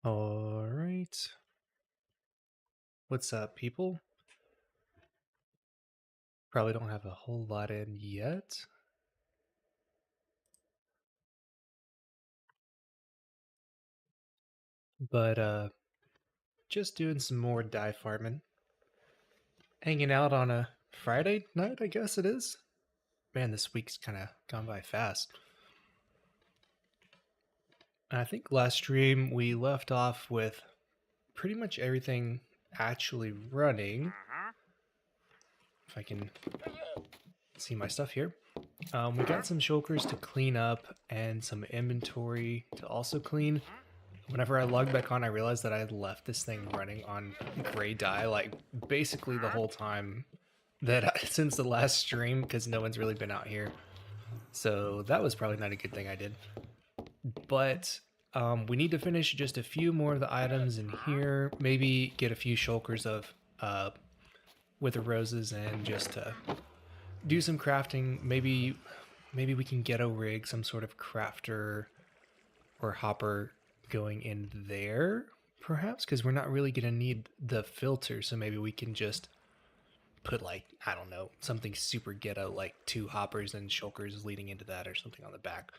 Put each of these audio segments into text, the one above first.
All right. What's up, people? Probably don't have a whole lot in yet. But just doing some more dye farming. Hanging out on a Friday night, I guess it is. Man, this week's kind of gone by fast. I think last stream we left off with pretty much everything actually running. If I can see my stuff here. We got some shulkers to clean up and some inventory to also clean. Whenever I logged back on, I realized that I had left this thing running on gray dye, like basically the whole time since the last stream, because no one's really been out here. So that was probably not a good thing I did. But we need to finish just a few more of the items in here. Maybe get a few shulkers of wither roses and just do some crafting. Maybe we can get a rig, some sort of crafter or hopper going in there, perhaps, because we're not really going to need the filter. So maybe we can just put, like, I don't know, something super ghetto, like 2 hoppers and shulkers leading into that or something on the back.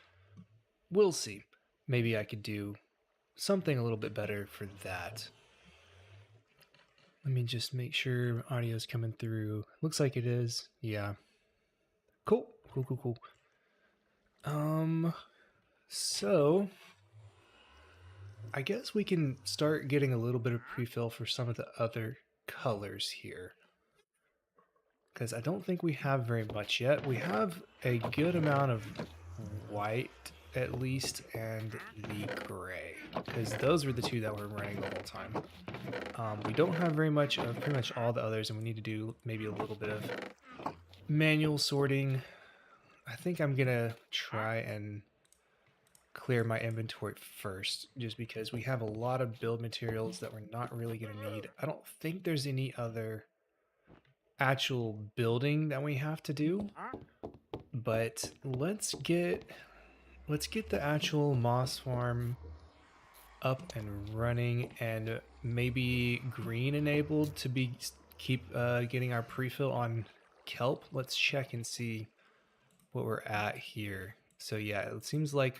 We'll see. Maybe I could do something a little bit better for that. Let me just make sure audio's coming through. Looks like it is. Yeah. Cool. So I guess we can start getting a little bit of pre-fill for some of the other colors here, because I don't think we have very much yet. We have a good amount of white at least, and the gray, because those were the two that were running the whole time. We don't have very much of pretty much all the others, and we need to do maybe a little bit of manual sorting. I think I'm gonna try and clear my inventory first, just because we have a lot of build materials that we're not really going to need. I don't think there's any other actual building that we have to do, but let's get the actual moss farm up and running, and maybe green enabled to be keep getting our pre-fill on kelp. Let's check and see what we're at here. So yeah, it seems like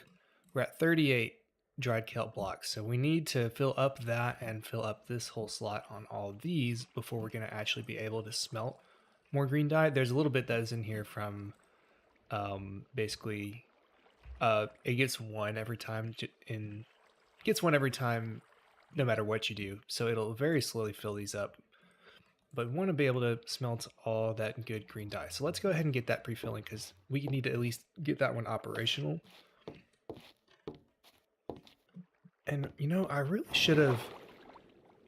we're at 38 dried kelp blocks. So we need to fill up that and fill up this whole slot on all of these before we're going to actually be able to smelt more green dye. There's a little bit that is in here from basically it gets one every time no matter what you do. So it'll very slowly fill these up. But we want to be able to smelt all that good green dye. So let's go ahead and get that pre-filling, because we need to at least get that one operational. And, you know, I really should have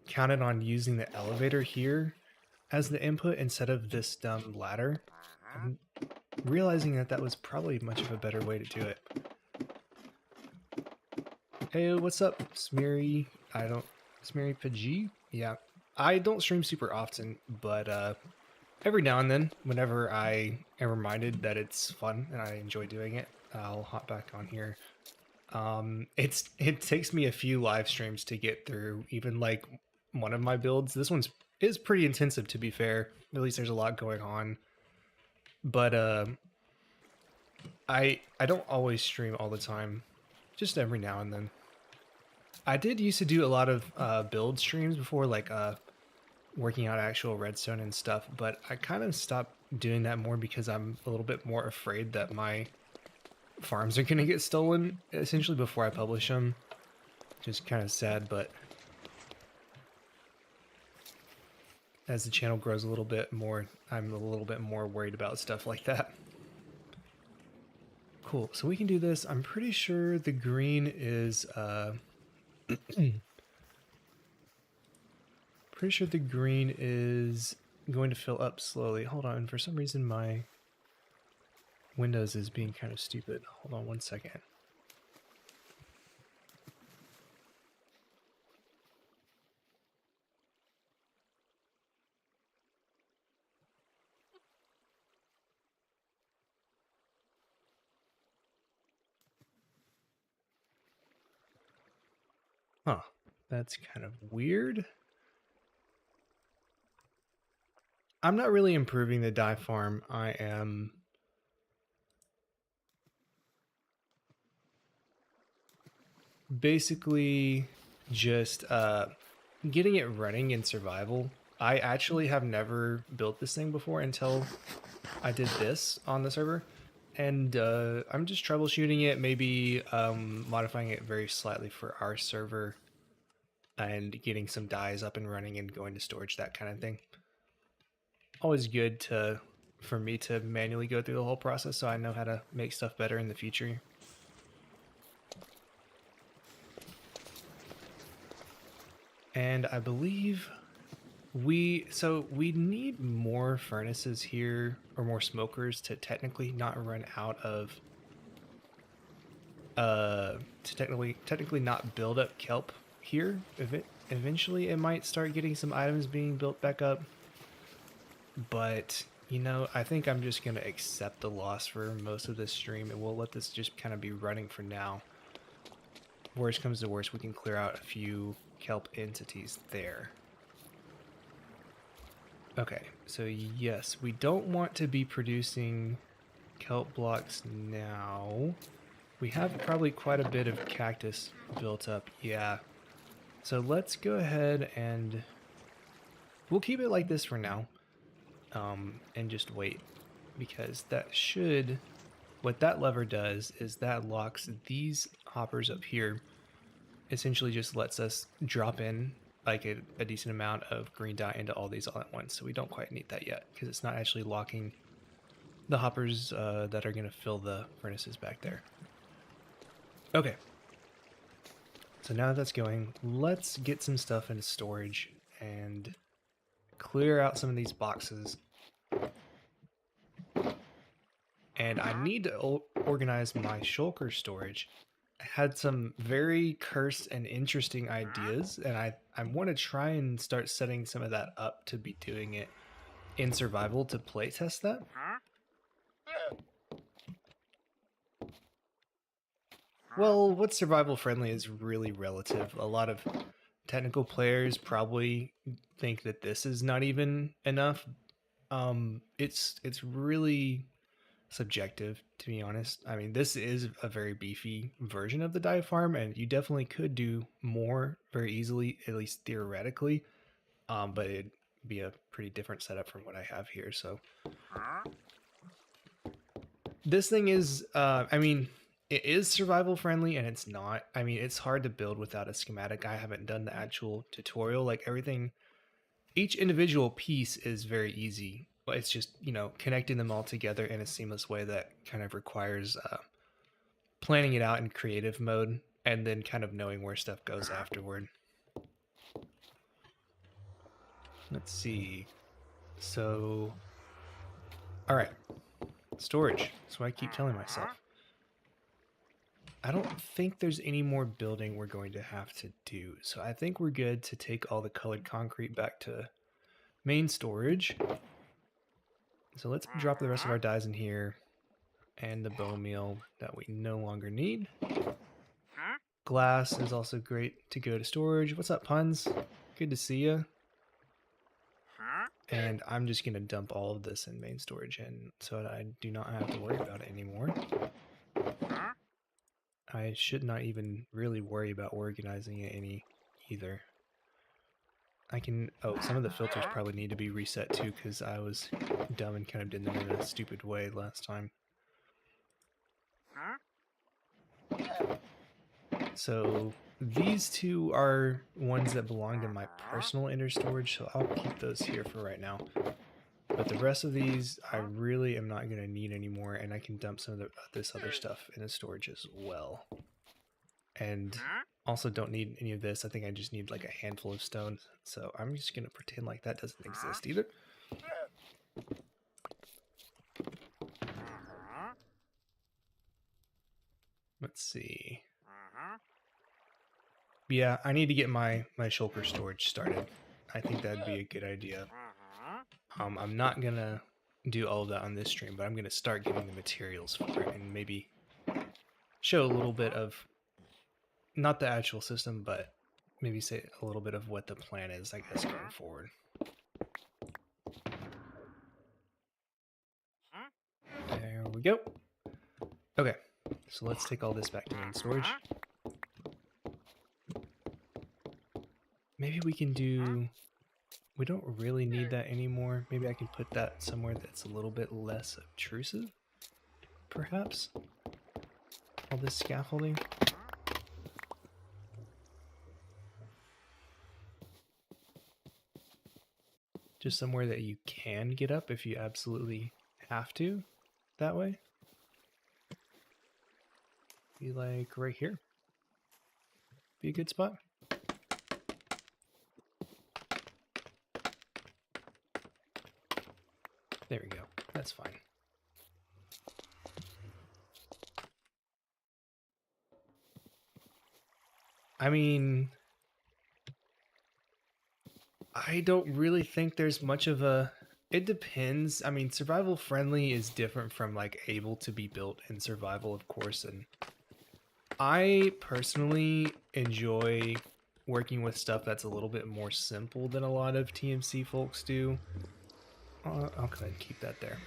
counted on using the elevator here as the input instead of this dumb ladder. I'm realizing that was probably much of a better way to do it. Hey, what's up, Smeary? Smeary Pajee? Yeah, I don't stream super often, but every now and then, whenever I am reminded that it's fun and I enjoy doing it, I'll hop back on here. It takes me a few live streams to get through even like one of my builds. This is pretty intensive, to be fair. At least there's a lot going on. But I don't always stream all the time, just every now and then. I did used to do a lot of build streams before, like working out actual redstone and stuff, but I kind of stopped doing that more because I'm a little bit more afraid that my farms are going to get stolen essentially before I publish them. Just kind of sad, but as the channel grows a little bit more, I'm a little bit more worried about stuff like that. Cool, so we can do this. I'm pretty sure the green is pretty sure the green is going to fill up slowly. Hold on, for some reason my Windows is being kind of stupid. Hold on one second. Huh, That's kind of weird. I'm not really improving the dye farm. I am basically just getting it running in survival. I actually have never built this thing before until I did this on the server. And I'm just troubleshooting it, maybe modifying it very slightly for our server and getting some dyes up and running and going to storage, that kind of thing. Always good for me to manually go through the whole process so I know how to make stuff better in the future. And I believe we need more furnaces here, or more smokers, to technically not run out of to technically not build up kelp here. Eventually it might start getting some items being built back up, but you know, I think I'm just gonna accept the loss for most of this stream, and we'll let this just kind of be running for now. Worst comes to worst, we can clear out a few kelp entities there. Okay, so yes, we don't want to be producing kelp blocks now. We have probably quite a bit of cactus built up, yeah. So let's go ahead and we'll keep it like this for now, and just wait, because that should, what that lever does is that locks these hoppers up here, essentially just lets us drop in like a decent amount of green dye into all these all at once. So we don't quite need that yet because it's not actually locking the hoppers that are going to fill the furnaces back there. Okay. So now that's going, let's get some stuff into storage and clear out some of these boxes. And I need to organize my shulker storage. I had some very cursed and interesting ideas, and I want to try and start setting some of that up to be doing it in survival to playtest that. Well, what's survival friendly is really relative. A lot of technical players probably think that this is not even enough. It's really subjective, to be honest. I mean, this is a very beefy version of the dye farm, and you definitely could do more very easily, at least theoretically. But it'd be a pretty different setup from what I have here. So this thing is, I mean, it is survival friendly, and it's not. I mean, it's hard to build without a schematic. I haven't done the actual tutorial. Like everything, each individual piece is very easy. But it's just, you know, connecting them all together in a seamless way that kind of requires planning it out in creative mode and then kind of knowing where stuff goes afterward. Let's see. So, all right, storage. That's what I keep telling myself. I don't think there's any more building we're going to have to do. So I think we're good to take all the colored concrete back to main storage. So let's drop the rest of our dyes in here and the bone meal that we no longer need. Glass is also great to go to storage. What's up, Puns? Good to see you. And I'm just going to dump all of this in main storage and so that I do not have to worry about it anymore. I should not even really worry about organizing it any either. I can, oh, some of the filters probably need to be reset too because I was dumb and kind of did them in a stupid way last time. So these two are ones that belong to my personal inner storage, so I'll keep those here for right now. But the rest of these I really am not going to need anymore, and I can dump some of this other stuff in the storage as well. And also don't need any of this. I think I just need like a handful of stone. So I'm just going to pretend like that doesn't exist either. Let's see. Yeah, I need to get my shulker storage started. I think that'd be a good idea. I'm not going to do all of that on this stream, but I'm going to start getting the materials for it and maybe show a little bit of, not the actual system, but maybe say a little bit of what the plan is, I guess, going forward. There we go. Okay, so let's take all this back to main storage. Maybe we can do... We don't really need that anymore. Maybe I can put that somewhere that's a little bit less obtrusive, perhaps? All this scaffolding. Just somewhere that you can get up if you absolutely have to, that way. Be like right here. Be a good spot. There we go. That's fine. I mean, I don't really think there's much of a... It depends. I mean, survival friendly is different from like able to be built in survival, of course. And I personally enjoy working with stuff that's a little bit more simple than a lot of TMC folks do. I'll go ahead and keep that there.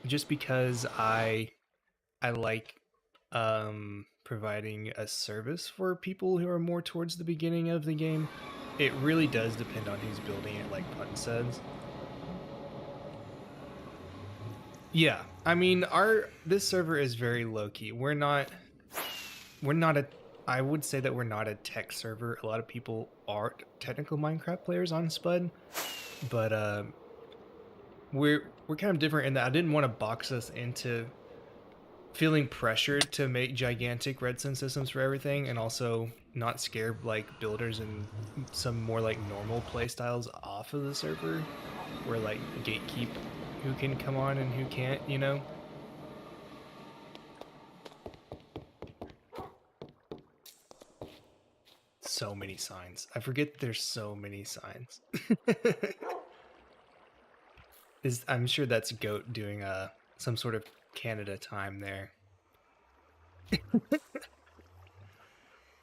Just because I like providing a service for people who are more towards the beginning of the game. It really does depend on who's building it, like Putton says. Yeah, I mean, this server is very low-key. We're not a... I would say that we're not a tech server. A lot of people are technical Minecraft players on Spud, but we're kind of different in that I didn't want to box us into feeling pressured to make gigantic redstone systems for everything, and also not scare like builders and some more like normal play styles off of the server, where like gatekeep who can come on and who can't, you know? So many signs. I forget there's so many signs. I'm sure that's Goat doing some sort of Canada time there.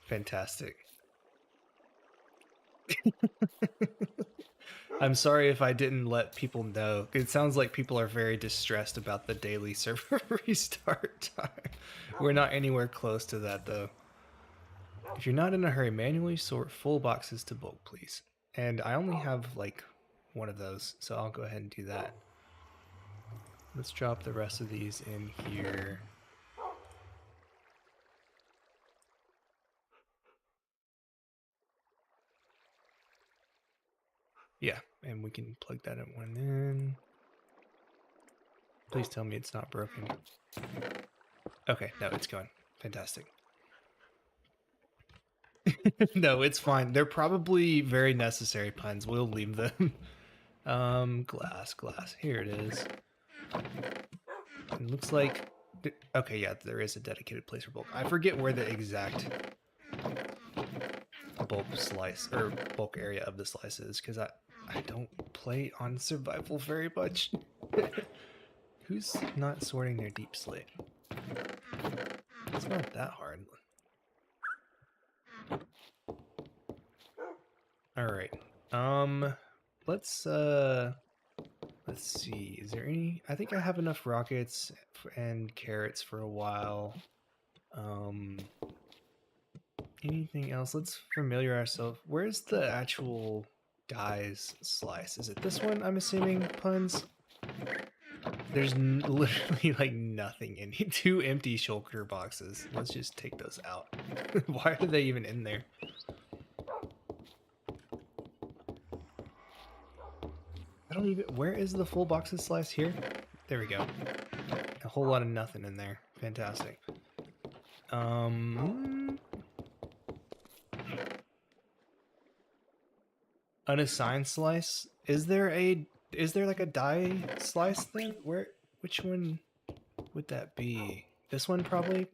Fantastic. I'm sorry if I didn't let people know. It sounds like people are very distressed about the daily server restart time. We're not anywhere close to that, though. If you're not in a hurry, manually sort full boxes to bulk, please. And I only have, like, one of those, so I'll go ahead and do that. Let's drop the rest of these in here. Yeah, and we can plug that one in. Please tell me it's not broken. Okay, no, it's going. Fantastic. No, it's fine. They're probably very necessary puns. We'll leave them. Glass. Here it is. It looks like... Okay, yeah, there is a dedicated place for bulk. I forget where the exact bulk slice, or bulk area of the slice is, because I don't play on survival very much. Who's not sorting their deep slate? It's not that hard. Alright. Let's see. Is there any... I think I have enough rockets and carrots for a while. Anything else? Let's familiar ourselves. Where's the actual dyes slice? Is it this one, I'm assuming, puns? There's literally like nothing in it. 2 empty shulker boxes. Let's just take those out. Why are they even in there? I don't even... Where is the full box of slice here? There we go. A whole lot of nothing in there. Fantastic. Unassigned slice? Is there like a die slice thing? Which one would that be? This one probably?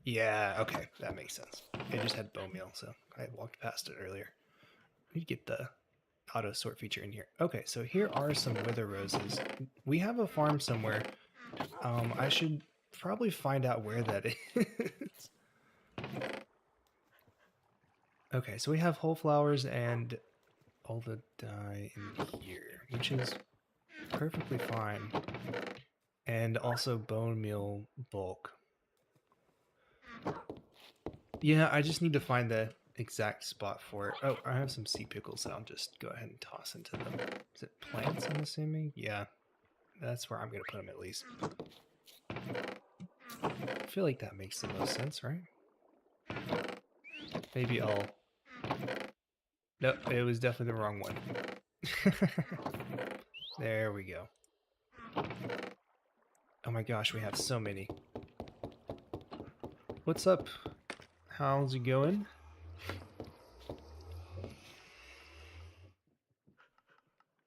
Yeah, okay, that makes sense. It just had bone meal, so I walked past it earlier. I need to get the auto sort feature in here. Okay, so here are some wither roses. We have a farm somewhere. I should probably find out where that is. Okay, so we have whole flowers and all the dye in here, which is perfectly fine. And also bone meal bulk. Yeah, I just need to find the exact spot for it. Oh, I have some sea pickles that I'll just go ahead and toss into them. Is it plants, I'm assuming? Yeah, that's where I'm going to put them at least. I feel like that makes the most sense, right? Maybe I'll... Nope, it was definitely the wrong one. There we go. Oh my gosh, we have so many. What's up? How's it going?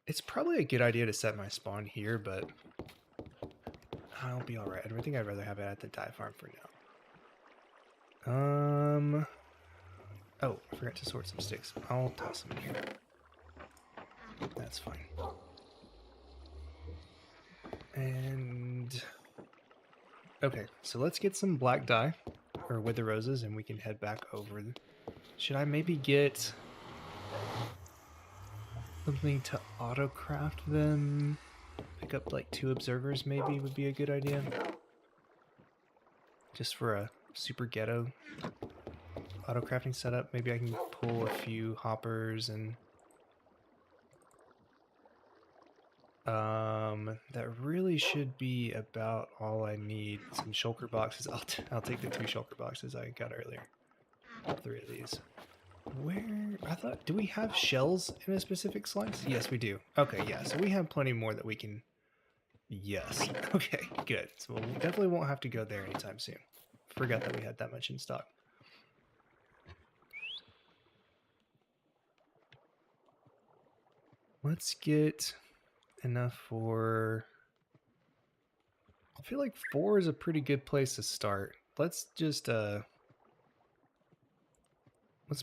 It's probably a good idea to set my spawn here, but I'll be alright. I think I'd rather have it at the dye farm for now. Oh, I forgot to sort some sticks. I'll toss them in here. That's fine. And... okay, so let's get some black dye, or wither roses, and we can head back over. Should I maybe get something to auto-craft them? Pick up like 2 observers maybe would be a good idea. Just for a super ghetto auto-crafting setup. Maybe I can pull a few hoppers and... that really should be about all I need. Some shulker boxes. I'll take the 2 shulker boxes I got earlier. 3 of these. Where? I thought... do we have shells in a specific slice? Yes, we do. Okay, yeah. So we have plenty more that we can... yes. Okay, good. So we definitely won't have to go there anytime soon. Forgot that we had that much in stock. Let's get enough for... I feel like 4 is a pretty good place to start. Let's just, let's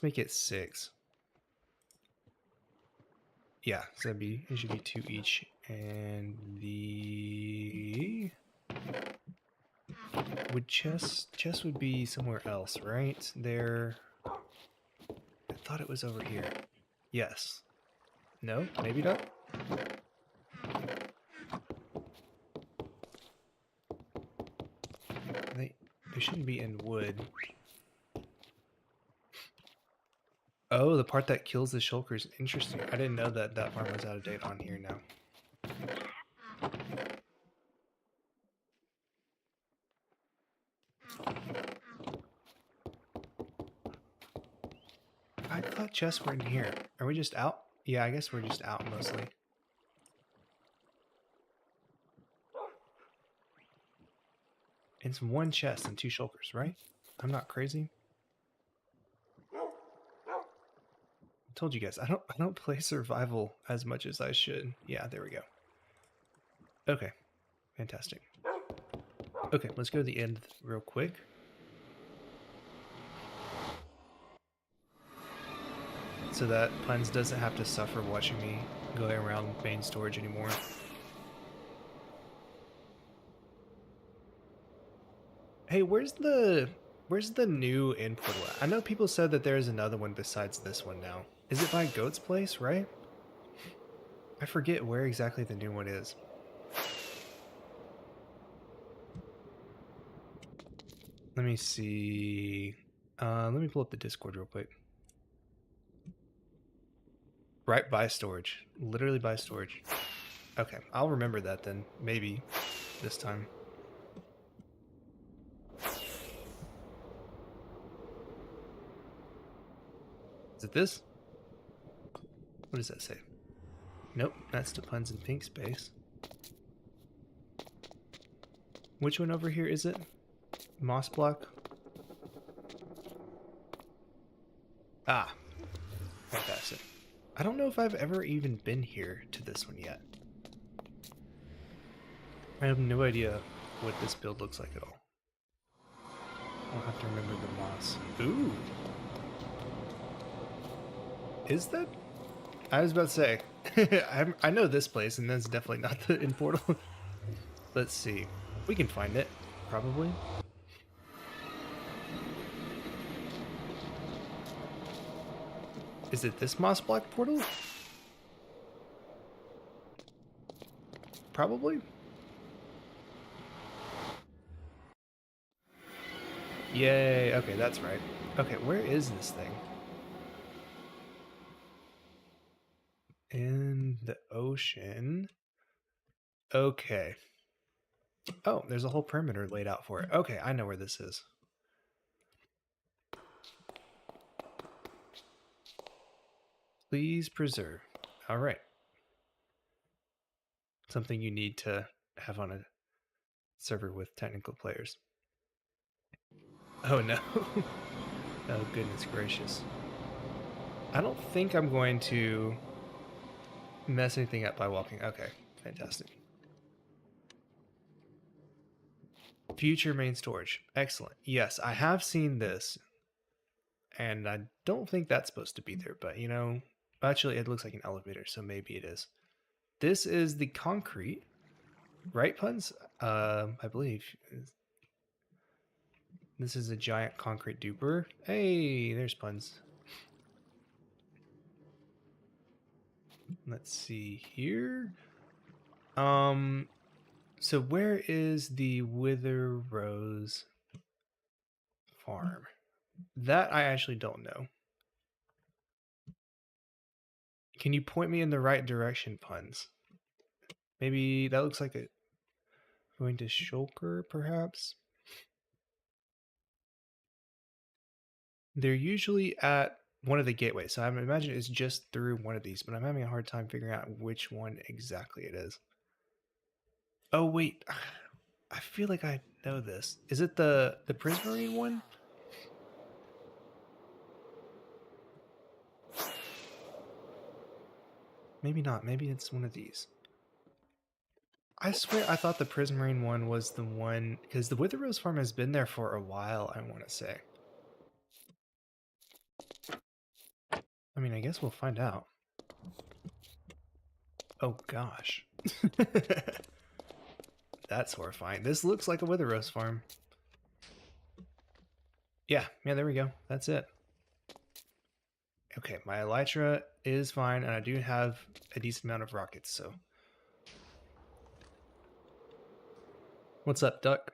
make it 6. Yeah, so it should be 2 each. And the... would chest would be somewhere else, right? There... I thought it was over here. Yes. No? Maybe not? They shouldn't be in wood. Oh, the part that kills the shulkers. Interesting. I didn't know that that farm was out of date on here now. I thought chests were in here. Are we just out? Yeah, I guess we're just out mostly. It's 1 chest and 2 shulkers, right? I'm not crazy. I told you guys, I don't play survival as much as I should. Yeah, there we go. Okay. Fantastic. Okay, let's go to the end real quick. So that Puns doesn't have to suffer watching me going around main storage anymore. Hey, where's the new end portal at? I know people said that there is another one besides this one now. Is it by Goat's Place, right? I forget where exactly the new one is. Let me see. Let me pull up the Discord real quick. Right by storage. Literally by storage. Okay, I'll remember that then. Maybe this time. Is it this? What does that say? Nope, that's the Puns and Pink space. Which one over here is it? Moss block? Ah, fantastic. I don't know if I've ever even been here to this one yet. I have no idea what this build looks like at all. I'll have to remember the moss. Ooh! Is that? I was about to say, I know this place, and that's definitely not the end portal. Let's see. We can find it, probably. Is it this moss block portal? Probably. Yay. Okay, that's right. Okay, where is this thing? In the ocean. Okay. Oh, there's a whole perimeter laid out for it. Okay, I know where this is. Please preserve. All right. Something you need to have on a server with technical players. Oh no. Oh goodness gracious. I don't think I'm going to mess anything up by walking. Okay, fantastic. Future main storage. Excellent. Yes, I have seen this. And I don't think that's supposed to be there, but you know, actually it looks like an elevator, so maybe it is. This is the concrete, right, Puns? I believe. This is a giant concrete duper. Hey, there's Puns. Let's see here. So where is the Wither Rose farm? That I actually don't know. Can you point me in the right direction, Puns? Maybe that looks like a going to Shulker, perhaps? They're usually at one of the gateways, so I imagine it's just through one of these, but I'm having a hard time figuring out which one exactly it is. Oh, wait. I feel like I know this. Is it the Prismarine one? Maybe not. Maybe it's one of these. I swear I thought the Prismarine one was the one, because the Wither Rose farm has been there for a while, I want to say. I mean, I guess we'll find out. Oh, gosh. That's horrifying. This looks like a Wither Rose farm. Yeah, there we go. That's it. Okay, my elytra is fine, and I do have a decent amount of rockets, so. What's up, Duck?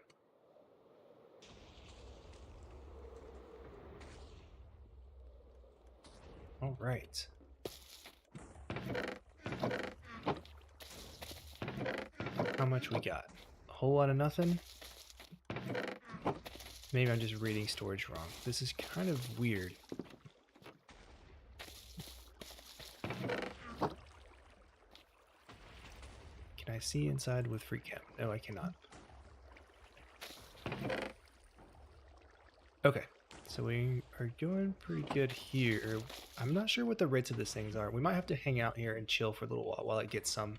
All right. How much we got? A whole lot of nothing? Maybe I'm just reading storage wrong. This is kind of weird. Can I see inside with free cam? No, I cannot. Okay, so we are going pretty good here. I'm not sure what the rates of these things are. We might have to hang out here and chill for a little while it gets some.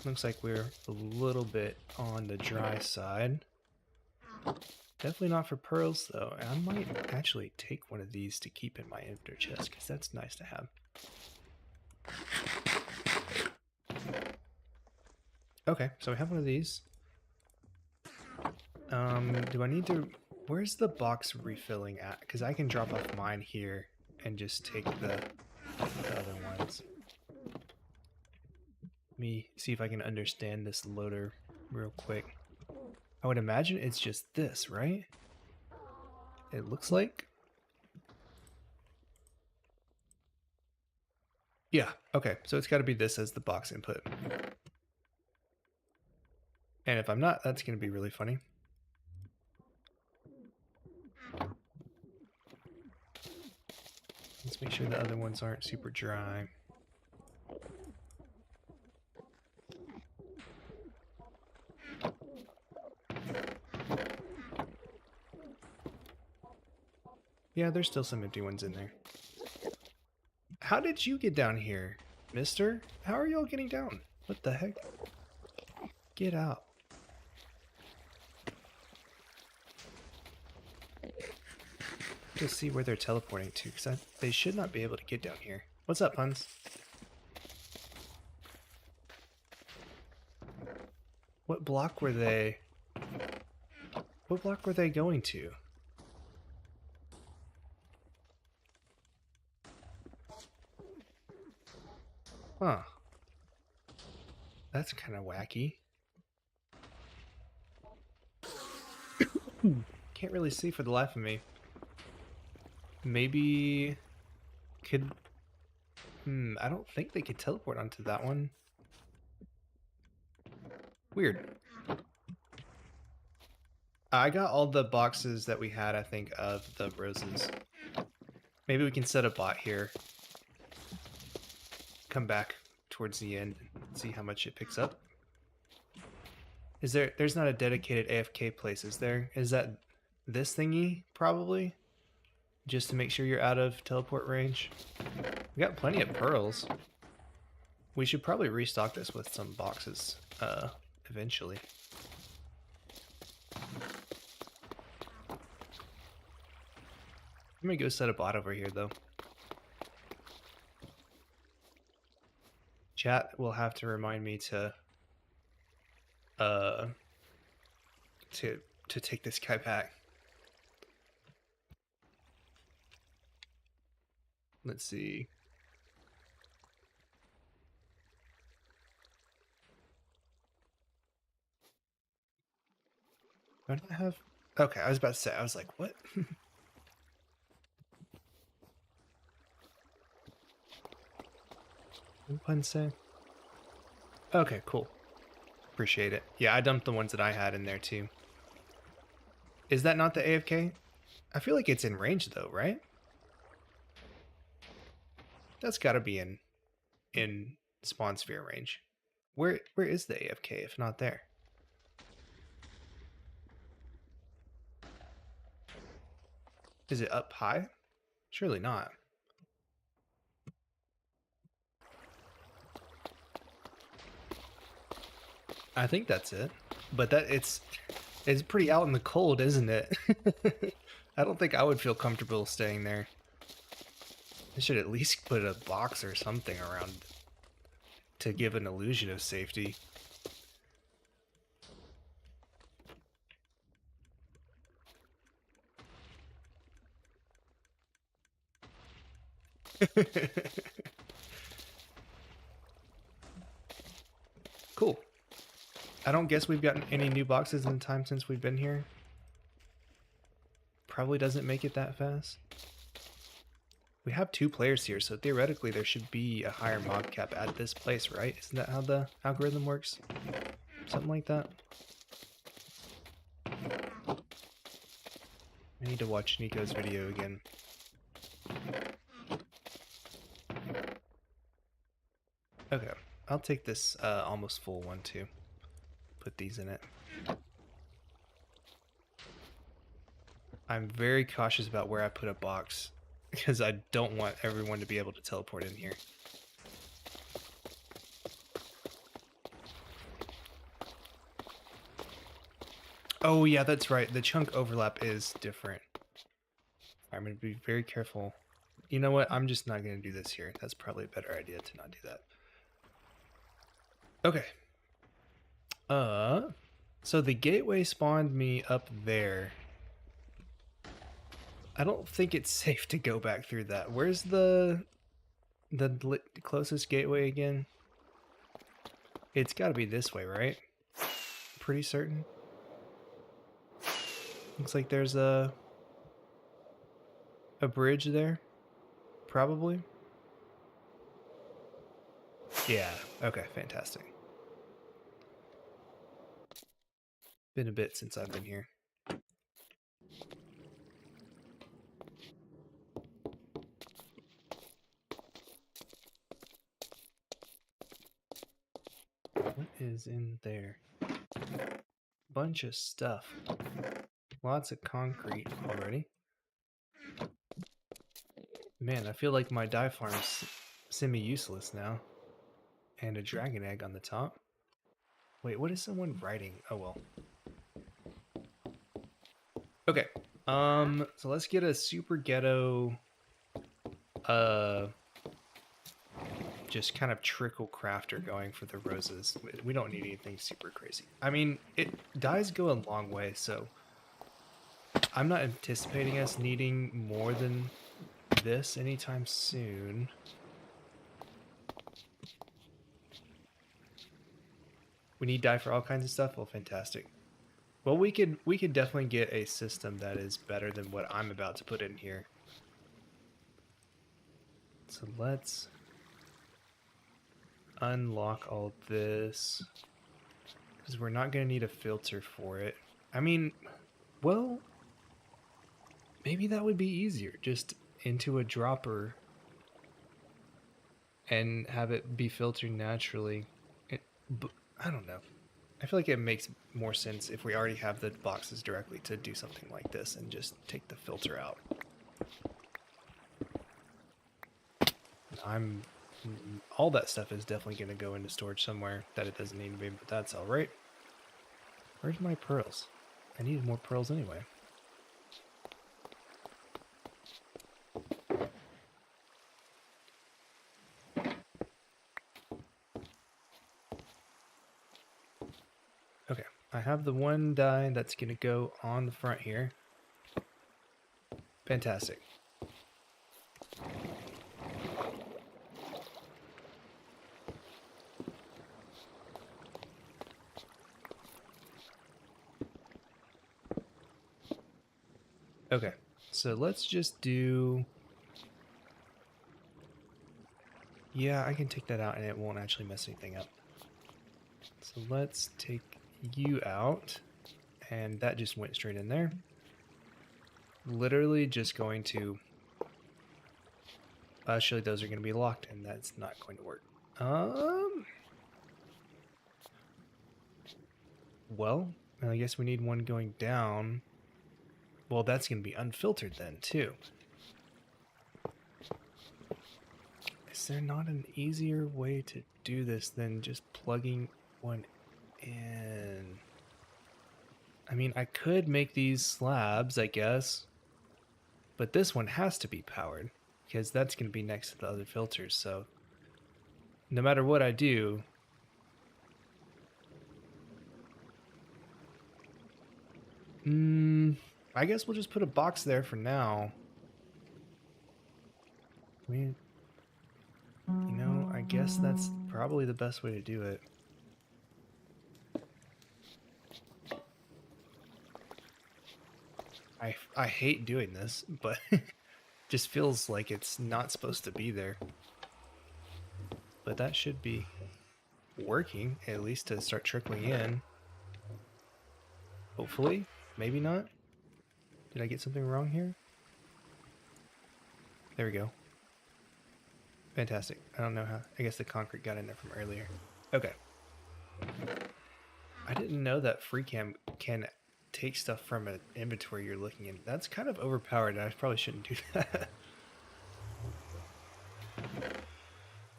Looks like we're a little bit on the dry side. Definitely not for pearls, though. I might actually take one of these to keep in my inventory chest, because that's nice to have. Okay, so we have one of these. Do I need to... Where's the box refilling at? Because I can drop off mine here and just take the other ones. Let me see if I can understand this loader real quick. I would imagine it's just this, right? It looks like. Yeah, okay. So it's got to be this as the box input. And if I'm not, that's going to be really funny. Let's make sure the other ones aren't super dry. Yeah, there's still some empty ones in there. How did you get down here, mister? How are y'all getting down? What the heck? Get out. Just see where they're teleporting to, because they should not be able to get down here. What's up, Puns? What block were they? What block were they going to? Huh. That's kind of wacky. Can't really see for the life of me. Maybe could... I don't think they could teleport onto that one. Weird. I got all the boxes that we had, I think, of the roses. Maybe we can set a bot here. Come back towards the end and see how much it picks up. Is there's not a dedicated AFK place, is there? Is that this thingy, probably? Just to make sure you're out of teleport range? We got plenty of pearls. We should probably restock this with some boxes, eventually. Let me go set a bot over here, though. Chat will have to remind me to take this guy back. Let's see. What do I have? Okay, I was about to say, I was like, what? What pun say? Okay, cool. Appreciate it. Yeah, I dumped the ones that I had in there too. Is that not the AFK? I feel like it's in range though, right? That's got to be in spawn sphere range. Where is the AFK if not there? Is it up high? Surely not. I think that's it. But it's pretty out in the cold, isn't it? I don't think I would feel comfortable staying there. I should at least put a box or something around to give an illusion of safety. Cool. I don't guess we've gotten any new boxes in the time since we've been here. Probably doesn't make it that fast. We have 2 players here, so theoretically there should be a higher mob cap at this place, right? Isn't that how the algorithm works? Something like that? I need to watch Nico's video again. Okay, I'll take this almost full one too. Put these in it. I'm very cautious about where I put a box because I don't want everyone to be able to teleport in here. Oh yeah, that's right. The chunk overlap is different. I'm going to be very careful. You know what? I'm just not going to do this here. That's probably a better idea to not do that. Okay. So the gateway spawned me up there. I don't think it's safe to go back through that. Where's the closest gateway again? It's got to be this way, right? Pretty certain. Looks like there's a bridge there. Probably. Yeah. Okay, fantastic. Been a bit since I've been here. What is in there? Bunch of stuff. Lots of concrete already. Man, I feel like my dye farm's semi-useless now. And a dragon egg on the top. Wait, what is someone writing? Oh well. Okay. So let's get a super ghetto just kind of trickle crafter going for the roses. We don't need anything super crazy. I mean, dyes go a long way, so I'm not anticipating us needing more than this anytime soon. We need dye for all kinds of stuff. Well, fantastic. Well, we could definitely get a system that is better than what I'm about to put in here. So let's unlock all this, because we're not going to need a filter for it. I mean, well, maybe that would be easier, just into a dropper and have it be filtered naturally. But I don't know. I feel like it makes more sense if we already have the boxes directly to do something like this and just take the filter out. All that stuff is definitely going to go into storage somewhere that it doesn't need to be, but that's all right. Where's my pearls? I needed more pearls anyway. Okay, I have the one dye that's going to go on the front here. Fantastic. Okay, so let's just do... Yeah, I can take that out and it won't actually mess anything up. So let's take you out, and that just went straight in there. Literally just going to... Actually, those are going to be locked, and that's not going to work. Well, I guess we need one going down. Well, that's going to be unfiltered then, too. Is there not an easier way to do this than just plugging one in? I mean, I could make these slabs, I guess. But this one has to be powered, because that's going to be next to the other filters, so... No matter what I do... I guess we'll just put a box there for now. I mean... You know, I guess that's probably the best way to do it. I hate doing this, but just feels like it's not supposed to be there. But that should be working, at least to start trickling in. Hopefully. Maybe not. Did I get something wrong here? There we go. Fantastic. I don't know how. I guess the concrete got in there from earlier. Okay. I didn't know that FreeCam can take stuff from an inventory you're looking in. That's kind of overpowered. I probably shouldn't do that.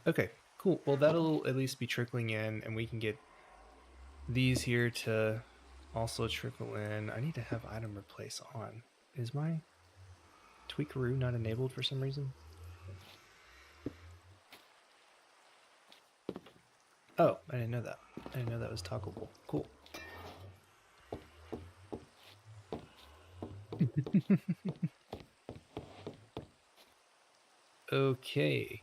Okay, cool. Well, that'll at least be trickling in, and we can get these here to also trickle in. I need to have item replace on. Is my tweakaroo not enabled for some reason? Oh, I didn't know that. I didn't know that was toggleable. Cool. Okay.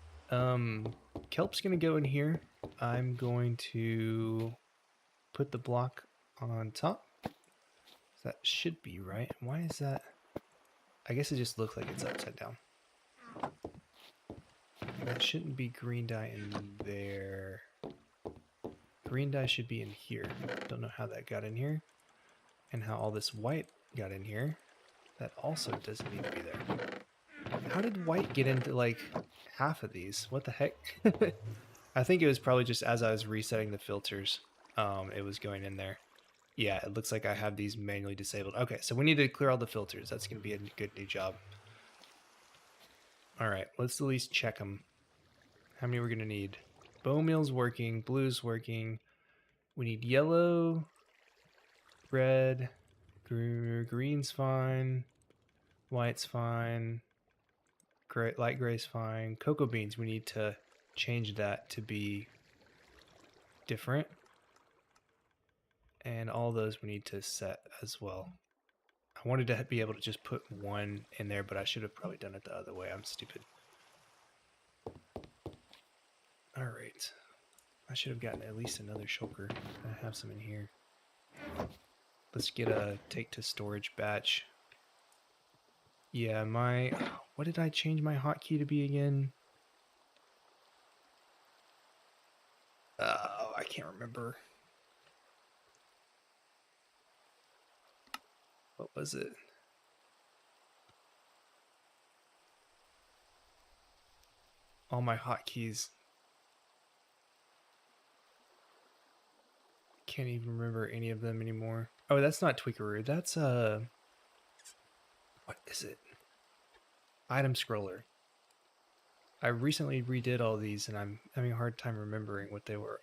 Kelp's gonna go in here. I'm going to put the block on top. That should be right. Why is that? I guess it just looks like it's upside down. That shouldn't be green dye in there. Green dye should be in here. Don't know how that got in here. And how all this white got in here. That also doesn't need to be there. How did white get into like half of these? What the heck? I think it was probably just as I was resetting the filters, it was going in there. Yeah, it looks like I have these manually disabled. Okay, so we need to clear all the filters. That's going to be a good new job. All right, let's at least check them. How many we're going to need? Bone meal's working. Blue's working. We need yellow, red, green's fine, white's fine, gray, light gray's fine. Cocoa beans, we need to change that to be different. And all those we need to set as well. I wanted to be able to just put one in there, but I should have probably done it the other way. I'm stupid. All right. I should have gotten at least another shulker. I have some in here. Let's get a take to storage batch. Yeah, what did I change my hotkey to be again? Oh, I can't remember. What was it? All my hotkeys. Can't even remember any of them anymore. Oh, that's not Tweakeroo. That's what is it? Item scroller. I recently redid all these and I'm having a hard time remembering what they were.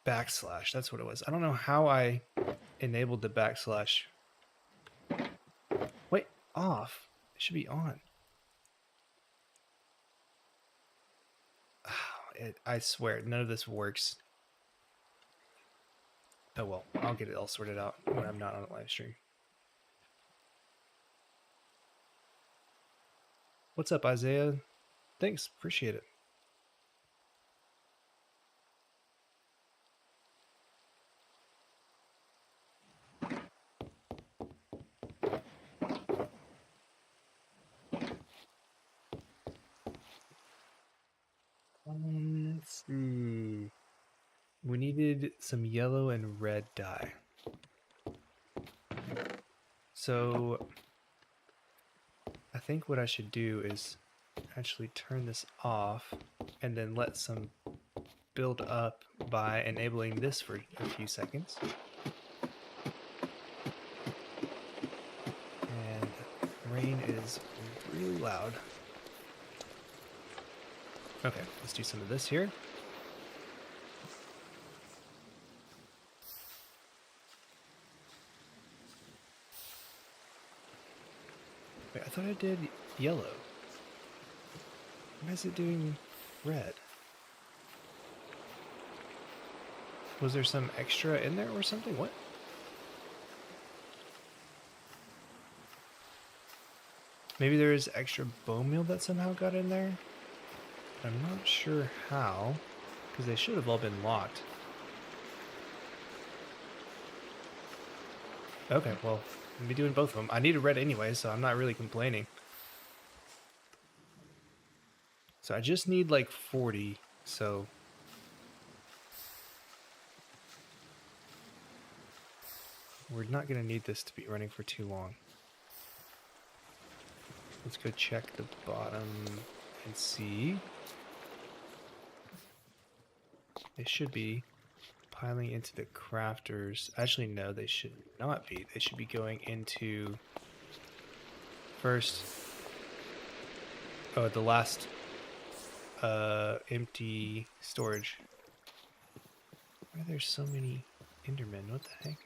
Backslash, that's what it was. I don't know how I enabled the backslash. Wait, off. It should be on. I swear, none of this works. Oh well, I'll get it all sorted out when I'm not on a live stream. What's up, Isaiah? Thanks, appreciate it. Let's see. We needed some yellow and red dye. So I think what I should do is actually turn this off and then let some build up by enabling this for a few seconds. And rain is really loud. Okay, let's do some of this here. Wait, I thought I did yellow. Why is it doing red? Was there some extra in there or something? What? Maybe there is extra bone meal that somehow got in there? I'm not sure how, because they should have all been locked. Okay, well, I'll be doing both of them. I needed red anyway, so I'm not really complaining. So I just need like 40, so... we're not going to need this to be running for too long. Let's go check the bottom and see. They should be piling into the crafters. Actually, no, they should not be. They should be going into first. Oh, the last empty storage. Why are there so many Endermen? What the heck?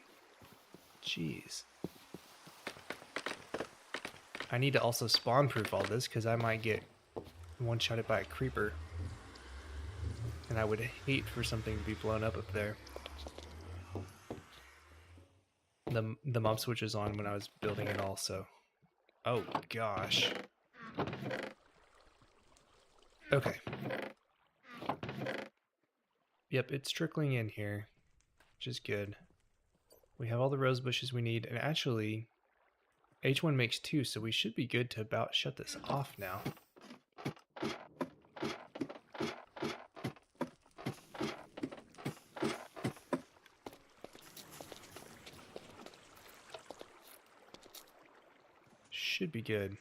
Jeez. I need to also spawn proof all this because I might get one-shotted by a creeper. And I would hate for something to be blown up there. The mob switch was on when I was building it also. Oh gosh. Okay. Yep, it's trickling in here, which is good. We have all the rose bushes we need, and actually H1 makes 2, so we should be good to about shut this off now. Should be good.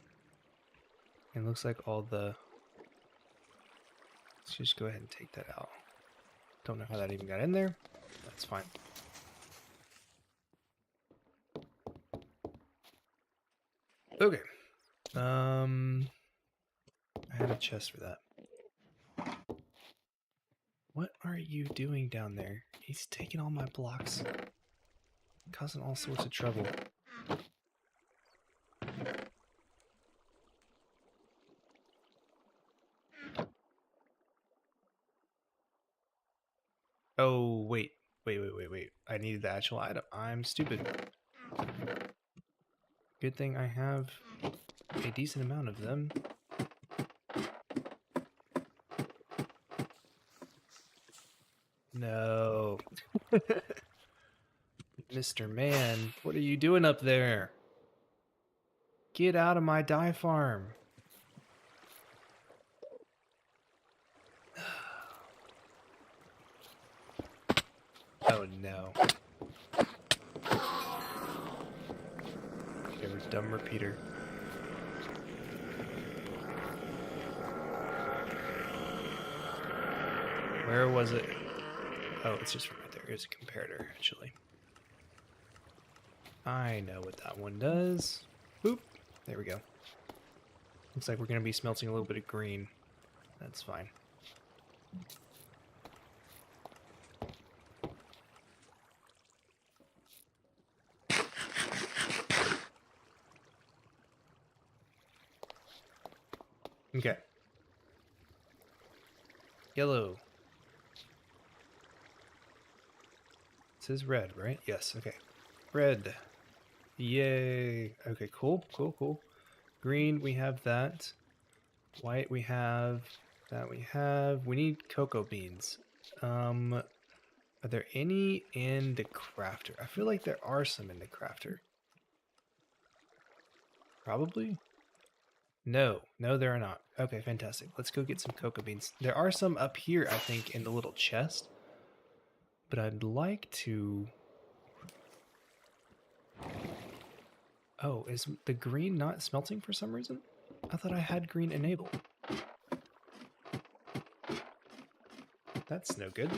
And looks like all the... Let's just go ahead and take that out. Don't know how that even got in there. That's fine. Okay. I had a chest for that. What are you doing down there? He's taking all my blocks. Causing all sorts of trouble. Oh, wait. Wait. I needed the actual item. I'm stupid. Good thing I have a decent amount of them. No. Mr. Man, what are you doing up there? Get out of my dye farm. Oh no. Okay, we're dumb repeater. Where was it? Oh, it's just right there. Here's a comparator, actually. I know what that one does. Boop. There we go. Looks like we're going to be smelting a little bit of green. That's fine. Okay. Yellow. It says red, right? Yes, okay. Red. Yay. Okay, cool, cool, cool. Green, we have that. White, we have. That we have. We need cocoa beans. Are there any in the crafter? I feel like there are some in the crafter. Probably? No, no, there are not. Okay, fantastic. Let's go get some cocoa beans. There are some up here, I think, in the little chest. But I'd like to... Oh, is the green not smelting for some reason? I thought I had green enabled. That's no good.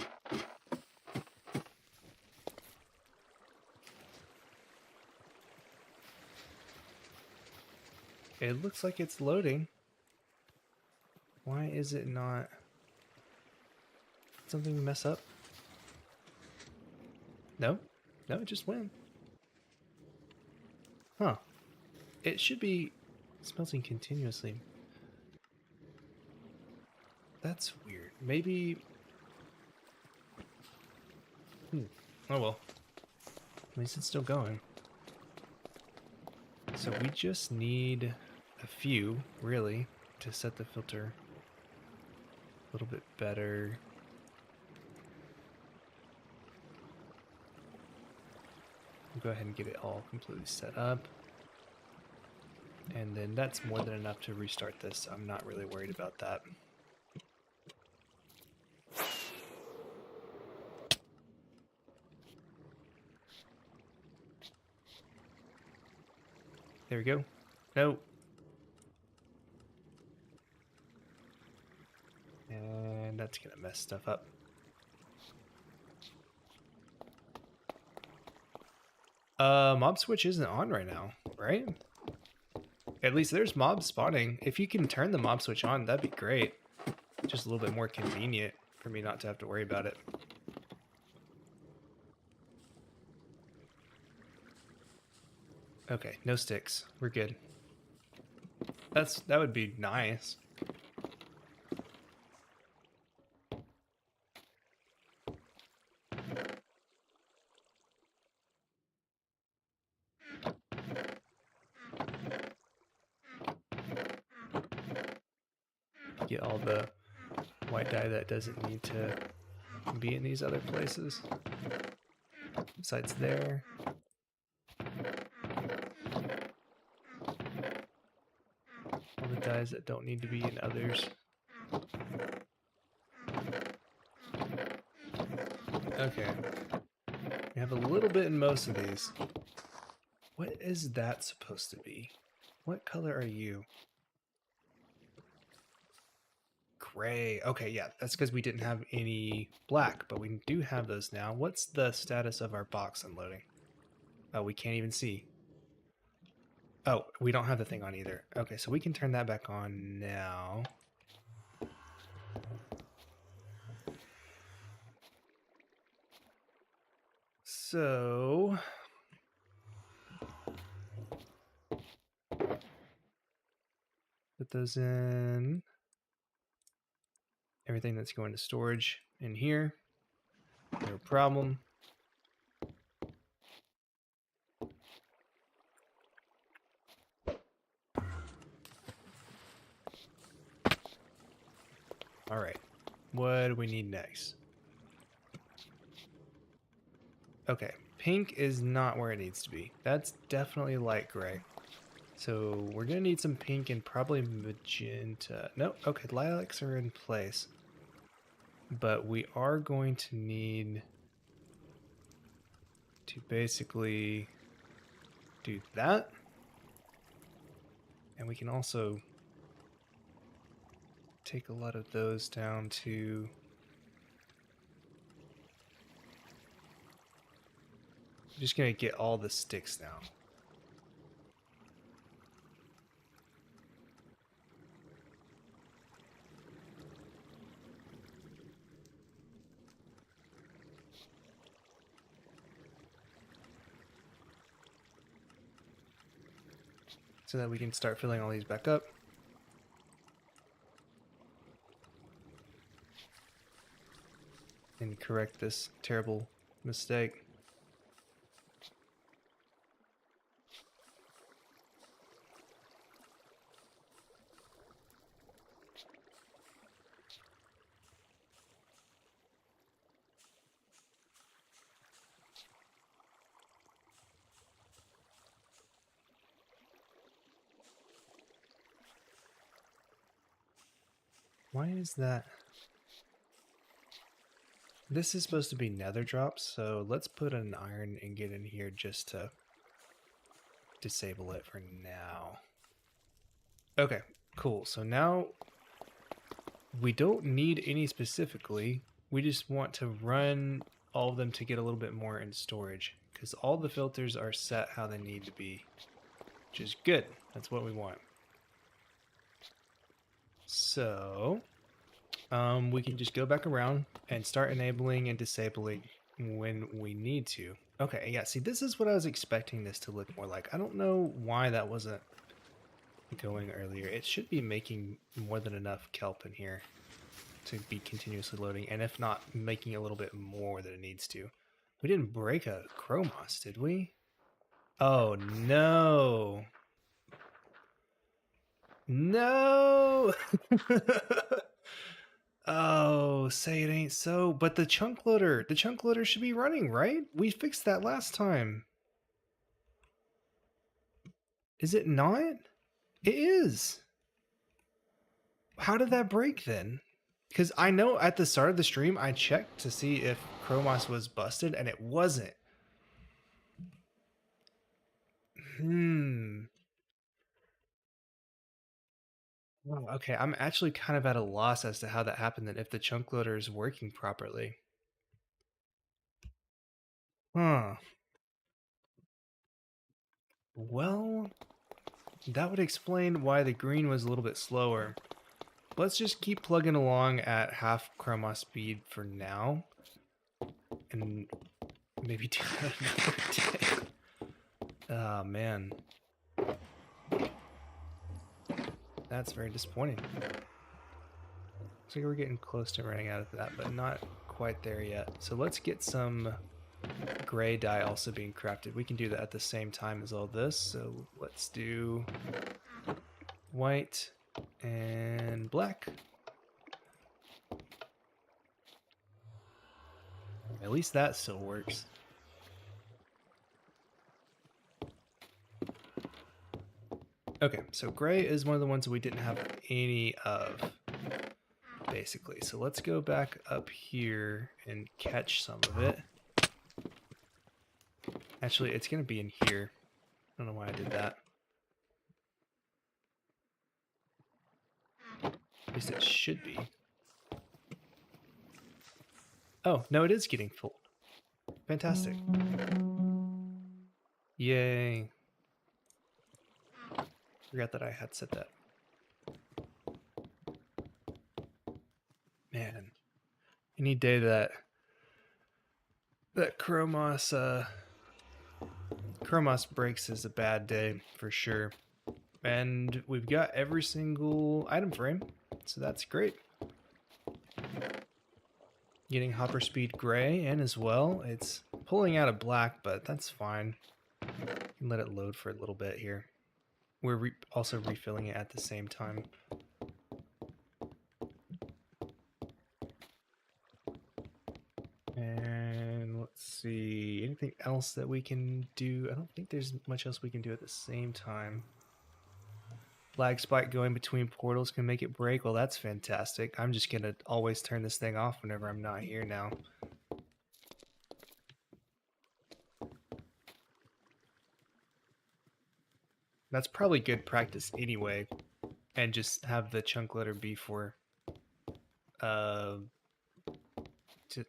It looks like it's loading. Why is it not... Something mess up? No? No, it just went. Huh. It should be smelting continuously. That's weird. Maybe... Oh well. At least it's still going. So we just need a few, really, to set the filter a little bit better. We'll go ahead and get it all completely set up. And then that's more than enough to restart this. I'm not really worried about that. There we go. No. And that's gonna mess stuff up. Mob switch isn't on right now, right? At least there's mobs spawning. If you can turn the mob switch on, that'd be great. Just a little bit more convenient for me not to have to worry about it. Okay, no sticks. We're good. That would be nice. Get all the white dye that doesn't need to be in these other places. Besides there. All the dyes that don't need to be in others. Okay. We have a little bit in most of these. What is that supposed to be? What color are you? Gray. Okay, yeah, that's because we didn't have any black, but we do have those now. What's the status of our box unloading? Oh, we can't even see. Oh, we don't have the thing on either. Okay, so we can turn that back on now. So... put those in. Everything that's going to storage in here. No problem. All right. What do we need next? Okay, pink is not where it needs to be. That's definitely light gray. So we're gonna need some pink and probably magenta. No, okay, lilacs are in place. But we are going to need to basically do that. And we can also take a lot of those down to... I'm just gonna get all the sticks now. So that we can start filling all these back up. And correct this terrible mistake. Why is that? This is supposed to be nether drops, so let's put an iron ingot in here just to disable it for now. Okay, cool. So now we don't need any specifically. We just want to run all of them to get a little bit more in storage because all the filters are set how they need to be, which is good. That's what we want. So we can just go back around and start enabling and disabling when we need to. Okay, yeah, see, this is what I was expecting this to look more like. I don't know why that wasn't going earlier. It should be making more than enough kelp in here to be continuously loading, and if not, making a little bit more than it needs to. We didn't break a chromos, did we? Oh, no. No! Oh, say it ain't so. But the chunk loader should be running, right? We fixed that last time. Is it not? It is. How did that break then? Because I know at the start of the stream, I checked to see if Chromos was busted, and it wasn't. Oh, okay, I'm actually kind of at a loss as to how that happened and if the chunk loader is working properly. Huh. Well, that would explain why the green was a little bit slower. Let's just keep plugging along at half chroma speed for now. And maybe do that another day. Oh, man. That's very disappointing. Looks like we're getting close to running out of that, but not quite there yet. So let's get some gray dye also being crafted. We can do that at the same time as all this. So let's do white and black. At least that still works. Okay, so gray is one of the ones that we didn't have any of, basically. So let's go back up here and catch some of it. Actually, it's going to be in here. I don't know why I did that. At least it should be. Oh, no, it is getting full. Fantastic. Yay. Forgot that I had said that. Man, any day that Chromos breaks is a bad day for sure. And we've got every single item frame, so that's great. Getting hopper speed gray in as well. It's pulling out a black, but that's fine. You can let it load for a little bit here. We're also refilling it at the same time. And let's see. Anything else that we can do? I don't think there's much else we can do at the same time. Lag spike going between portals can make it break. Well, that's fantastic. I'm just going to always turn this thing off whenever I'm not here now. That's probably good practice anyway. And just have the chunk loader be for to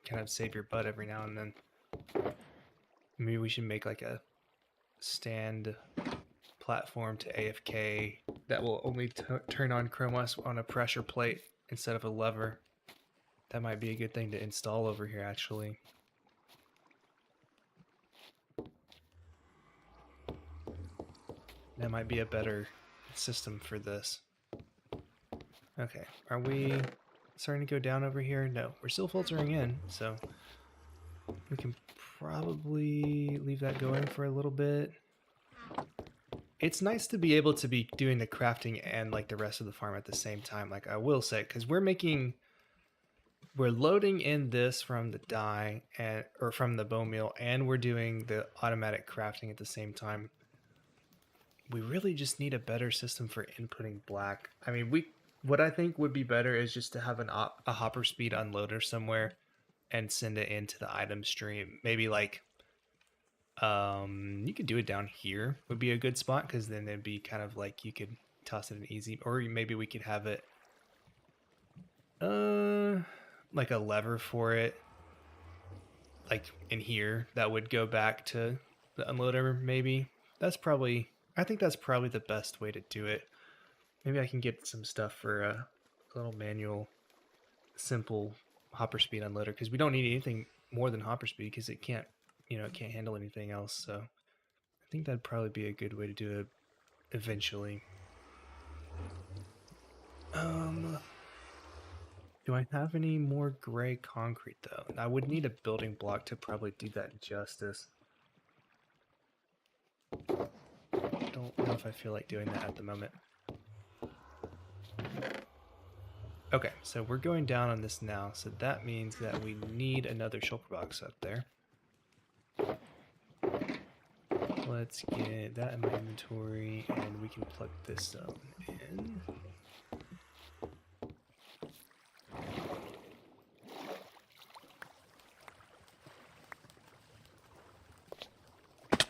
kind of save your butt every now and then. Maybe we should make like a stand platform to AFK that will only turn on Chromos on a pressure plate instead of a lever. That might be a good thing to install over here, actually. That might be a better system for this. Okay, are we starting to go down over here? No, we're still filtering in, so we can probably leave that going for a little bit. It's nice to be able to be doing the crafting and like the rest of the farm at the same time, like I will say, because we're loading in this from the dye or from the bone meal, and we're doing the automatic crafting at the same time. We really just need a better system for inputting black. I mean, what I think would be better is just to have a hopper speed unloader somewhere and send it into the item stream. Maybe like you could do it down here would be a good spot, because then it'd be kind of like you could toss it in easy, or maybe we could have it like a lever for it like in here that would go back to the unloader. Maybe I think that's probably the best way to do it. Maybe I can get some stuff for a little manual simple hopper speed unloader, because we don't need anything more than hopper speed, because it can't handle anything else. So I think that'd probably be a good way to do it eventually. Do I have any more gray concrete though? I would need a building block to probably do that justice. Don't know if I feel like doing that at the moment. Okay, so we're going down on this now, so that means that we need another shulker box up there. Let's get that in my inventory, and we can plug this in.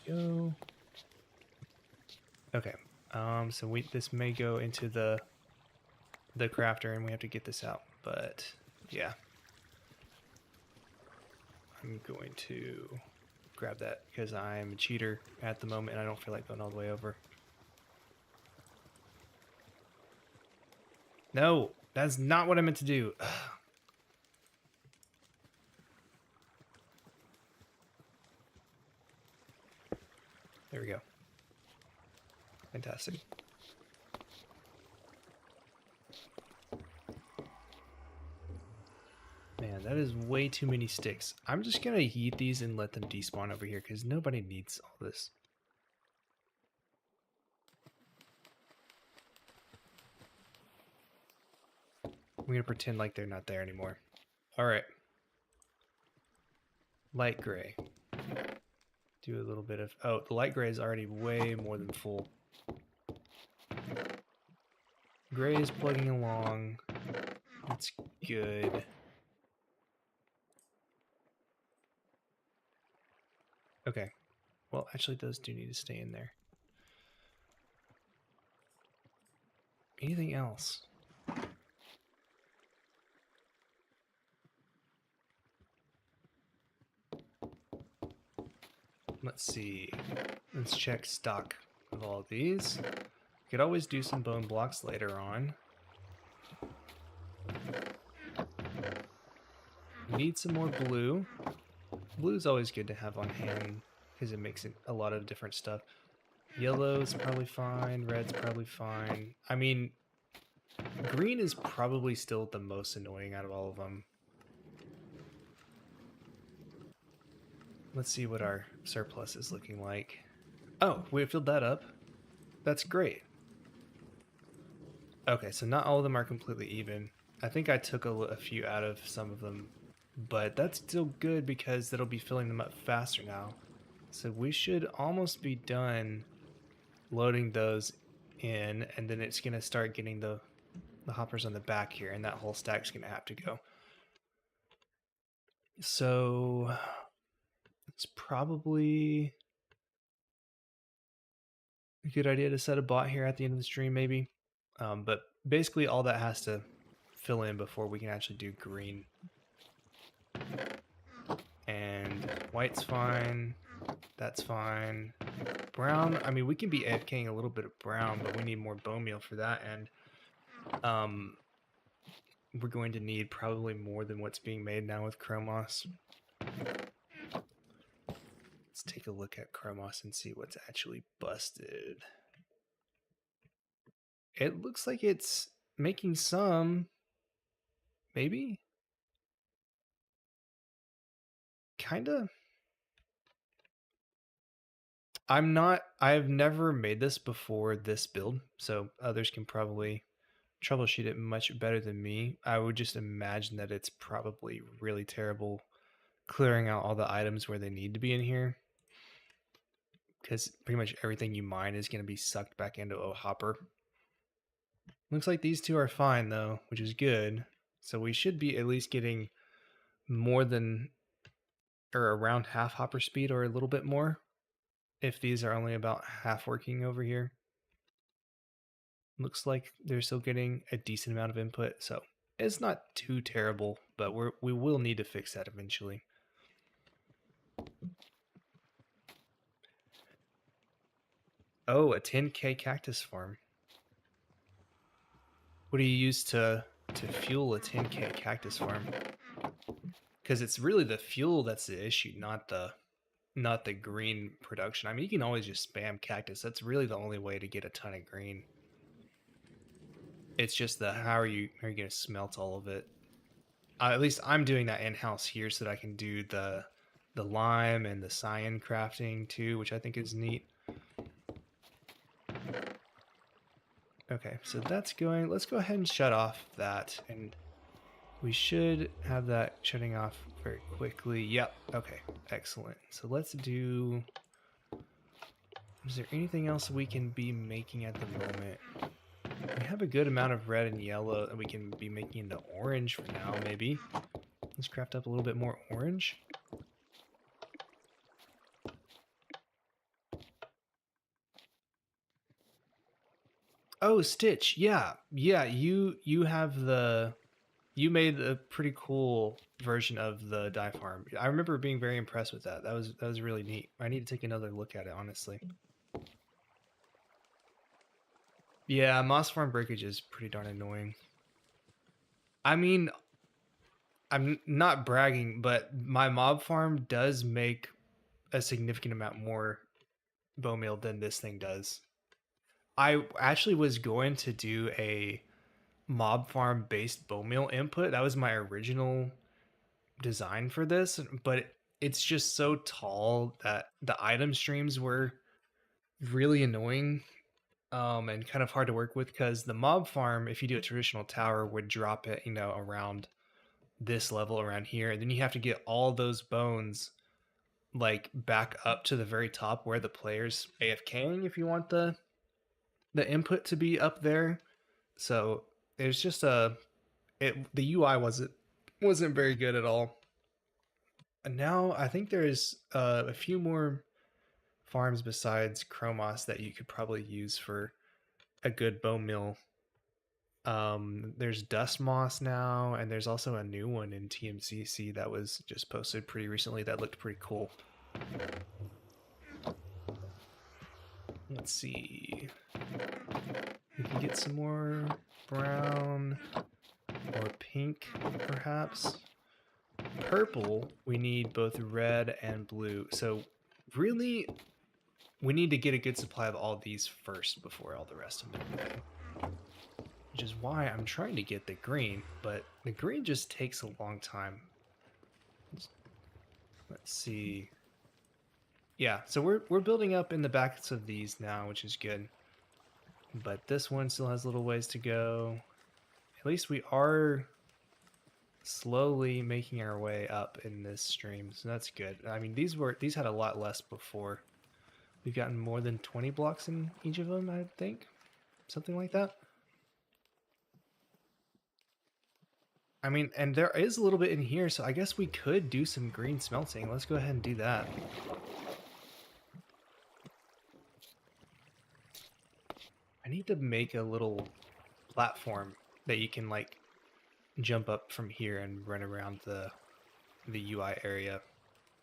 Go. Okay, so this may go into the crafter, and we have to get this out, but yeah. I'm going to grab that because I'm a cheater at the moment and I don't feel like going all the way over. No, that's not what I meant to do. There we go. Fantastic. Man, that is way too many sticks. I'm just gonna heat these and let them despawn over here because nobody needs all this. I'm gonna pretend like they're not there anymore. Alright. Light gray. Do a little bit of... Oh, the light gray is already way more than full. Gray is plugging along. That's good. Okay. Well, actually, those do need to stay in there. Anything else? Let's see. Let's check stock of all of these. Could always do some bone blocks later on. Need some more blue. Blue's always good to have on hand because it makes a lot of different stuff. Yellow's probably fine. Red's probably fine. I mean, green is probably still the most annoying out of all of them. Let's see what our surplus is looking like. Oh, we filled that up. That's great. Okay, so not all of them are completely even. I think I took a few out of some of them but that's still good because that'll be filling them up faster now. So we should almost be done loading those in, and then it's going to start getting the hoppers on the back here, and that whole stack's going to have to go. So it's probably a good idea to set a bot here at the end of the stream, maybe. But basically all that has to fill in before we can actually do green. And white's fine. That's fine. Brown, I mean, we can be AFKing a little bit of brown, but we need more bone meal for that. And we're going to need probably more than what's being made now with Chromos. Let's take a look at Chromos and see what's actually busted. It looks like it's making some, maybe? Kinda. I've never made this before this build, so others can probably troubleshoot it much better than me. I would just imagine that it's probably really terrible clearing out all the items where they need to be in here, because pretty much everything you mine is going to be sucked back into a hopper. Looks like these two are fine though, which is good. So we should be at least getting more than, or around half hopper speed or a little bit more, if these are only about half working over here. Looks like they're still getting a decent amount of input, so it's not too terrible, but we will need to fix that eventually. Oh, a 10K cactus farm. What do you use to fuel a 10K cactus farm? Because it's really the fuel that's the issue, not the green production. I mean, you can always just spam cactus. That's really the only way to get a ton of green. It's just the how are you going to smelt all of it? At least I'm doing that in-house here so that I can do the lime and the cyan crafting too, which I think is neat. Okay, so that's going. Let's go ahead and shut off that, and we should have that shutting off very quickly. Yep, okay, excellent. So let's do... Is there anything else we can be making at the moment? We have a good amount of red and yellow that we can be making into orange for now, maybe. Let's craft up a little bit more orange. Oh, Stitch, yeah. You have the... You made a pretty cool version of the dye farm. I remember being very impressed with that. That was really neat. I need to take another look at it, honestly. Yeah, moss farm breakage is pretty darn annoying. I mean, I'm not bragging, but my mob farm does make a significant amount more bone meal than this thing does. I actually was going to do a mob farm based bone meal input. That was my original design for this, but it's just so tall that the item streams were really annoying and kind of hard to work with, because the mob farm, if you do a traditional tower, would drop it, you know, around this level around here, and then you have to get all those bones like back up to the very top where the player's AFKing if you want the input to be up there. So it's just the UI wasn't very good at all. And now I think there's a few more farms besides Chromos that you could probably use for a good bone meal. There's Dust Moss now, and there's also a new one in TMCC that was just posted pretty recently that looked pretty cool. Let's see. We can get some more brown or pink, perhaps. Purple, we need both red and blue. So really, we need to get a good supply of all these first before all the rest of them. Which is why I'm trying to get the green, but the green just takes a long time. Let's see. Yeah, so we're building up in the backs of these now, which is good. But this one still has little ways to go. At least we are slowly making our way up in this stream, so that's good. I mean, these had a lot less before. We've gotten more than 20 blocks in each of them, I think. Something like that. I mean, and there is a little bit in here, so I guess we could do some green smelting. Let's go ahead and do that. I need to make a little platform that you can, like, jump up from here and run around the UI area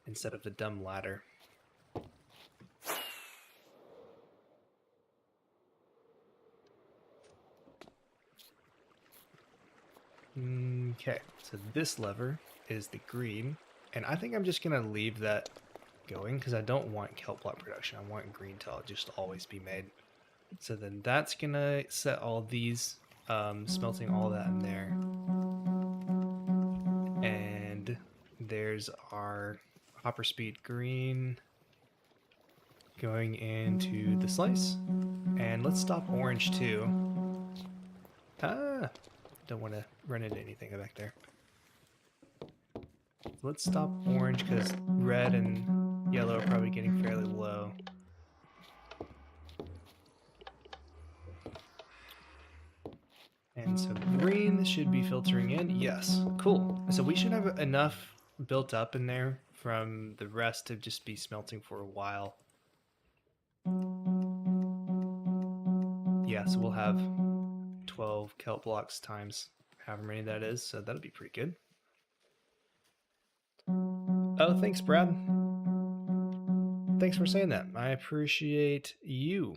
instead of the dumb ladder. Okay, so this lever is the green, and I think I'm just gonna leave that going because I don't want kelp block production. I want green to just always be made. So then that's gonna set all these, smelting all that in there. And there's our hopper speed green going into the slice. And let's stop orange too. Ah, don't want to run into anything back there. Let's stop orange because red and yellow are probably getting fairly low. And so green should be filtering in. Yes, cool. So we should have enough built up in there from the rest to just be smelting for a while. Yeah, so we'll have 12 kelp blocks times however many that is, so that'll be pretty good. Oh, thanks, Brad. Thanks for saying that. I appreciate you.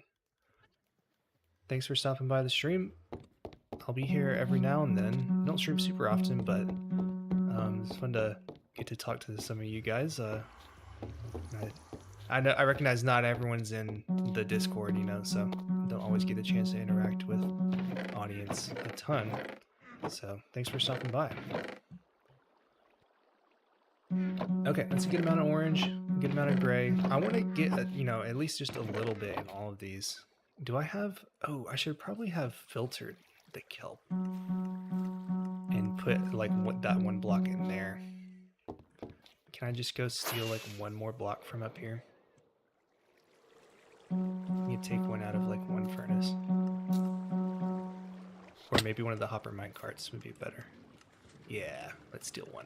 Thanks for stopping by the stream. I'll be here every now and then. Don't stream super often, but it's fun to get to talk to some of you guys. I recognize not everyone's in the Discord, you know, so don't always get the chance to interact with audience a ton. So thanks for stopping by. Okay, that's a good amount of orange, a good amount of gray. I want to get, you know, at least just a little bit in all of these. Do I have... Oh, I should probably have filtered the kelp and put, like, that one block in there. Can I just go steal, like, one more block from up here? You take one out of, like, one furnace. Or maybe one of the hopper mine carts would be better. Yeah, let's steal one.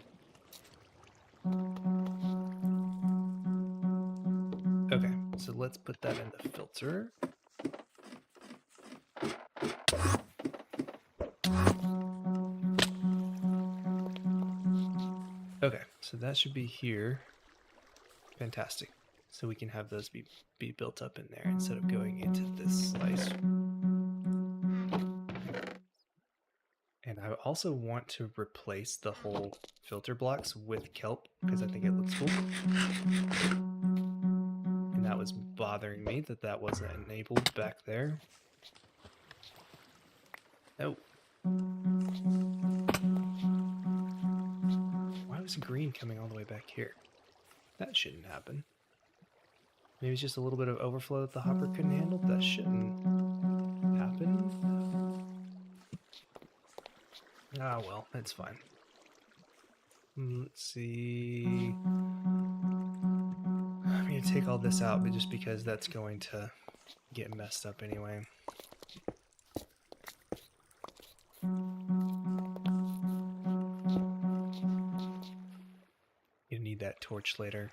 Okay, so let's put that in the filter. Okay, so that should be here. Fantastic. So we can have those be built up in there instead of going into this slice. And I also want to replace the whole filter blocks with kelp because I think it looks cool. And that was bothering me that wasn't enabled back there. Oh. Why was green coming all the way back here? That shouldn't happen. Maybe it's just a little bit of overflow that the hopper couldn't handle. That shouldn't happen. Ah, well, that's fine. Let's see. I'm going to take all this out, but just because that's going to get messed up anyway. You need that torch later.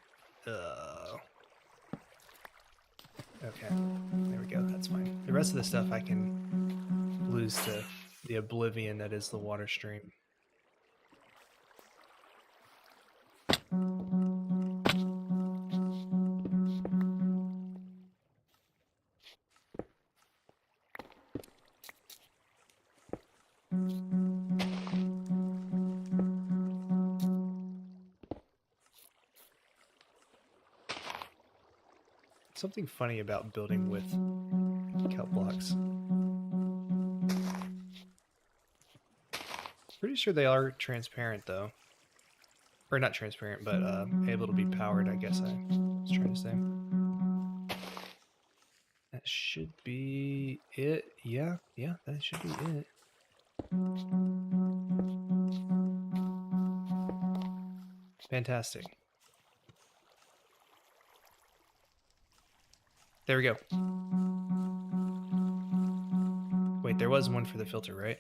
Okay, there we go, that's fine. The rest of the stuff I can lose to the oblivion that is the water stream. Something funny about building with kelp blocks. Pretty sure they are transparent though. Or not transparent, but able to be powered, I guess I was trying to say. That should be it. Yeah, that should be it. Fantastic. There we go. Wait, there was one for the filter, right?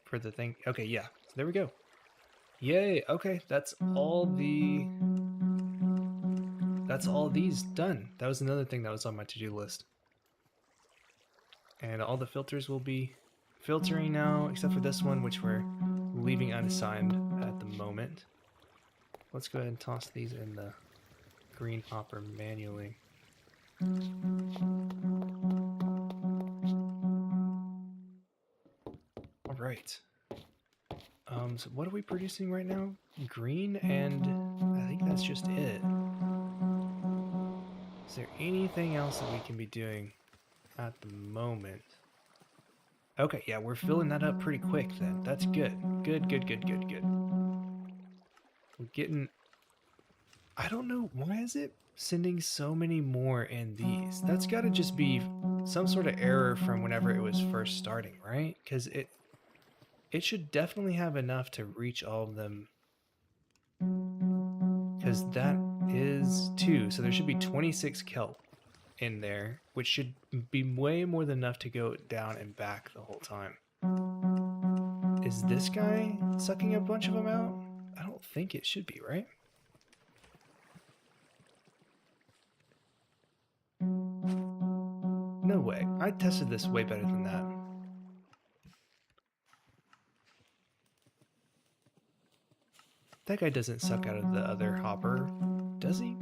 For the thing. Okay, yeah. So there we go. Yay. Okay, that's all these done. That was another thing that was on my to-do list. And all the filters will be filtering now, except for this one, which we're leaving unassigned at the moment. Let's go ahead and toss these in the green hopper manually. All right. So what are we producing right now? Green, and I think that's just it. Is there anything else that we can be doing at the moment? Okay, yeah, we're filling that up pretty quick then. That's good. Good. We're getting... I don't know, why is it sending so many more in these? That's got to just be some sort of error from whenever it was first starting, right? Because it should definitely have enough to reach all of them. Because that is 2, so there should be 26 kelp in there, which should be way more than enough to go down and back the whole time. Is this guy sucking a bunch of them out? I don't think it should be, right? No way. I tested this way better than that. That guy doesn't suck out of the other hopper, does he?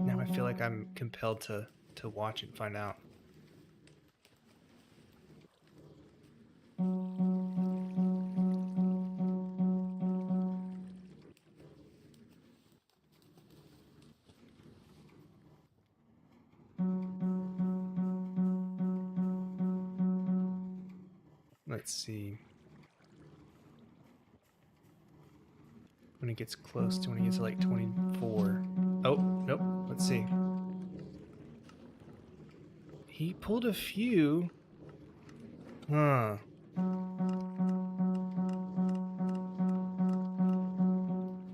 Now I feel like I'm compelled to watch and find out. Let's see. When it gets close to when it gets to like 24. Oh, nope. Let's see. He pulled a few. Huh.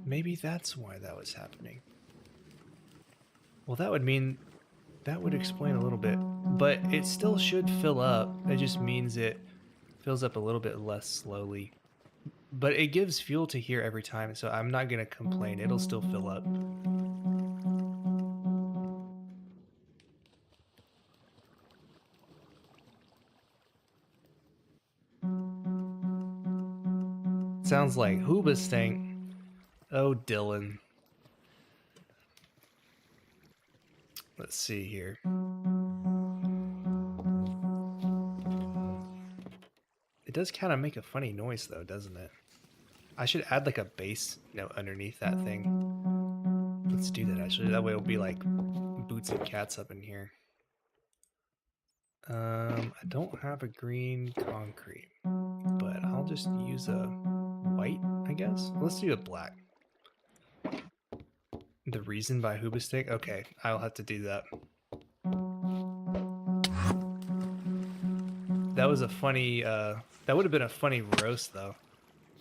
Maybe that's why that was happening. Well, that would mean... that would explain a little bit. But it still should fill up. It just means it fills up a little bit less slowly. But it gives fuel to here every time, so I'm not going to complain. It'll still fill up. Sounds like Hoobastank. Oh, Dylan. Let's see here. It does kind of make a funny noise, though, doesn't it? I should add like a bass note underneath that thing. Let's do that, actually. That way it'll be like boots and cats up in here. I don't have a green concrete, but I'll just use a white, I guess. Let's do a black. The Reason by Hoobastank? Okay, I'll have to do that. That was a funny, that would have been a funny roast, though.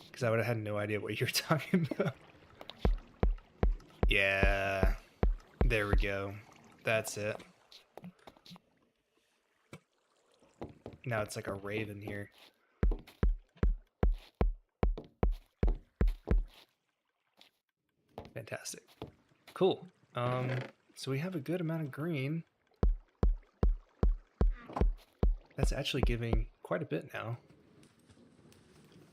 Because I would have had no idea what you were talking about. Yeah. There we go. That's it. Now it's like a raven here. Fantastic. Cool. So we have a good amount of green. That's actually giving quite a bit now.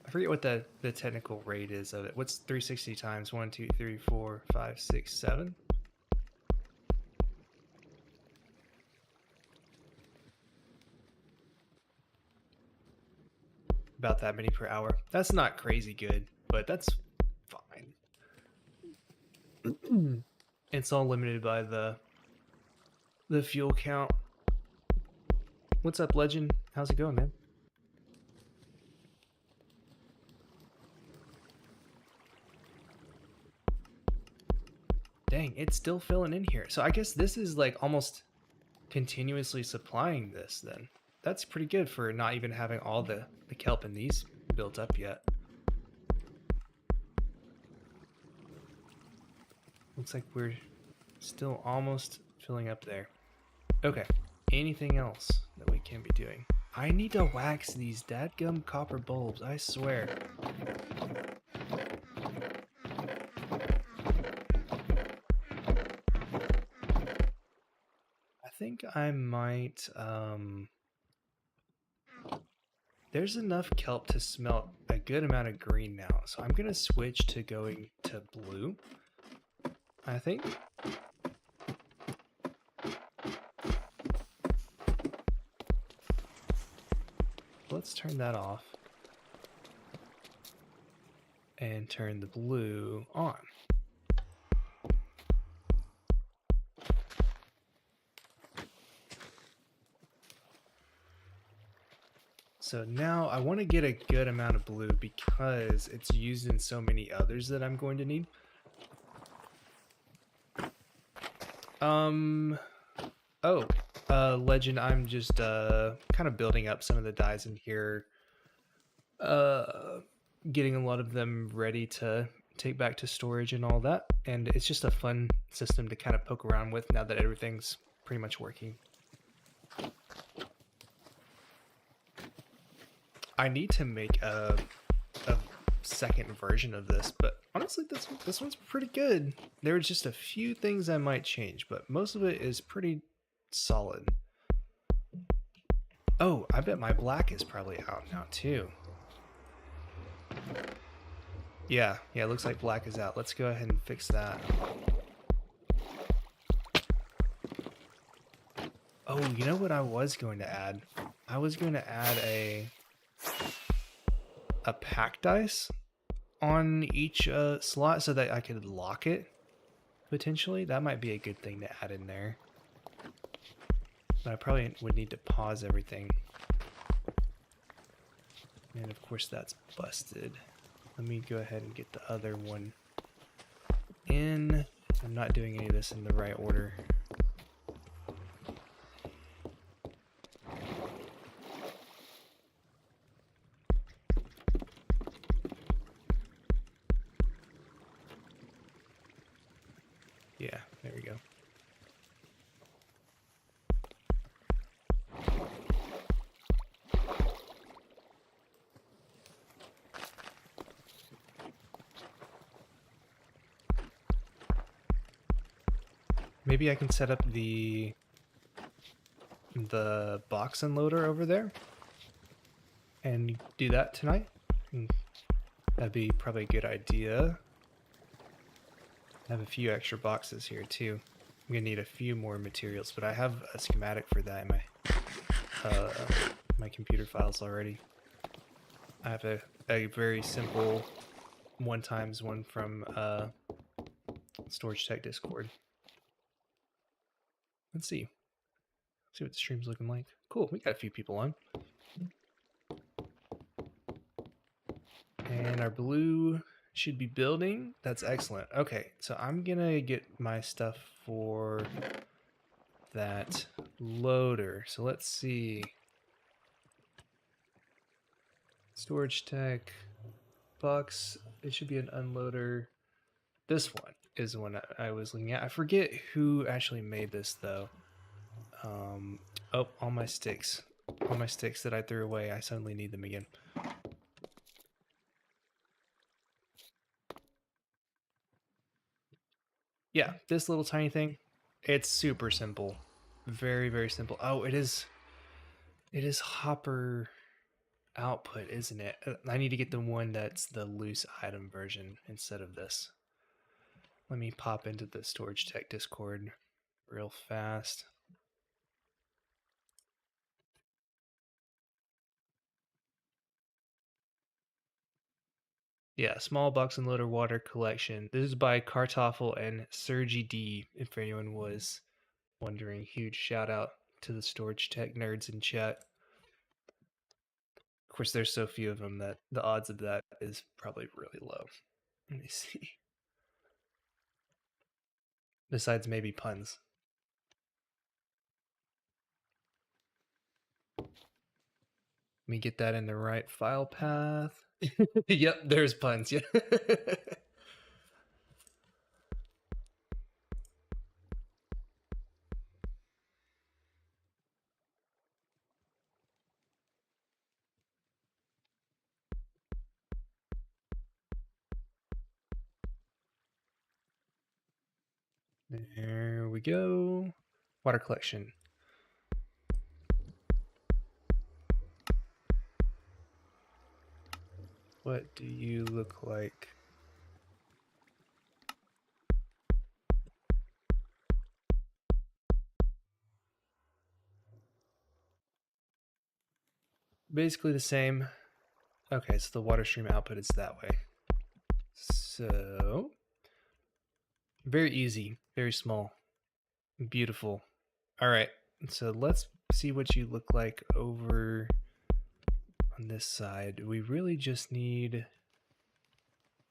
I forget what the technical rate is of it. What's 360 times 1, 2, 3, 4, 5, 6, 7? About that many per hour. That's not crazy good, but that's fine. It's all limited by the fuel count. What's up, Legend? How's it going, man? Dang, it's still filling in here. So I guess this is like almost continuously supplying this then. That's pretty good for not even having all the kelp in these built up yet. Looks like we're still almost filling up there. Okay, anything else that we can be doing? I need to wax these dadgum copper bulbs, I swear. I think I might, there's enough kelp to smelt a good amount of green now, so I'm gonna switch to going to blue, I think. Let's turn that off and turn the blue on. So now I want to get a good amount of blue because it's used in so many others that I'm going to need. Legend, I'm just kind of building up some of the dyes in here. Getting a lot of them ready to take back to storage and all that. And it's just a fun system to kind of poke around with now that everything's pretty much working. I need to make a second version of this, but honestly, this one's pretty good. There are just a few things I might change, but most of it is pretty solid. Oh, I bet my black is probably out now too. Yeah, it looks like black is out. Let's go ahead and fix that. Oh, you know what I was going to add? I was going to add a pack dice on each slot so that I could lock it, potentially. That might be a good thing to add in there. But I probably would need to pause everything. And of course that's busted. Let me go ahead and get the other one in. I'm not doing any of this in the right order. Yeah, there we go. Maybe I can set up the box unloader over there and do that tonight. That'd be probably a good idea. I have a few extra boxes here too. I'm gonna need a few more materials, but I have a schematic for that in my computer files already. I have a very simple 1x1 from Storage Tech Discord. Let's see what the stream's looking like. Cool, we got a few people on. And our blue should be building. That's excellent. Okay, so I'm gonna get my stuff for that loader. So let's see. Storage Tech box. It should be an unloader. This one is the one I was looking at. I forget who actually made this though. Oh, all my sticks. All my sticks that I threw away, I suddenly need them again. Yeah, this little tiny thing, it's super simple. Very, very simple. Oh, it is hopper output, isn't it? I need to get the one that's the loose item version instead of this. Let me pop into the Storage Tech Discord real fast. Yeah, small box and loader water collection. This is by Kartoffel and Sergi D, if anyone was wondering. Huge shout out to the Storage Tech nerds in chat. Of course, there's so few of them that the odds of that is probably really low. Let me see. besides maybe puns. Let me get that in the right file path. Yep, there's puns. Yeah. There we go. Water collection. What do you look like? Basically the same. Okay, so the water stream output is that way. So, very easy, very small, beautiful. All right, so let's see what you look like over on this side. We really just need,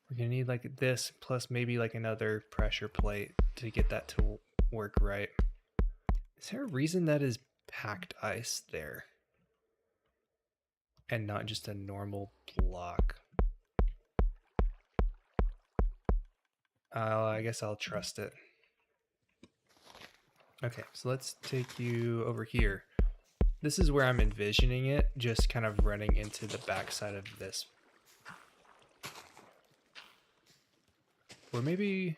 we're gonna need like this plus maybe like another pressure plate to get that to work right. Is there a reason that is packed ice there and not just a normal block? I guess I'll trust it. Okay, so let's take you over here. This is where I'm envisioning it, just kind of running into the backside of this. Or maybe,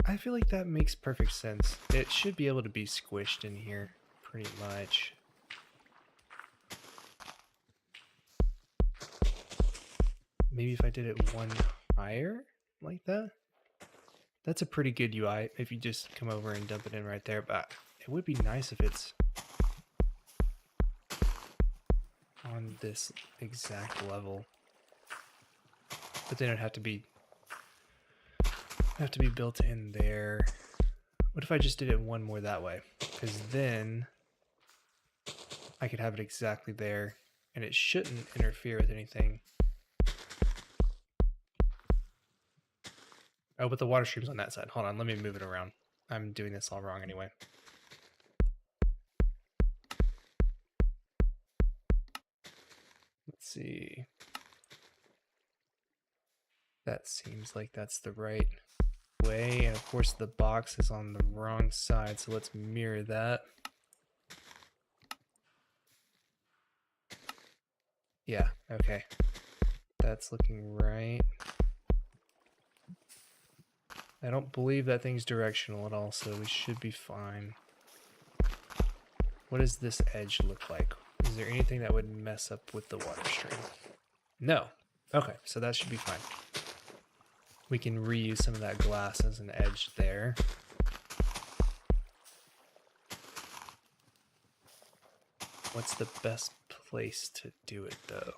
I feel like that makes perfect sense. It should be able to be squished in here, pretty much. Maybe if I did it one higher, like that? That's a pretty good UI if you just come over and dump it in right there, but it would be nice if it's on this exact level. But then it'd have to be built in there. What if I just did it one more that way? Because then I could have it exactly there and it shouldn't interfere with anything. Oh, but the water stream's on that side. Hold on, let me move it around. I'm doing this all wrong anyway. Let's see. That seems like that's the right way. And of course the box is on the wrong side, so let's mirror that. Yeah, okay. That's looking right. I don't believe that thing's directional at all, so we should be fine. What does this edge look like? Is there anything that would mess up with the water stream? No. Okay, so that should be fine. We can reuse some of that glass as an edge there. What's the best place to do it, though?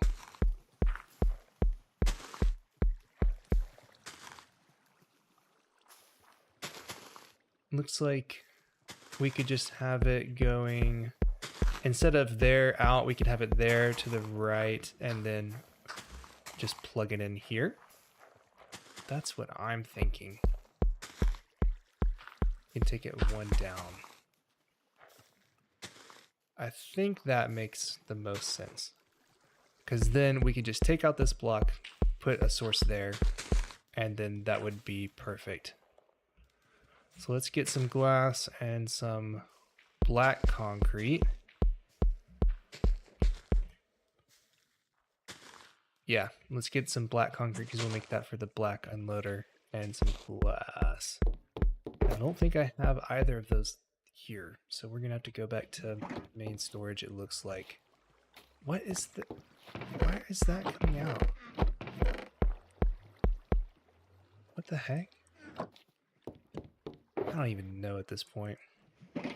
Looks like we could just have it going, instead of there out, we could have it there to the right and then just plug it in here. That's what I'm thinking. You can take it one down. I think that makes the most sense. Because then we could just take out this block, put a source there, and then that would be perfect. So let's get some glass and some black concrete. Yeah, let's get some black concrete because we'll make that for the black unloader, and some glass. I don't think I have either of those here, so we're gonna have to go back to main storage, it looks like. What is the... Why is that coming out? What the heck? I don't even know at this point. I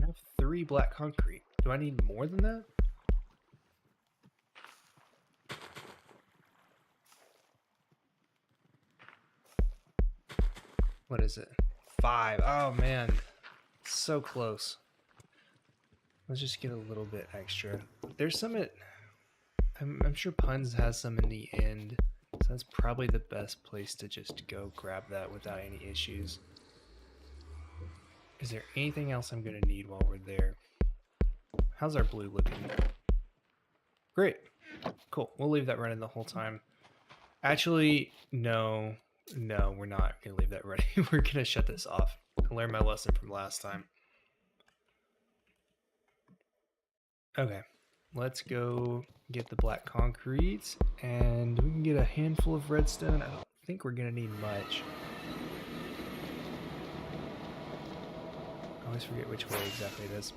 have 3 black concrete. Do I need more than that? What is it? 5. Oh man, so close. Let's just get a little bit extra. There's some at... I'm sure Puns has some in the end. So that's probably the best place to just go grab that without any issues. Is there anything else I'm going to need while we're there? How's our blue looking? Great. Cool. We'll leave that running the whole time. Actually, no. No, we're not going to leave that running. We're going to shut this off. I learned my lesson from last time. Okay. Let's go get the black concrete, and we can get a handful of redstone. I don't think we're going to need much. I always forget which way exactly it is.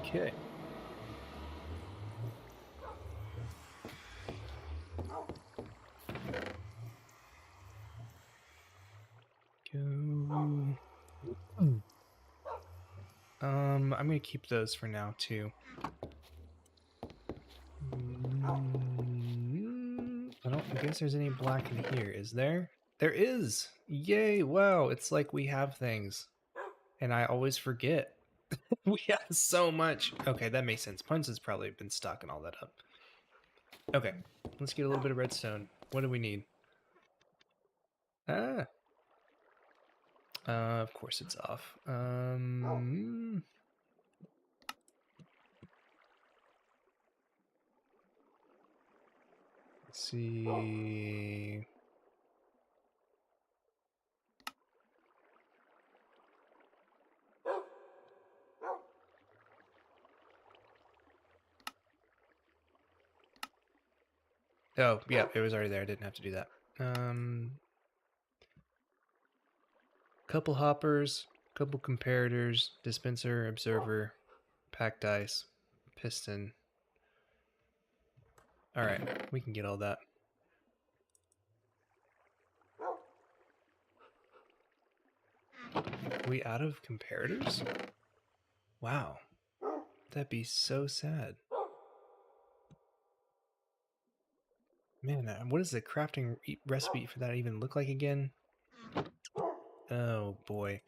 Okay. Go. I'm gonna keep those for now too. I don't guess there's any black in here, is there? There is! Yay! Wow, it's like we have things. And I always forget. We have so much. Okay, that makes sense. Punch has probably been stocking all that up. Okay, let's get a little bit of redstone. What do we need? Ah. Of course it's off. Let's see. Oh, yeah, it was already there. I didn't have to do that. Couple hoppers, couple comparators, dispenser, observer, packed ice, piston. All right, we can get all that. We out of comparators? Wow, that'd be so sad. Man, what does the crafting recipe for that even look like again? Oh boy.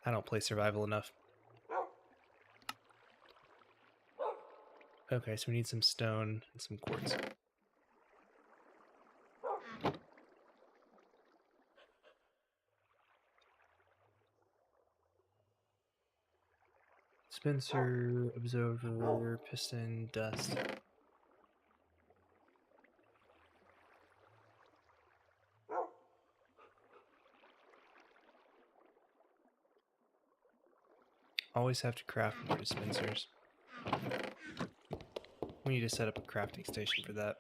I don't play survival enough. Okay, so we need some stone and some quartz. Dispenser, observer, piston, dust. Always have to craft more dispensers. We need to set up a crafting station for that.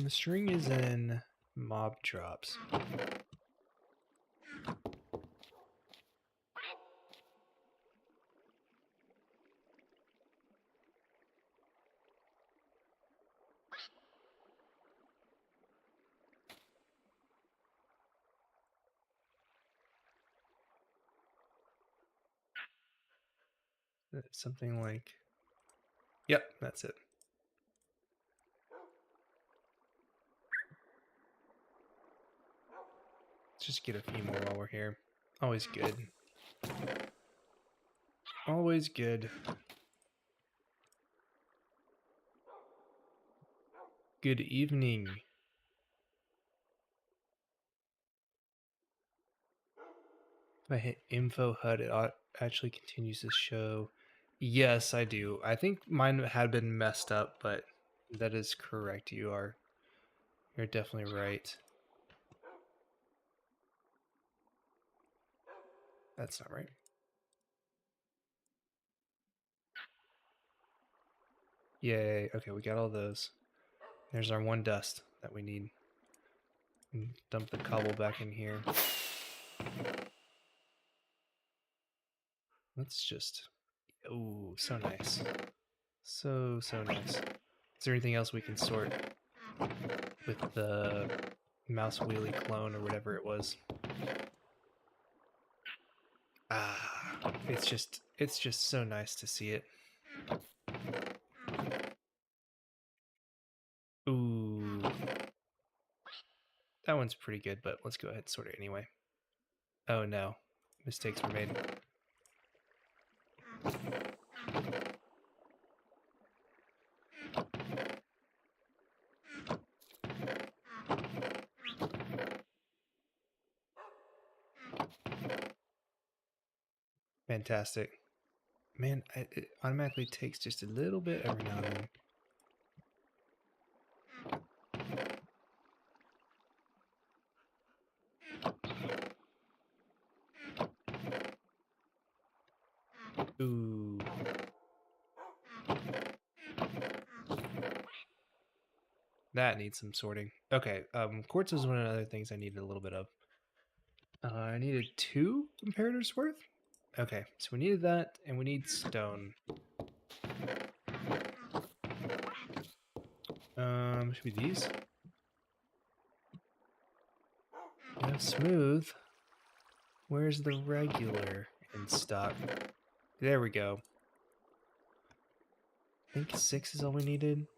String is in mob drops. Something like... Yep, that's it. Let's just get a few more while we're here. Always good. Always good. Good evening. If I hit info HUD, it actually continues to show. Yes, I do. I think mine had been messed up, but that is correct. You're definitely right. That's not right. Yay. Okay, we got all those. There's our one dust that we need. And dump the cobble back in here. Let's just... Oh, so nice. So nice. Is there anything else we can sort with the mouse wheelie clone or whatever it was? Ah, it's just so nice to see it. Ooh. That one's pretty good, but let's go ahead and sort it anyway. Oh no, mistakes were made. Fantastic. Man, it automatically takes just a little bit every now and then. Ooh. That needs some sorting. Okay, quartz is one of the other things I needed a little bit of. I needed 2 comparators worth? Okay, so we needed that, and we need stone. Should be these? Yeah, smooth. Where's the regular in stock? There we go. I think 6 is all we needed.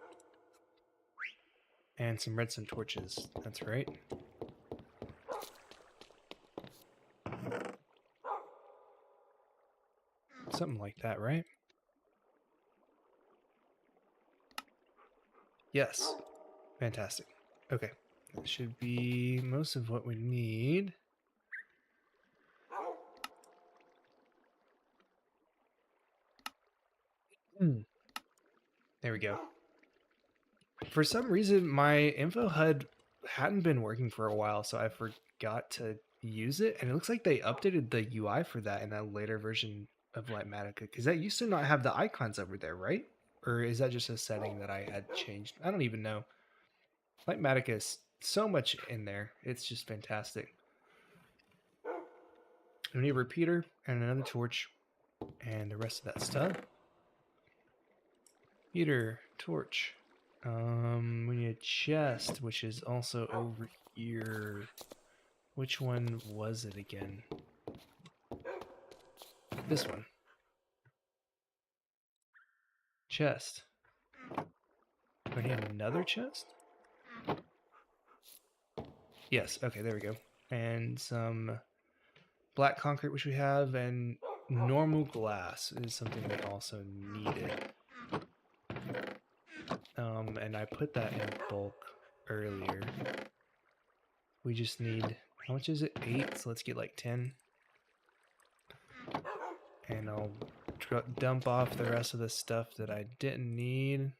And some redstone torches. That's right. Something like that, right? Yes. Fantastic. Okay. That should be most of what we need. There we go. For some reason, my info HUD hadn't been working for a while, so I forgot to use it. And it looks like they updated the UI for that in a later version of Lightmatica, because that used to not have the icons over there, right? Or is that just a setting that I had changed? I don't even know. Lightmatica is so much in there. It's just fantastic. We need a repeater and another torch and the rest of that stuff. Heater, torch. We need a chest, which is also over here. Which one was it again? This one. Chest. Do I need another chest? Yes, okay, there we go. And some black concrete, which we have, and normal glass is something we also needed. And I put that in bulk earlier. We just need, how much is it? 8, so let's get like 10. And I'll dump off the rest of the stuff that I didn't need.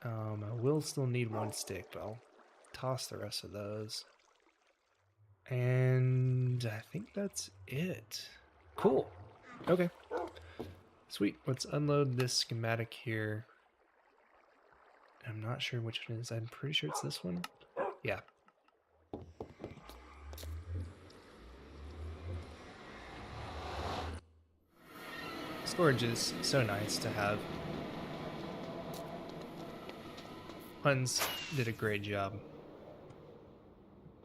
I will still need 1 stick, but I'll toss the rest of those. And I think that's it. Cool. Okay. Sweet. Let's unload this schematic here. I'm not sure which one it is. I'm pretty sure it's this one. Yeah. Storage is so nice to have. Huns did a great job.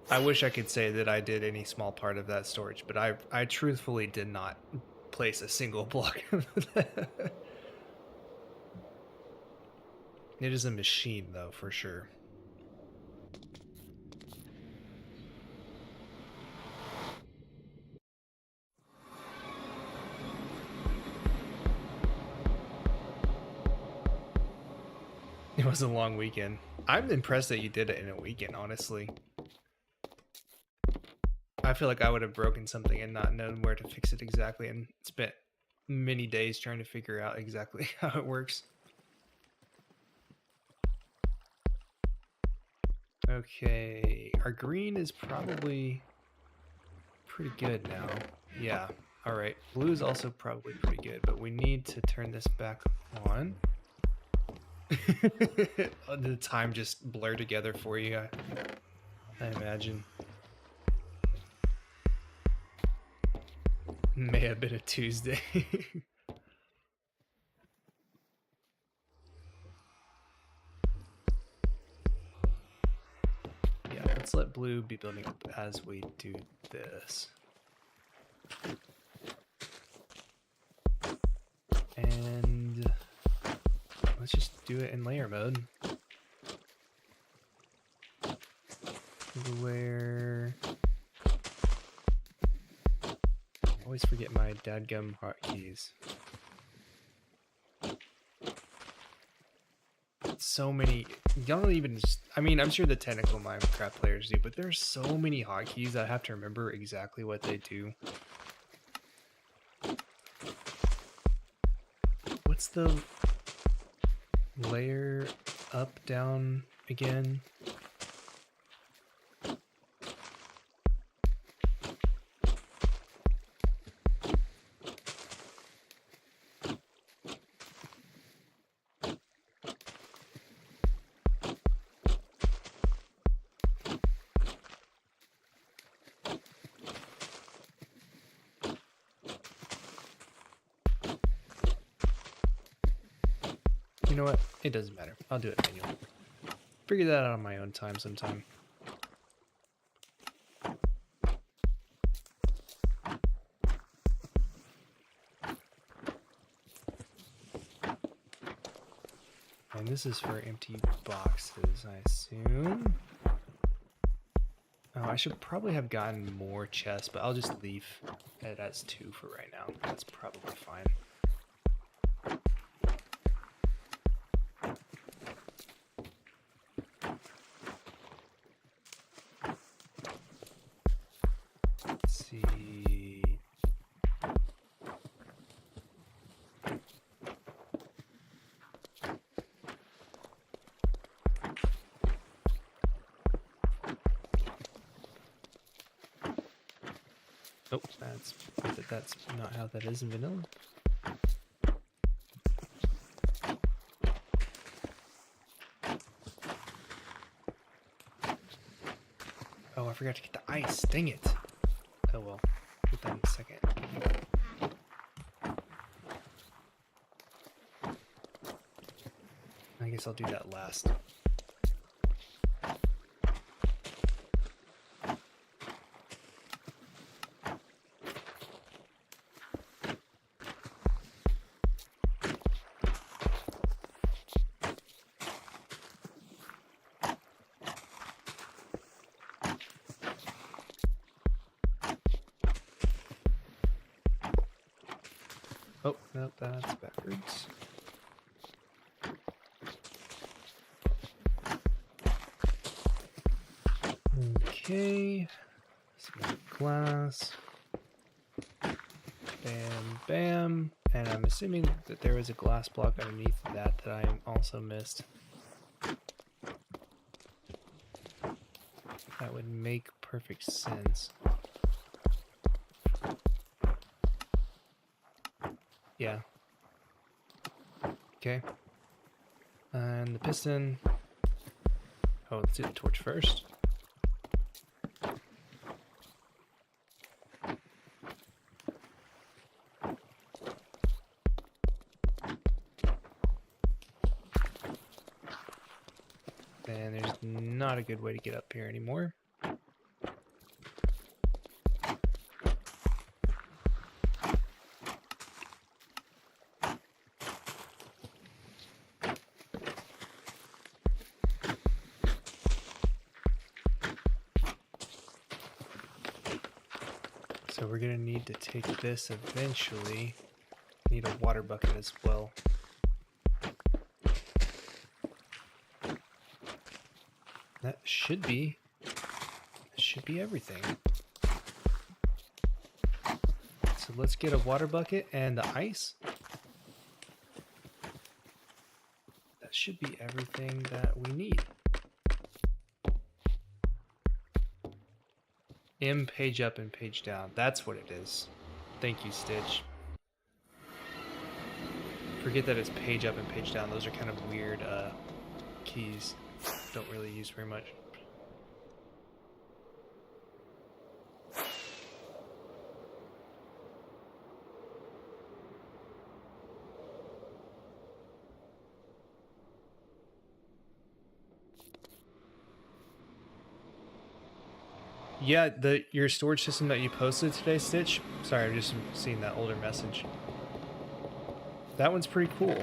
I wish I could say that I did any small part of that storage, but I truthfully did not place a single block. It is a machine, though, for sure. It was a long weekend. I'm impressed that you did it in a weekend, honestly. I feel like I would have broken something and not known where to fix it exactly and spent many days trying to figure out exactly how it works. Okay, our green is probably pretty good now. Yeah. All right. Blue is also probably pretty good, but we need to turn this back on. The time just blurred together for you, I imagine. May have been a Tuesday. Yeah, let's let blue be building up as we do this. And let's just do it in layer mode. Where I always forget my dadgum hotkeys. So many, y'all don't even, I mean, I'm sure the technical Minecraft players do, but there's so many hotkeys I have to remember exactly what they do. What's the layer up, down again? You know what? It doesn't matter. I'll do it manually. Figure that out on my own time sometime. And this is for empty boxes, I assume. Oh, I should probably have gotten more chests, but I'll just leave it as 2 for right now. That's probably fine. Let's see. Oh, that's not how that is in vanilla. Oh, I forgot to get the ice. Dang it. Oh well, get that in a second. I guess I'll do that last. Oh, no, that's backwards. Okay. Some glass. Bam, bam. And I'm assuming that there was a glass block underneath that I also missed. That would make perfect sense. Yeah. Okay. And the piston. Oh, let's do the torch first. And there's not a good way to get up here anymore. So we're gonna need to take this eventually. Need a water bucket as well. That should be everything. So let's get a water bucket and the ice. That should be everything that we need. M page up and page down. That's what it is. Thank you, Stitch. Forget that it's page up and page down. Those are kind of weird keys. Don't really use very much. Yeah, your storage system that you posted today, Stitch. Sorry, I've just seen that older message. That one's pretty cool.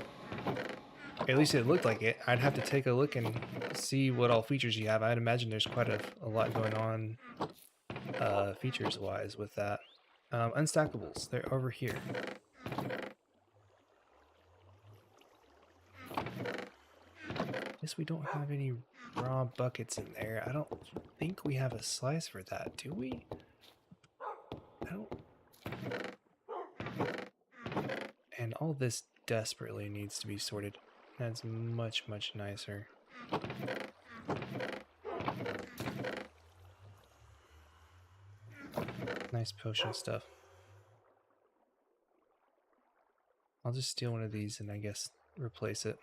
At least it looked like it. I'd have to take a look and see what all features you have. I'd imagine there's quite a lot going on features-wise with that. Unstackables, they're over here. Guess we don't have any raw buckets in there. I don't think we have a slice for that, do we? I don't. And all this desperately needs to be sorted. That's much, much nicer. Nice potion stuff. I'll just steal one of these and I guess replace it.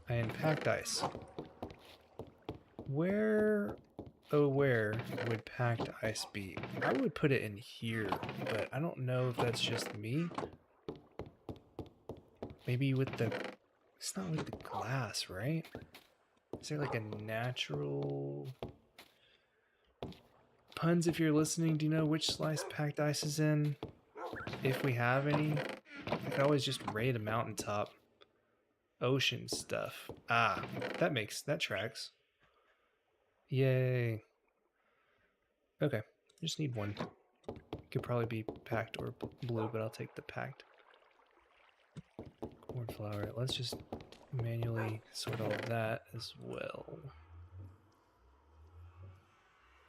And packed ice. Where, oh where would packed ice be? I would put it in here, but I don't know if that's just me. Maybe with the, it's not with the glass, right? Is there like a natural... Puns, if you're listening, do you know which slice packed ice is in? If we have any? I could always just raid a mountaintop. Ocean stuff. Ah, that tracks. Yay. Okay, just need one. Could probably be packed or blue, but I'll take the packed. Cornflower. Let's just manually sort all of that as well.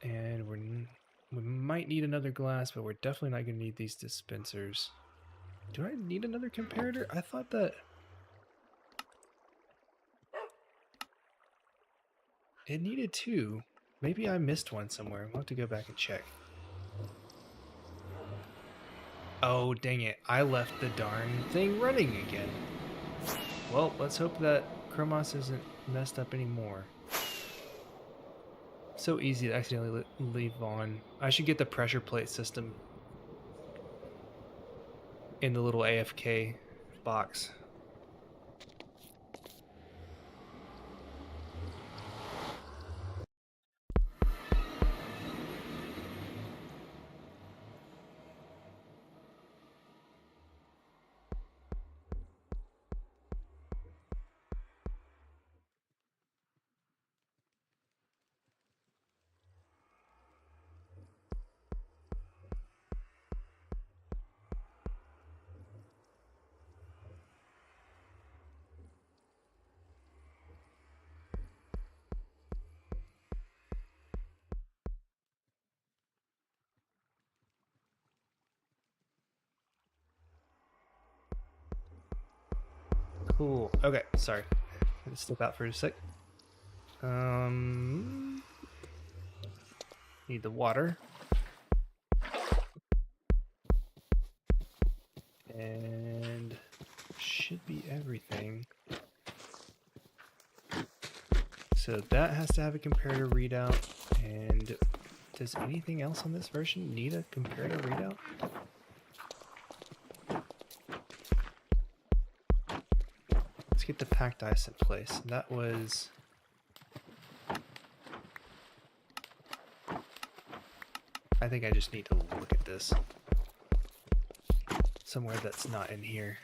And we might need another glass, but we're definitely not going to need these dispensers. Do I need another comparator? I thought that... It needed two. Maybe I missed one somewhere. I'll have to go back and check. Oh, dang it. I left the darn thing running again. Well, let's hope that Chromos isn't messed up anymore. So easy to accidentally leave on. I should get the pressure plate system in the little AFK box. Cool. Okay, sorry. I'm gonna step out for a sec. Need the water. And should be everything. So that has to have a comparator readout. And does anything else on this version need a comparator readout? Let's get the packed ice in place. That was... I think I just need to look at this. Somewhere that's not in here.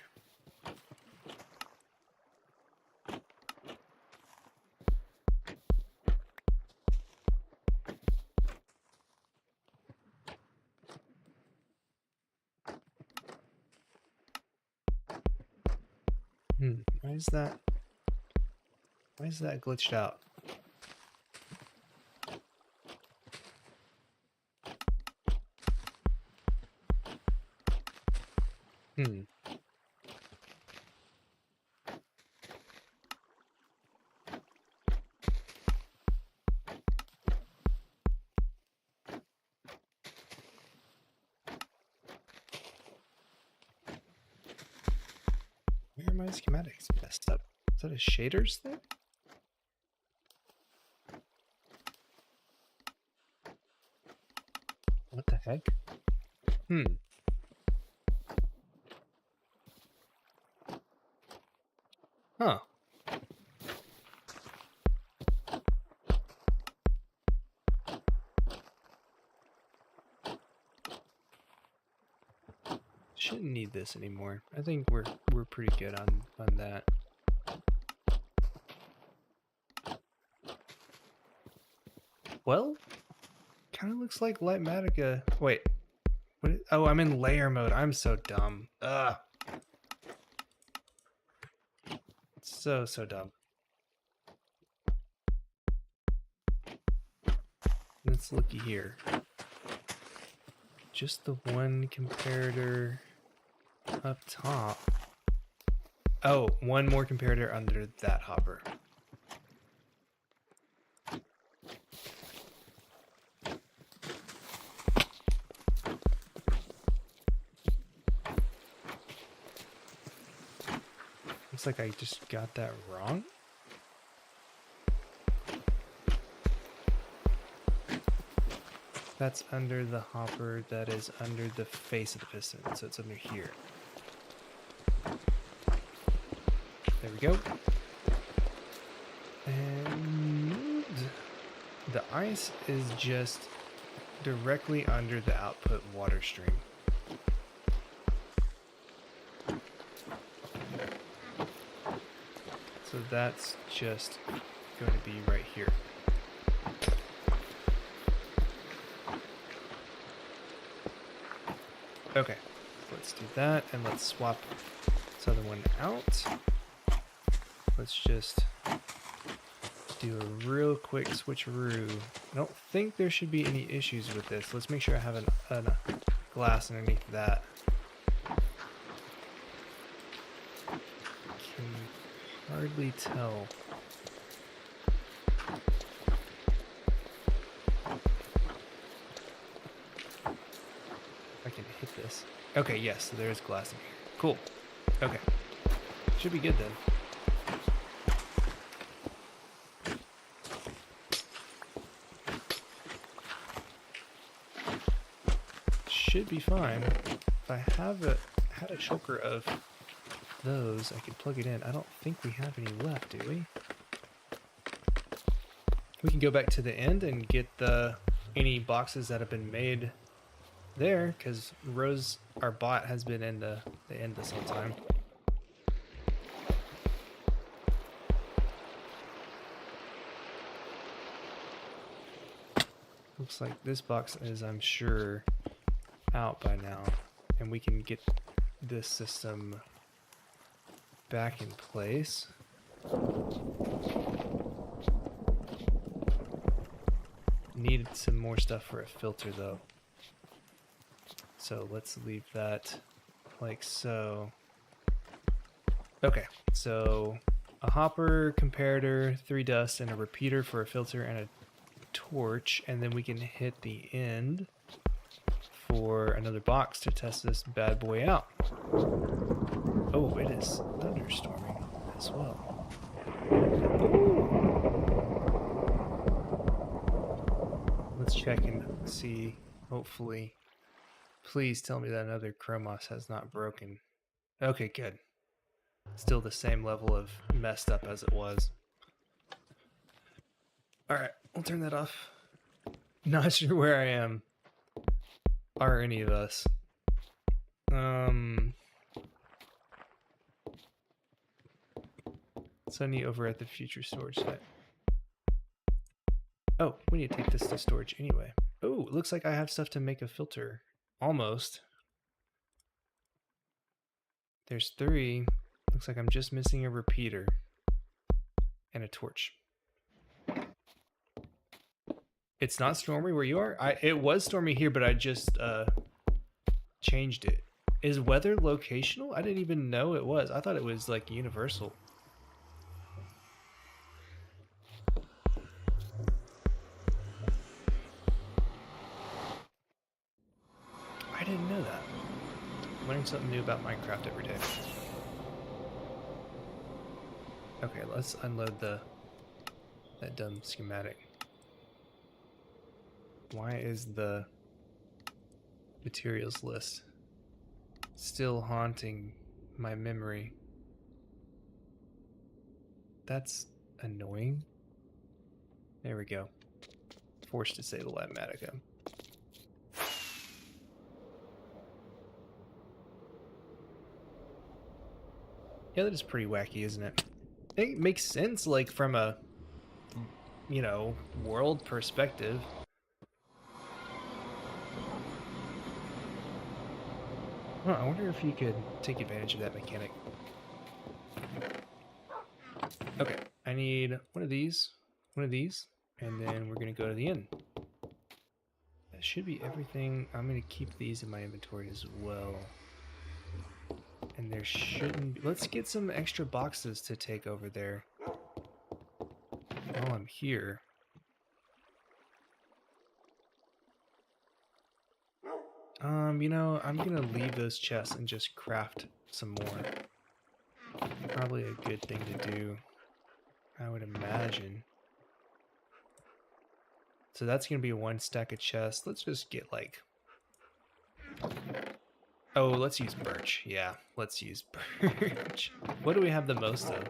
Why is that glitched out? my schematics messed up? Is that a shaders thing? What the heck? Huh. Shouldn't need this anymore. I think we're pretty good on that. Well, kind of looks like Lightmatica. Wait. Oh, I'm in layer mode. I'm so dumb. Ugh. So dumb. Let's looky here. Just the one comparator up top. Oh, one more comparator under that hopper. Looks like I just got that wrong. That's under the hopper that is under the face of the piston, so it's under here. There we go. And the ice is just directly under the output water stream. So that's just going to be right here. Okay, let's do that, and let's swap this other one out. Let's just do a real quick switcheroo. I don't think there should be any issues with this. Let's make sure I have a glass underneath that. Can hardly tell. I can hit this. Okay, yes, so there's glass in here. Cool. Okay. Should be good then. Should be fine. If I had a choker of those, I could plug it in. I don't think we have any left, do we? We can go back to the end and get any boxes that have been made there, because Rose, our bot, has been in the end this whole time. Looks like this box is, I'm sure, out by now, and we can get this system back in place. Needed some more stuff for a filter though. So let's leave that like so. Okay, so a hopper, comparator, 3 dust, and a repeater for a filter and a torch, and then we can hit the end for another box to test this bad boy out. Oh, it is thunderstorming as well. Ooh. Let's check and see, hopefully. Please tell me that another Chromos has not broken. Okay, good. Still the same level of messed up as it was. Alright, we'll turn that off. Not sure where I am. Are any of us? Sunny over at the future storage site. Oh, we need to take this to storage anyway. Oh, it looks like I have stuff to make a filter. Almost. There's 3. Looks like I'm just missing a repeater and a torch. It's not stormy where you are? It was stormy here, but I just changed it. Is weather locational? I didn't even know it was. I thought it was like universal. I didn't know that. Learning something new about Minecraft every day. Okay, let's unload that dumb schematic. Why is the materials list still haunting my memory? That's annoying. There we go. Forced to disable Automatica. Yeah, that is pretty wacky, isn't it? It makes sense, like, from a, you know, world perspective. Well, I wonder if you could take advantage of that mechanic. Okay, I need one of these, and then we're going to go to the inn. That should be everything. I'm going to keep these in my inventory as well. And there shouldn't be... Let's get some extra boxes to take over there while I'm here. You know, I'm going to leave those chests and just craft some more. Probably a good thing to do, I would imagine. So that's going to be one stack of chests. Let's just get like... Oh, let's use birch. Yeah, let's use birch. What do we have the most of?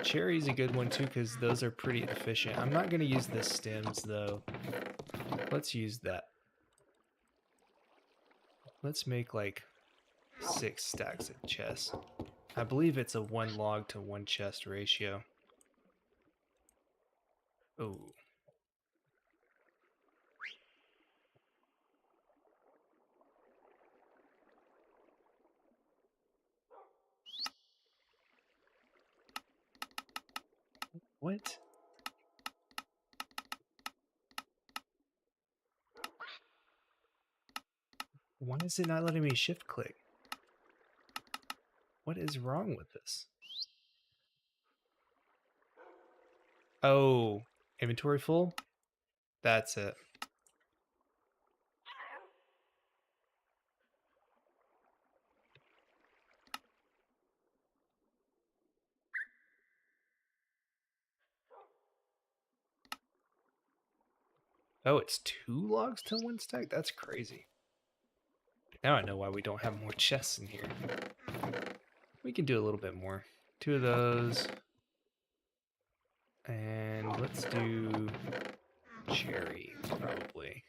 Cherry's a good one too, because those are pretty efficient. I'm not going to use the stems though. Let's use that. Let's make like 6 stacks of chests. I believe it's a 1 log to 1 chest ratio. Oh. What? Why is it not letting me shift click? What is wrong with this? Oh, inventory full? That's it. Oh, it's 2 logs to 1 stack? That's crazy. Now I know why we don't have more chests in here. We can do a little bit more. 2 of those. And let's do cherry, probably.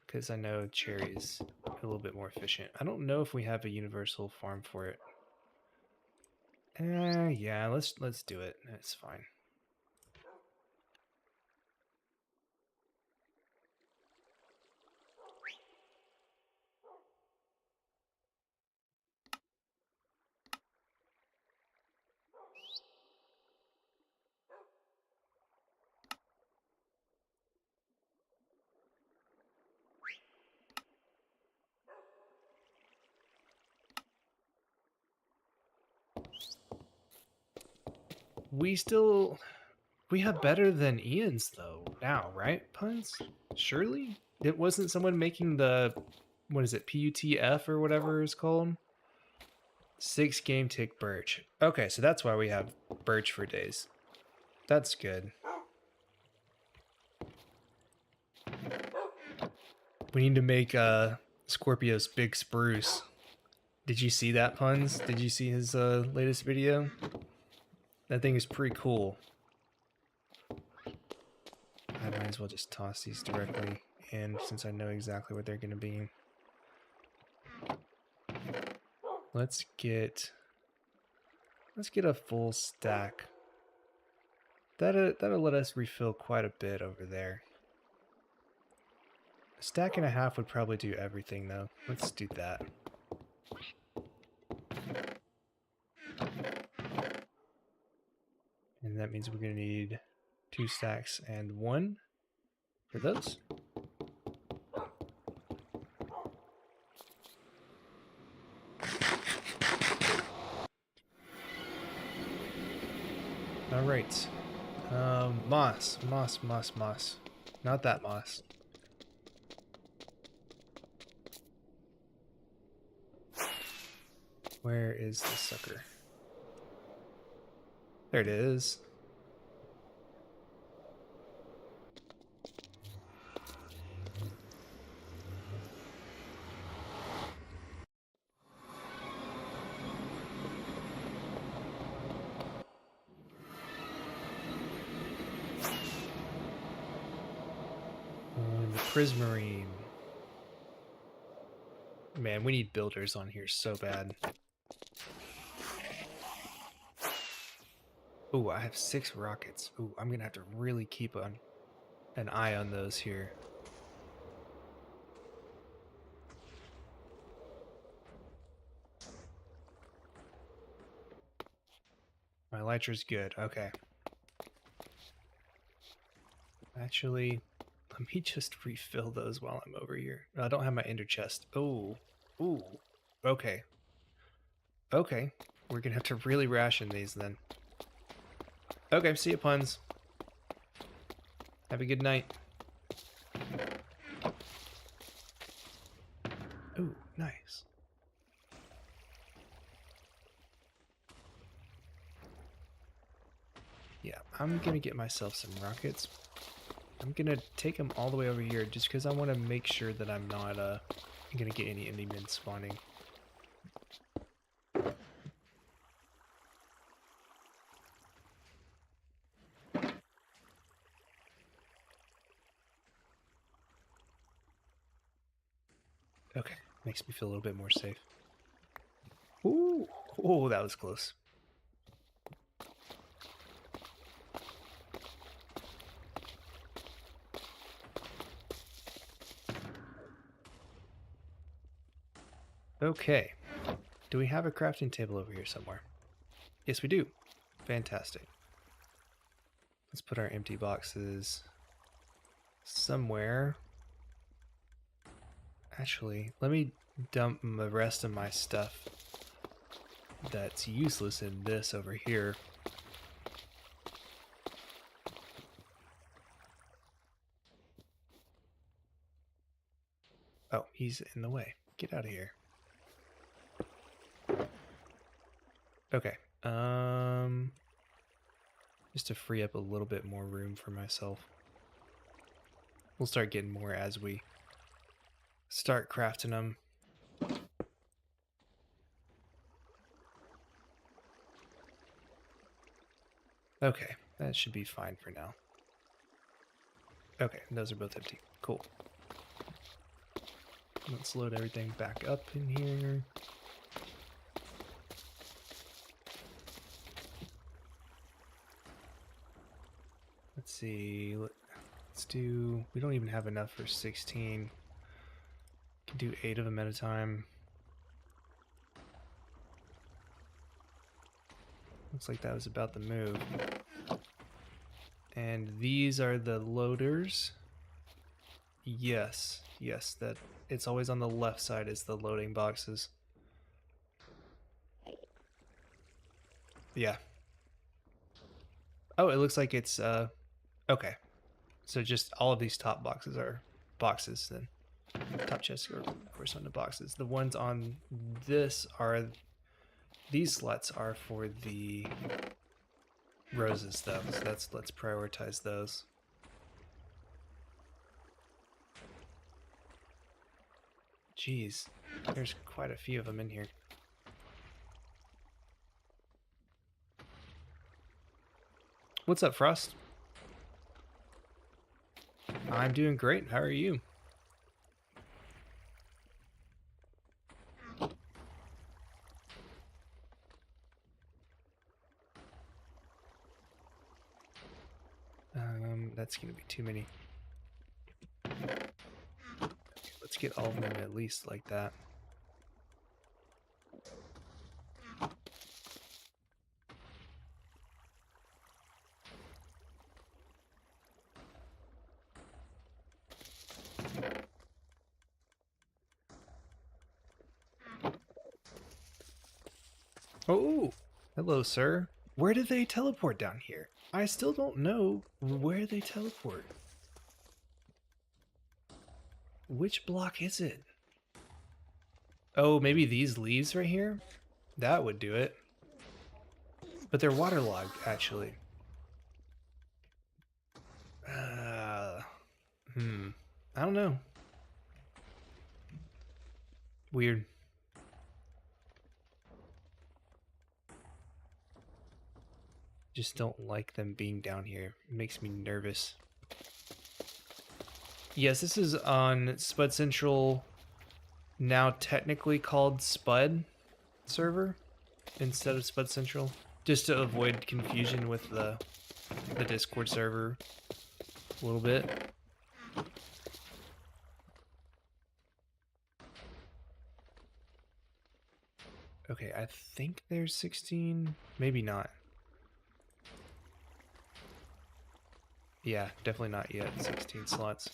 Because I know cherry is a little bit more efficient. I don't know if we have a universal farm for it. Yeah, let's do it. That's fine. We have better than Ian's though now, right? Puns? Surely? It wasn't someone making the, what is it, PUTF or whatever it's called? 6 game tick birch. Okay, so that's why we have birch for days. That's good. We need to make Scorpio's big spruce. Did you see that, Puns? Did you see his latest video? That thing is pretty cool. I might as well just toss these directly in since I know exactly what they're going to be. Let's get a full stack. That'll let us refill quite a bit over there. A stack and a half would probably do everything though. Let's do that. And that means we're going to need 2 stacks and 1 for those. All right. Moss. Not that moss. Where is the sucker? There it is. And the prismarine. Man, we need builders on here so bad. Ooh, I have 6 rockets. Ooh, I'm gonna have to really keep an eye on those here. My elytra's good. Okay. Actually, let me just refill those while I'm over here. No, I don't have my ender chest. Oh. Ooh. Okay. Okay. We're gonna have to really ration these then. Okay, see you, puns. Have a good night. Ooh, nice. Yeah, I'm gonna get myself some rockets. I'm gonna take them all the way over here just because I want to make sure that I'm not gonna get any enemy men spawning. Okay, makes me feel a little bit more safe. Ooh, oh, that was close. Okay, do we have a crafting table over here somewhere? Yes, we do. Fantastic. Let's put our empty boxes somewhere. Actually, let me dump the rest of my stuff that's useless in this over here. Oh, he's in the way. Get out of here. Okay. Just to free up a little bit more room for myself. We'll start getting more as we start crafting them. Okay, that should be fine for now. Okay, those are both empty. Cool. Let's load everything back up in here. Let's see. Let's do... We don't even have enough for 16. Can do 8 of them at a time. Looks like that was about the move. And these are the loaders. Yes, yes, that it's always on the left side is the loading boxes. Yeah. Oh, it looks like it's okay. So just all of these top boxes are boxes then. Top chests are correspond to boxes. The ones on this are these slots are for the roses though. So let's prioritize those. Jeez, there's quite a few of them in here. What's up, Frost? I'm doing great. How are you? That's gonna be too many. Okay, let's get all of them at least like that. Oh, hello, sir. Where did they teleport down here? I still don't know where they teleport. Which block is it? Oh, maybe these leaves right here? That would do it. But they're waterlogged, actually. I don't know. Weird. Just don't like them being down here. It makes me nervous. Yes, this is on Spud Central, now technically called Spud server instead of Spud Central, just to avoid confusion with the Discord server a little bit. Okay, I think there's 16, maybe not. Yeah, definitely not yet, 16 slots.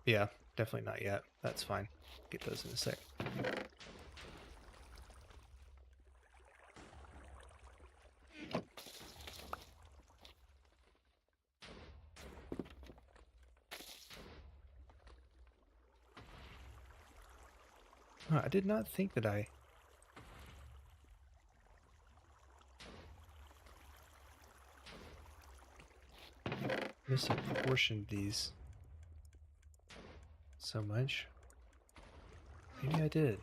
Yeah, definitely not yet. That's fine. Get those in a sec. I did not think that I... misapportioned these so much. Maybe I did.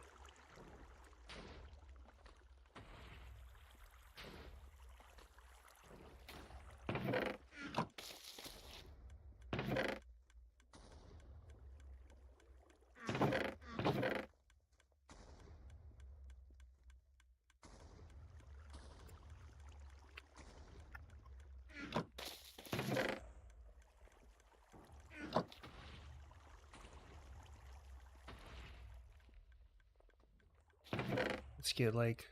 Let's get like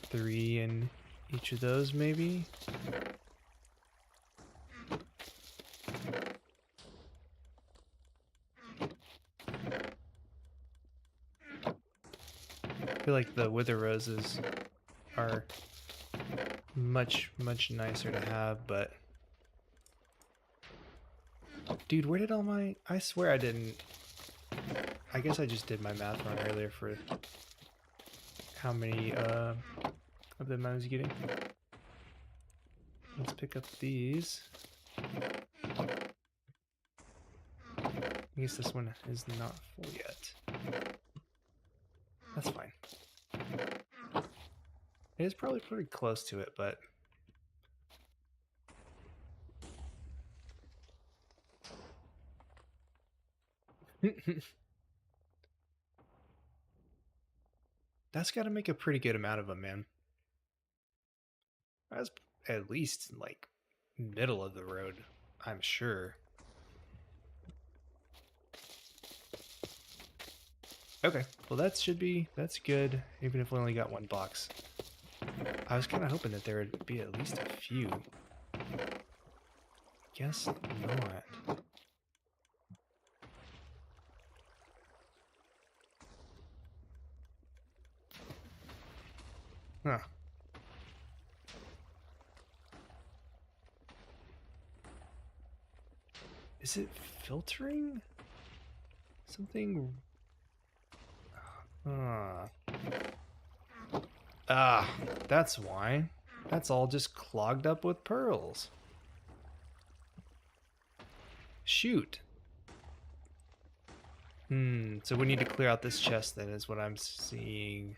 3 in each of those, maybe. I feel like the wither roses are much nicer to have, but dude, where did all my... I swear I didn't... I guess I just did my math wrong earlier for how many of them I was getting. Let's pick up these. I guess this one is not full yet. That's fine. It is probably pretty close to it, but... That's got to make a pretty good amount of them, man. That's at least, like, middle of the road, I'm sure. Okay, well that should be... that's good, even if we only got 1 box. I was kind of hoping that there would be at least a few. Guess not. Huh. Is it filtering? Something... Ah, that's why. That's all just clogged up with pearls. Shoot. So we need to clear out this chest then, is what I'm seeing.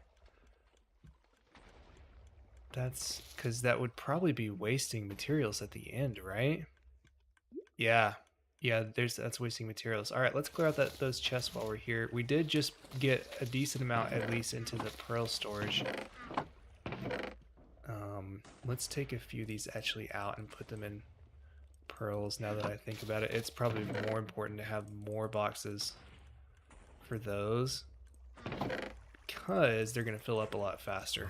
That's because that would probably be wasting materials at the end, right? Yeah. Yeah, that's wasting materials. All right, let's clear out those chests while we're here. We did just get a decent amount at least into the pearl storage. Let's take a few of these actually out and put them in pearls now that I think about it. It's probably more important to have more boxes for those because they're going to fill up a lot faster.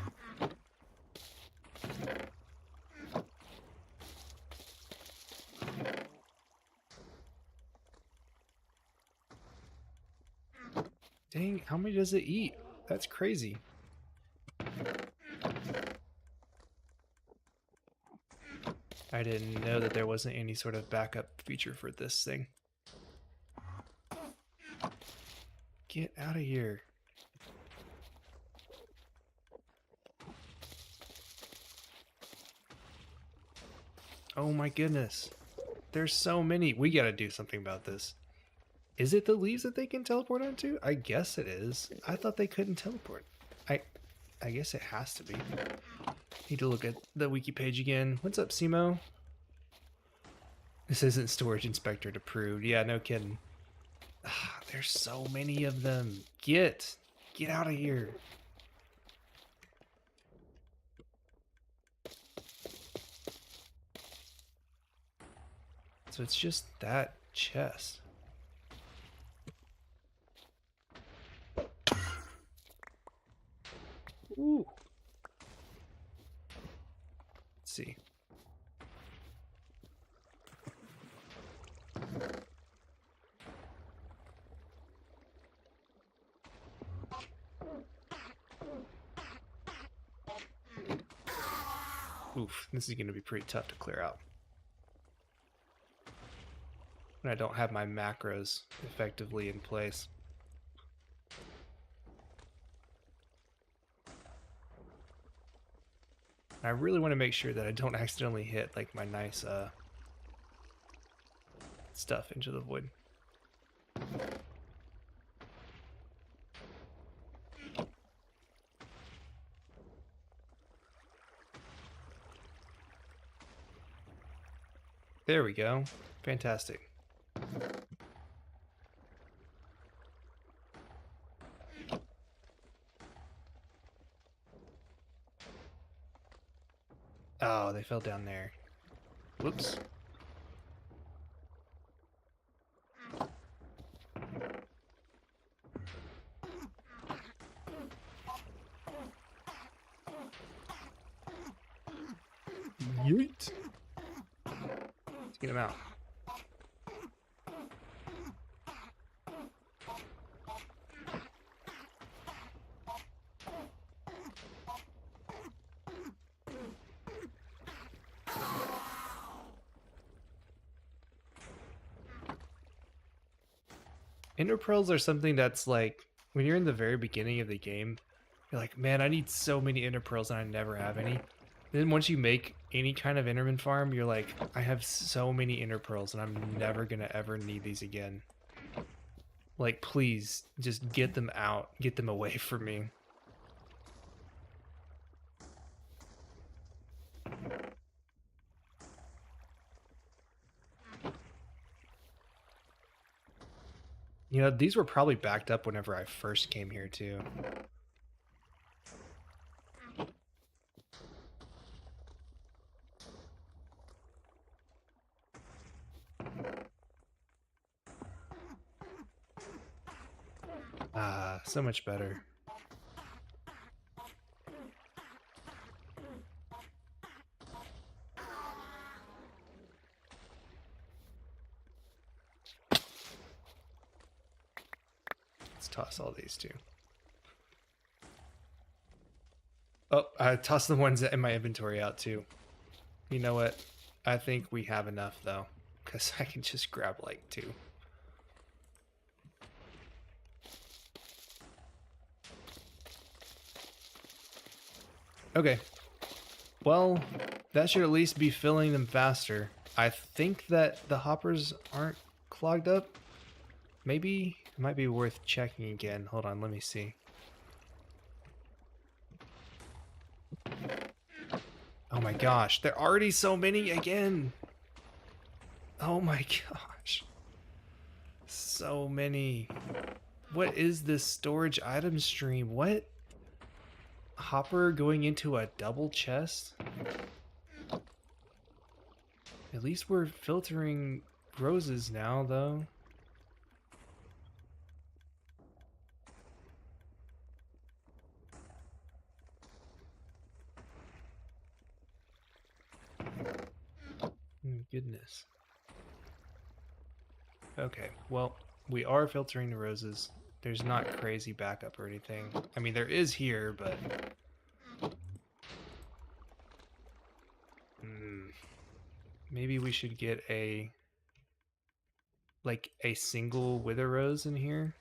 Dang, how many does it eat? That's crazy. I didn't know that there wasn't any sort of backup feature for this thing. Get out of here. Oh my goodness. There's so many. We gotta do something about this. Is it the leaves that they can teleport onto? I guess it is. I thought they couldn't teleport. I guess it has to be. Need to look at the wiki page again. What's up, Simo? This isn't storage inspector approved. Yeah, no kidding. There's so many of them. Get out of here. So it's just that chest. Ooh. Let's see. Oof, this is going to be pretty tough to clear out. When I don't have my macros effectively in place. I really want to make sure that I don't accidentally hit like my nice stuff into the void. There we go. Fantastic. Oh, they fell down there. Whoops. Yeet. Let's get him out. Ender pearls are something that's like, when you're in the very beginning of the game, you're like, man, I need so many ender pearls and I never have any. Then once you make any kind of enderman farm, you're like, I have so many ender pearls and I'm never gonna ever need these again. Like, please, just get them out. Get them away from me. You know, these were probably backed up whenever I first came here, too. Ah, so much better. Let's toss all these too. Oh, I tossed the ones in my inventory out too. You know what? I think we have enough though, because I can just grab like 2. Okay. Well, that should at least be filling them faster. I think that the hoppers aren't clogged up. Maybe it might be worth checking again. Hold on, let me see. Oh my gosh, there are already so many again. Oh my gosh. So many. What is this storage item stream? What? Hopper going into a double chest? At least we're filtering roses now, though. Goodness. Okay, well, we are filtering the roses. there's not crazy backup or anything. I mean, there is here, but... maybe we should get a... like, a single wither rose in here.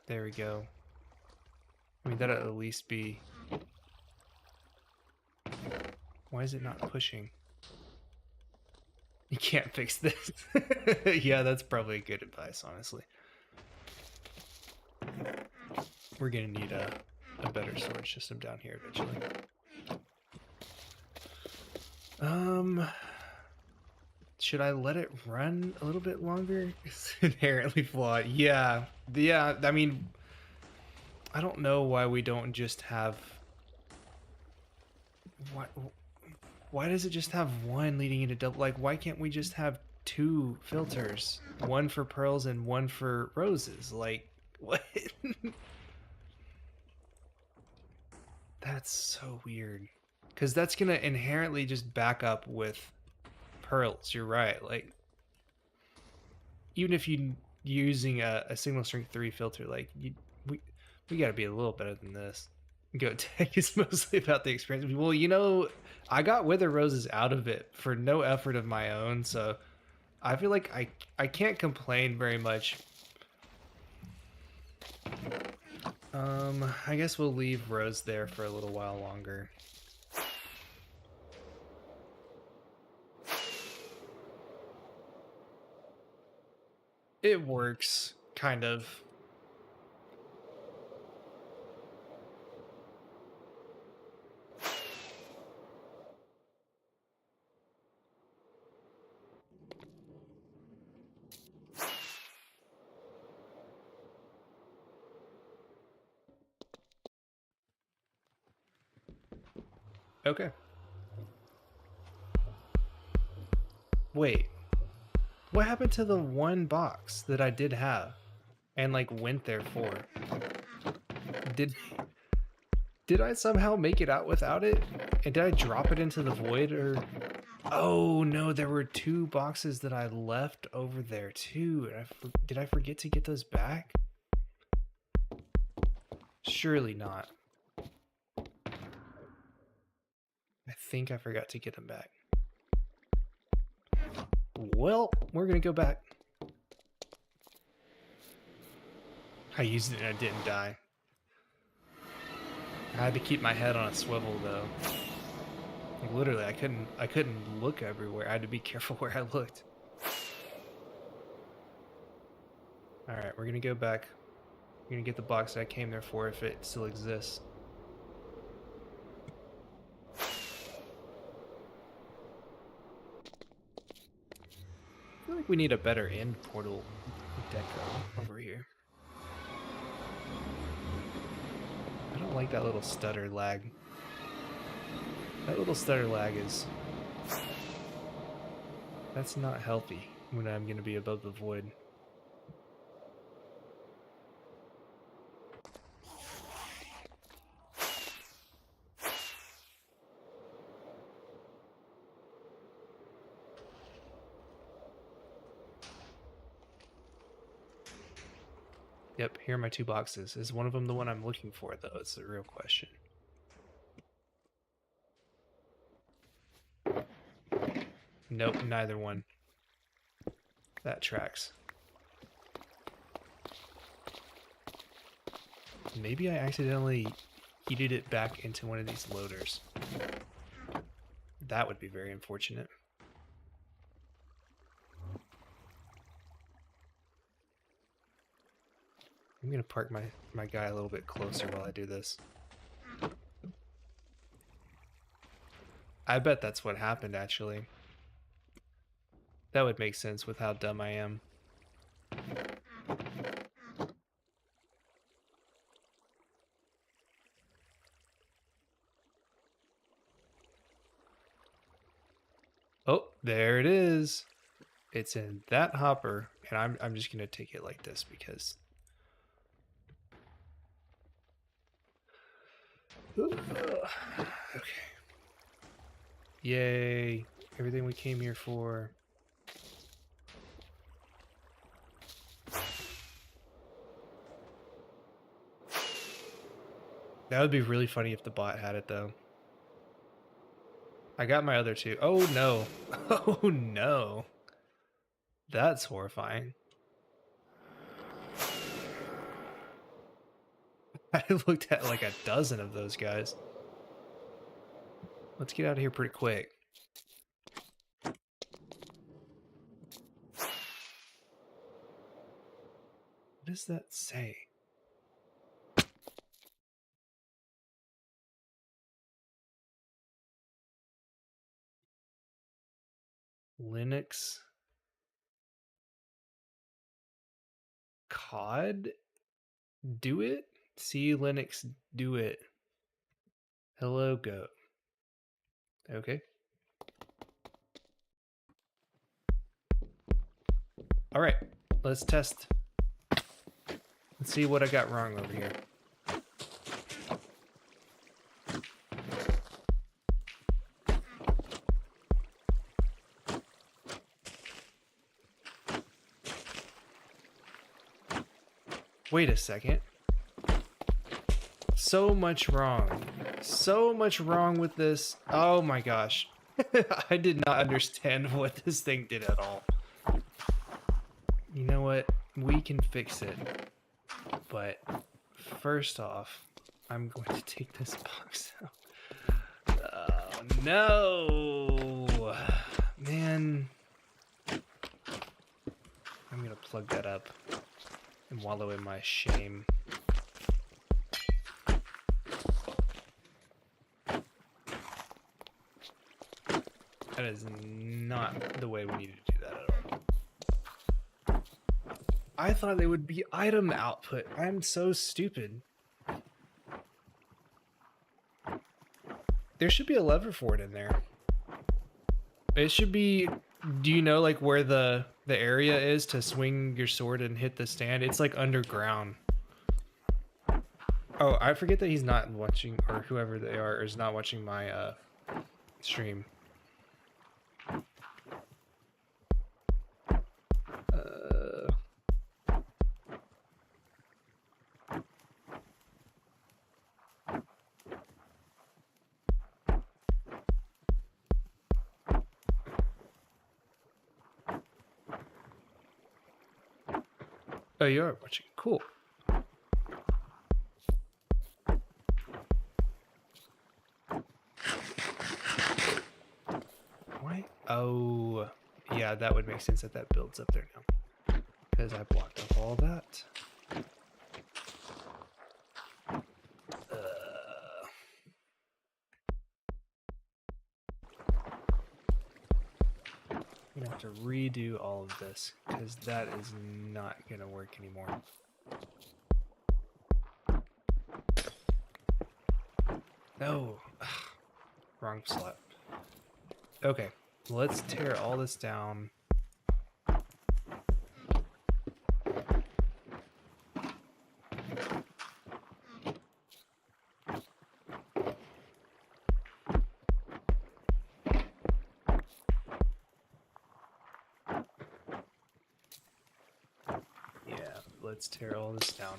There we go. I mean, that'll at least be... Why is it not pushing? You can't fix this. Yeah, that's probably good advice, honestly. We're gonna need a better storage system down here eventually. Should I let it run a little bit longer? It's inherently flawed. Yeah, I mean, I don't know why we don't just have... Why does it just have one leading into double? Like, why can't we just have 2 filters? One for pearls and one for roses? Like, what? That's so weird. Because that's going to inherently just back up with pearls. You're right. Like, even if you're using a single strength 3 filter, like, we got to be a little better than this. Go Tech is mostly about the experience. Well, you know, I got Wither Roses out of it for no effort of my own, so I feel like I can't complain very much. I guess we'll leave Rose there for a little while longer. It works, kind of. Okay. Wait. What happened to the one box that I did have and like went there for? Did I somehow make it out without it? And did I drop it into the void or... Oh no, there were 2 boxes that I left over there too. Did I forget to get those back? Surely not. I think I forgot to get them back. Well, we're gonna go back. I used it and I didn't die. I had to keep my head on a swivel though. Like literally, I couldn't look everywhere. I had to be careful where I looked. All right, we're gonna go back. We're gonna get the box that I came there for if it still exists. I feel like we need a better end portal deco over here. I don't like that little stutter lag. That little stutter lag is... that's not healthy when I'm going to be above the void. Yep, here are my 2 boxes. Is one of them the one I'm looking for, though? It's the real question. Nope, neither one. That tracks. Maybe I accidentally yeeted it back into one of these loaders. That would be very unfortunate. I'm gonna park my guy a little bit closer while I do this. I bet that's what happened, actually. That would make sense with how dumb I am. Oh, there it is. It's in that hopper, and I'm just gonna take it like this because... okay. Yay. Everything we came here for. That would be really funny if the bot had it, though. I got my other two. Oh, no. Oh, no. That's horrifying. I looked at like a dozen of those guys. Let's get out of here pretty quick. What does that say? Linux COD? Do it? See Linux do it. Hello, go. Okay. All right, let's test. Let's see what I got wrong over here. Wait a second. So much wrong. So much wrong with this. Oh my gosh. I did not understand what this thing did at all. You know what? We can fix it. But first off, I'm going to take this box out. Oh no! Man. I'm gonna plug that up and wallow in my shame. That is not the way we need to do that at all. I thought they would be item output. I'm so stupid. There should be a lever for it in there. It should be... Do you know like where the area is to swing your sword and hit the stand? It's like underground. Oh, I forget that he's not watching, or whoever they are is not watching my stream. Oh, you are watching. Cool. Why? Oh, yeah, that would make sense that that builds up there now. Because I blocked off all that. I'm gonna have to redo all of this because that is not gonna work anymore. No, wrong slot. Okay, let's tear all this down. Yeah, let's tear all this down.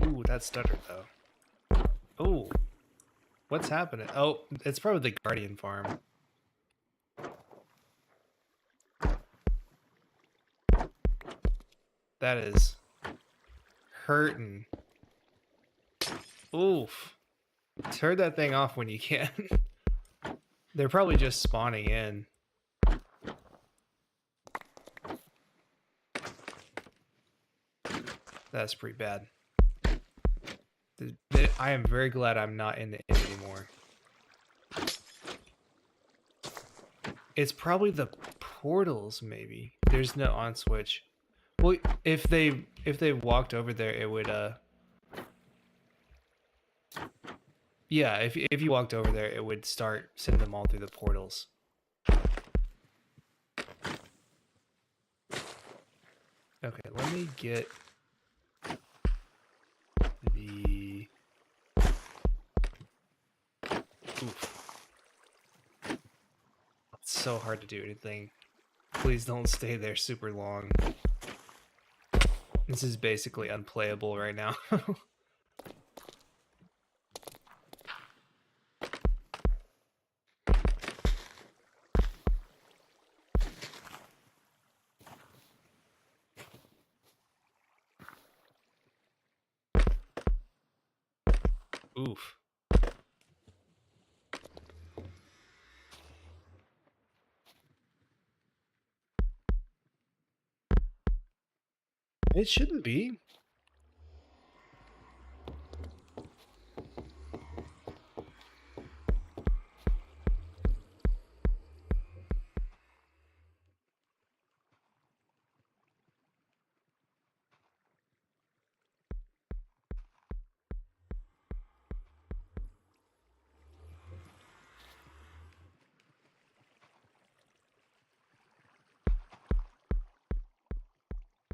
Ooh, that stuttered though. Oh, what's happening? Oh, it's probably the Guardian farm. That is hurting. Oof. Turn that thing off when you can. They're probably just spawning in. That's pretty bad. I am very glad I'm not in the inn anymore. It's probably the portals, maybe. There's no on switch. Well, if they walked over there, it would yeah, if you walked over there, it would start sending them all through the portals. Okay, let me get the... Oof. so hard to do anything. Please don't stay there super long. This is basically unplayable right now. Oof. It shouldn't be.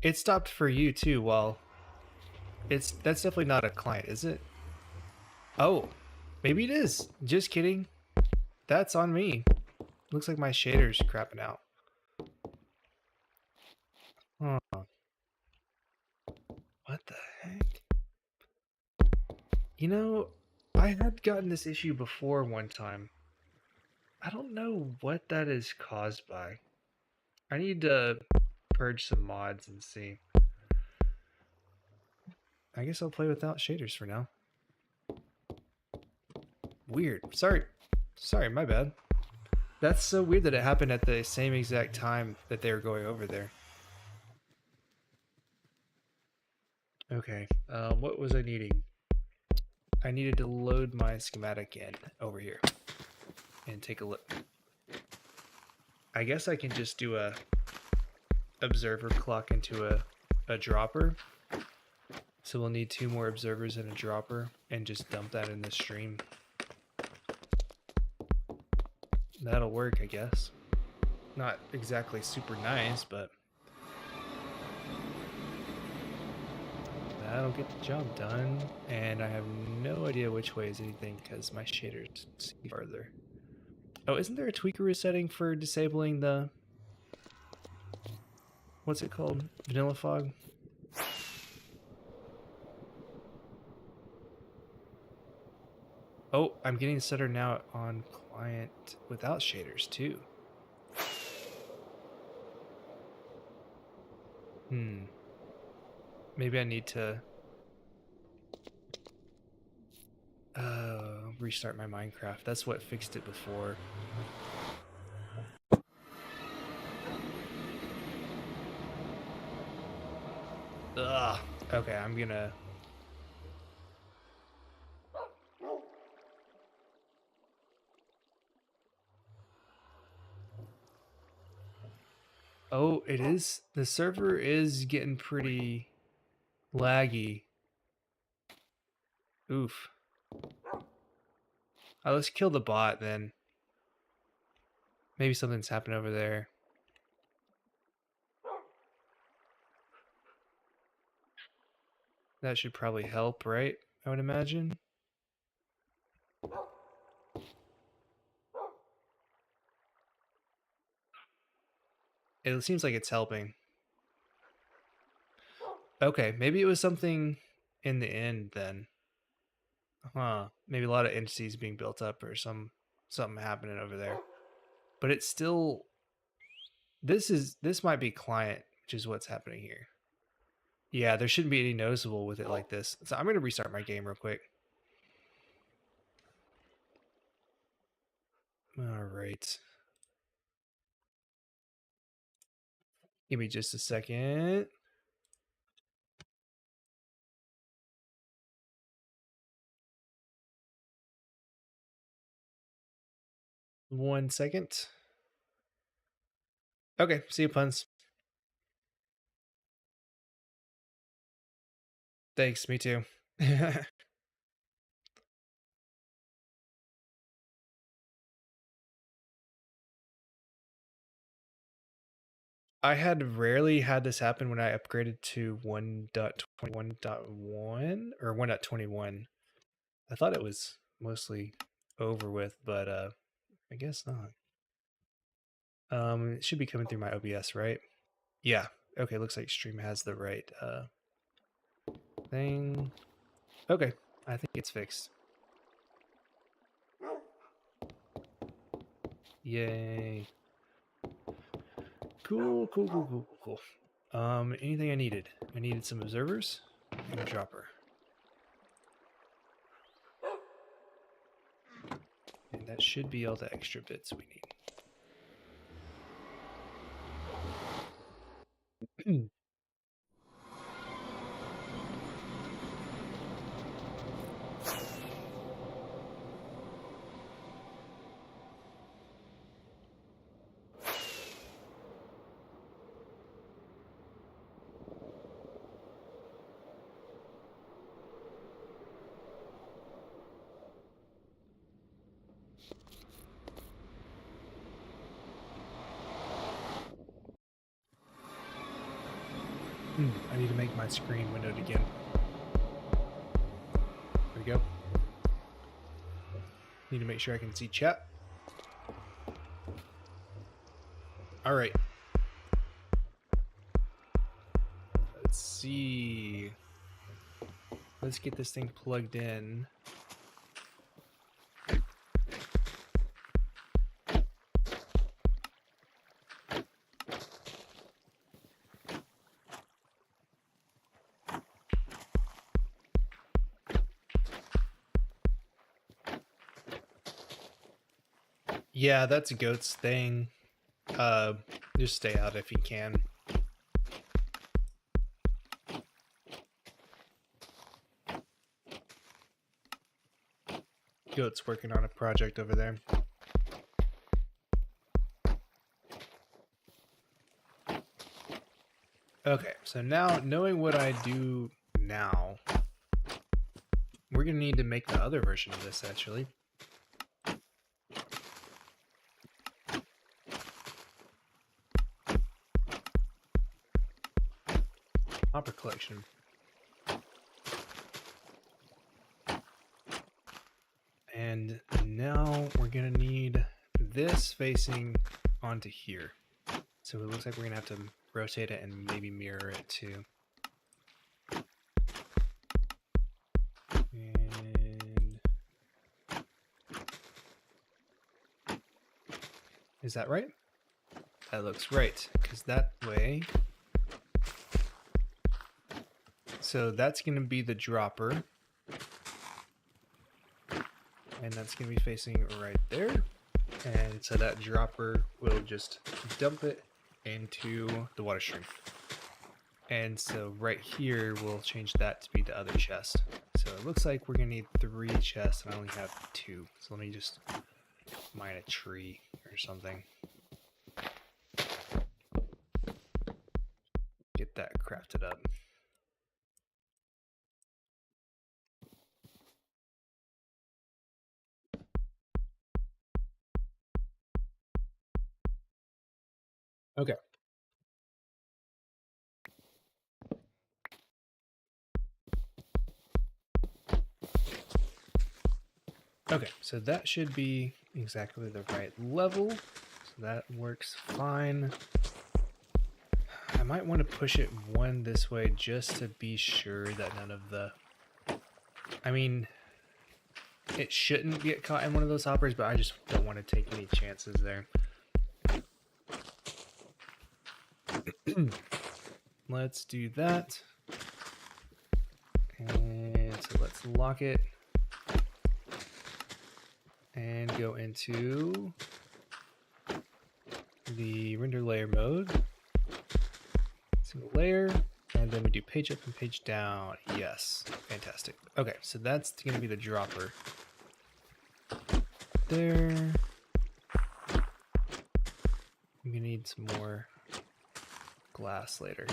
It stopped for you too. Well, that's definitely not a client, is it? Oh, maybe it is. Just kidding. That's on me. Looks like my shader's crapping out. Huh. What the heck? You know, I had gotten this issue before one time. I don't know what that is caused by. I need to purge some mods and see. I guess I'll play without shaders for now. Weird. Sorry, my bad. That's so weird that it happened at the same exact time that they were going over there. Okay, what was I needing? I needed to load my schematic in over here and take a look. I guess I can just do a observer clock into a dropper. So we'll need 2 more observers and a dropper and just dump that in the stream. That'll work, I guess. Not exactly super nice, but that'll get the job done. And I have no idea which way is anything because my shaders see farther. Oh, isn't there a tweaker setting for disabling the... What's it called? Vanilla fog? Oh, I'm getting setter now on client without shaders too. Maybe I need to restart my Minecraft. That's what fixed it before. Ugh. Okay, I'm gonna... Oh, it is. The server is getting pretty laggy. Oof. Let's kill the bot then. Maybe something's happened over there. That should probably help, right? I would imagine. It seems like it's helping. Okay, maybe it was something in the end then. Huh. Maybe a lot of entities being built up or something happening over there. But it's still... This might be client, which is what's happening here. Yeah, there shouldn't be any noticeable with it like this. So I'm going to restart my game real quick. All right. Give me just a second. One second. Okay, see you, puns. Thanks, me too. I had rarely had this happen when I upgraded to 1.21.1 or 1.21. I thought it was mostly over with, but I guess not. It should be coming through my OBS, right? Yeah. Okay, looks like stream has the right thing. Okay, I think it's fixed. Yay. Cool, cool, cool, cool, cool, cool. Anything I needed? I needed some observers and a dropper. And that should be all the extra bits we need. I need to make my screen windowed again. There we go. Need to make sure I can see chat. All right. Let's see. Let's get this thing plugged in. Yeah, that's a goat's thing. Just stay out if you can. Goat's working on a project over there. Okay, so now knowing what I do now, we're gonna need to make the other version of this actually. Hopper collection. And now we're gonna need this facing onto here. So it looks like we're gonna have to rotate it and maybe mirror it too. And is that right? That looks right, because that way. So that's gonna be the dropper. And that's gonna be facing right there. And so that dropper will just dump it into the water stream. And so right here, we'll change that to be the other chest. So it looks like we're gonna need 3 chests, and I only have 2. So let me just mine a tree or something. Get that crafted up. Okay. Okay, so that should be exactly the right level. So that works fine. I might want to push it one this way just to be sure that none of the... I mean, it shouldn't get caught in one of those hoppers, but I just don't want to take any chances there. Let's do that. And so let's lock it. And go into the render layer mode. Single layer. And then we do page up and page down. Yes. Fantastic. Okay, so that's going to be the dropper. There. I'm going to need some more glass later.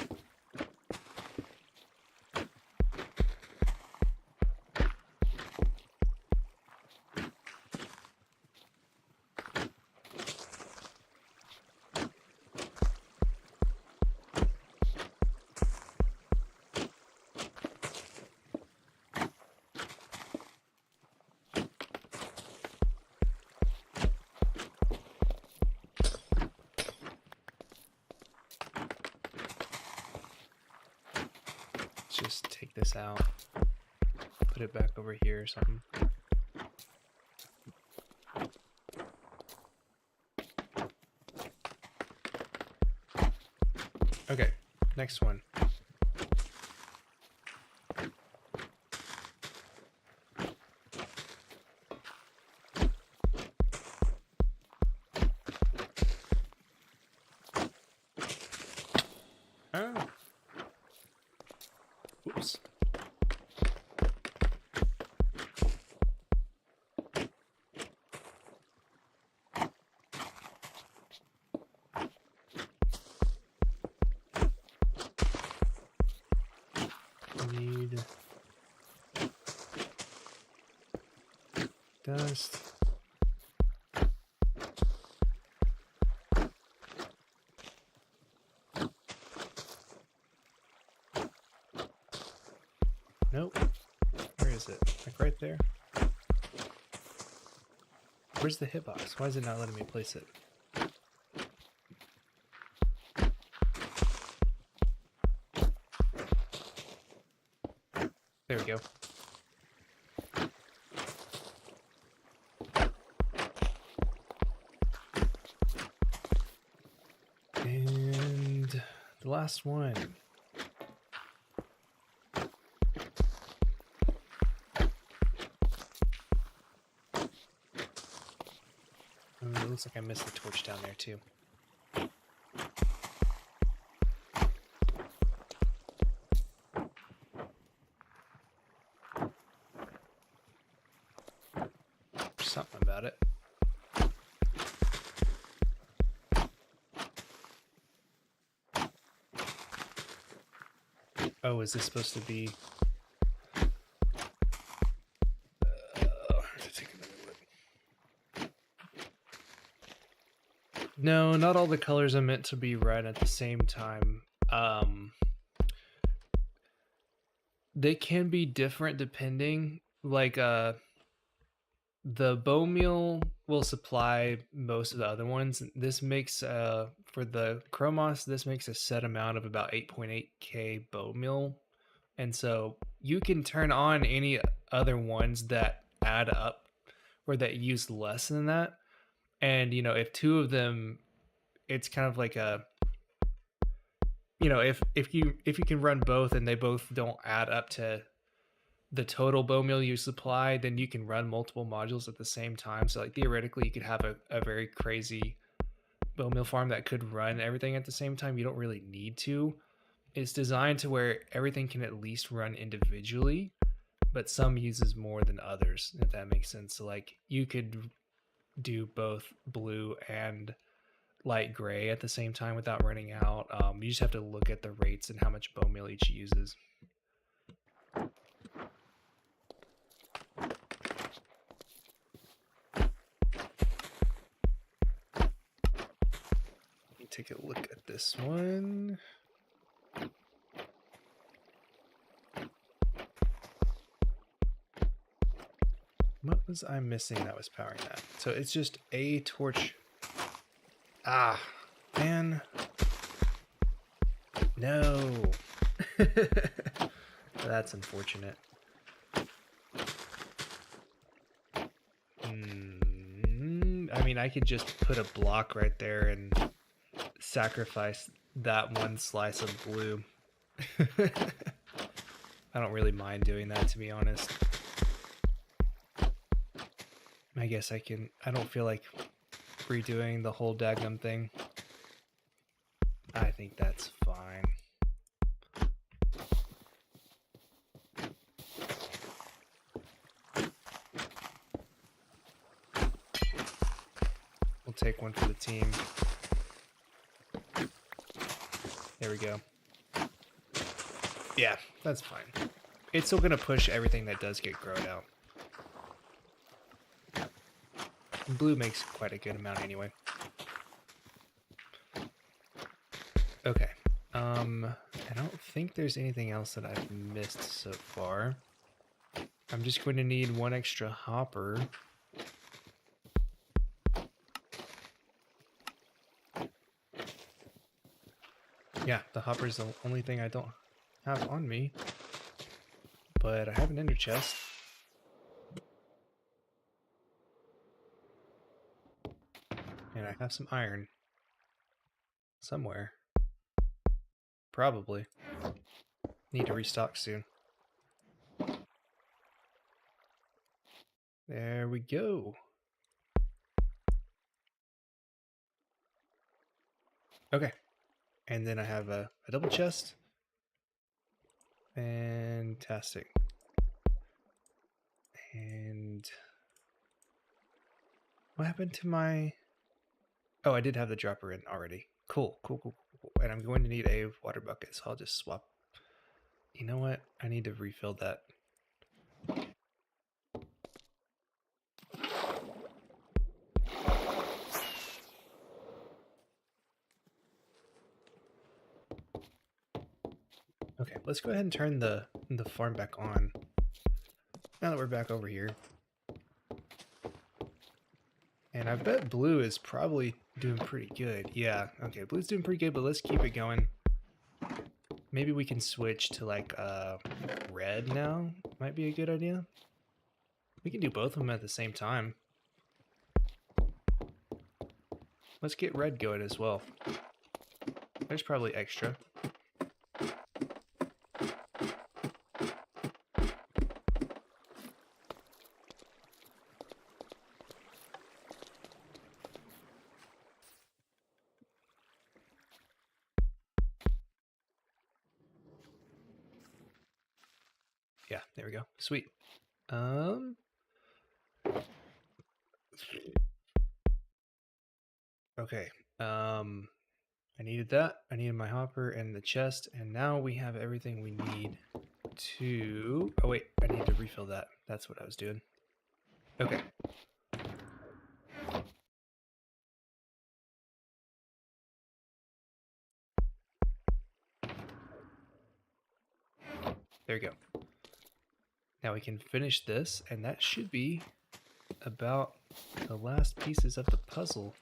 take this out, put it back over here or something. Okay, next one. Oh. Oops. Need dust. Nope. Where is it? Like right there? Where's the hitbox? Why is it not letting me place it? There we go. And the last one. It looks like I missed the torch down there too. Something about it. Oh, is this supposed to be... No, not all the colors are meant to be red at the same time. They can be different depending. Like, the bone meal will supply most of the other ones. This makes, for the Chromos, this makes a set amount of about 8.8k bone meal. And so you can turn on any other ones that add up or that use less than that. And, you know, if two of them, it's kind of like a, you know, if you can run both and they both don't add up to the total bone meal you supply, then you can run multiple modules at the same time. So like theoretically you could have a very crazy bone meal farm that could run everything at the same time. You don't really need to. It's designed to where everything can at least run individually, but some uses more than others, if that makes sense. So like you could do both blue and light gray at the same time without running out. You just have to look at the rates and how much bone meal each uses. Let me take a look at this one. What was I missing that was powering that? So it's just a torch. Ah, man. No. That's unfortunate. I mean, I could just put a block right there and sacrifice that one slice of blue. I don't really mind doing that, to be honest. I guess I can... I don't feel like redoing the whole daggum thing. I think that's fine. We'll take one for the team. There we go. Yeah, that's fine. It's still going to push everything that does get grown out. Blue makes quite a good amount anyway. Okay. I don't think there's anything else that I've missed so far. I'm just going to need one extra hopper. Yeah, the hopper's the only thing I don't have on me. but I have an ender chest. And I have some iron. Somewhere. Probably. Need to restock soon. There we go. Okay. And then I have a double chest. Fantastic. And what happened to my... Oh, I did have the dropper in already. Cool. And I'm going to need a water bucket, so I'll just swap. You know what? I need to refill that. Okay, let's go ahead and turn the farm back on. Now that we're back over here. And I bet blue is probably doing pretty good. Yeah, okay, blue's doing pretty good, but let's keep it going. Maybe we can switch to like red now. Might be a good idea. We can do both of them at the same time. Let's get red going as well. There's probably extra. Yeah, there we go. Sweet. Okay. I needed that. I needed my hopper and the chest, and now we have everything we need to... Oh wait, I need to refill that. That's what I was doing. Okay. There we go. Now we can finish this, and that should be about the last pieces of the puzzle.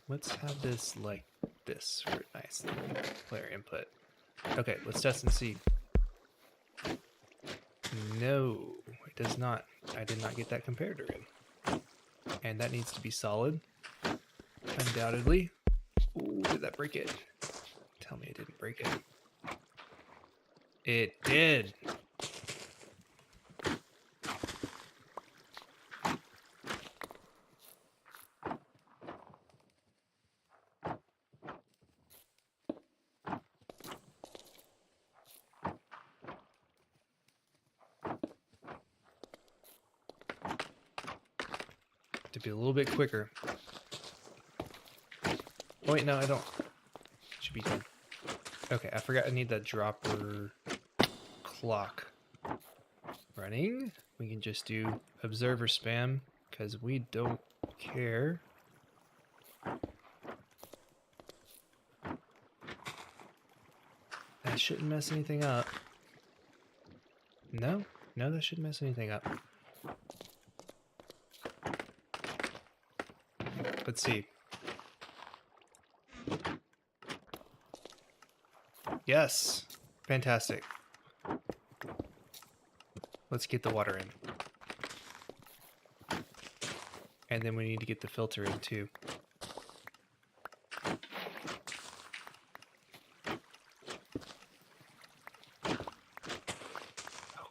Let's have this like this for a nice player input. Okay, let's test and see. No, it does not. I did not get that comparator in. And that needs to be solid. Undoubtedly. Ooh, did that break it? Tell me it didn't break it. It did. To be a little bit quicker. Oh wait, no, I don't. Should be done. Okay, I forgot I need that dropper clock running. We can just do observer spam because we don't care. That shouldn't mess anything up. No, that shouldn't mess anything up. Let's see. Yes, fantastic. Let's get the water in. And then we need to get the filter in too. Oh,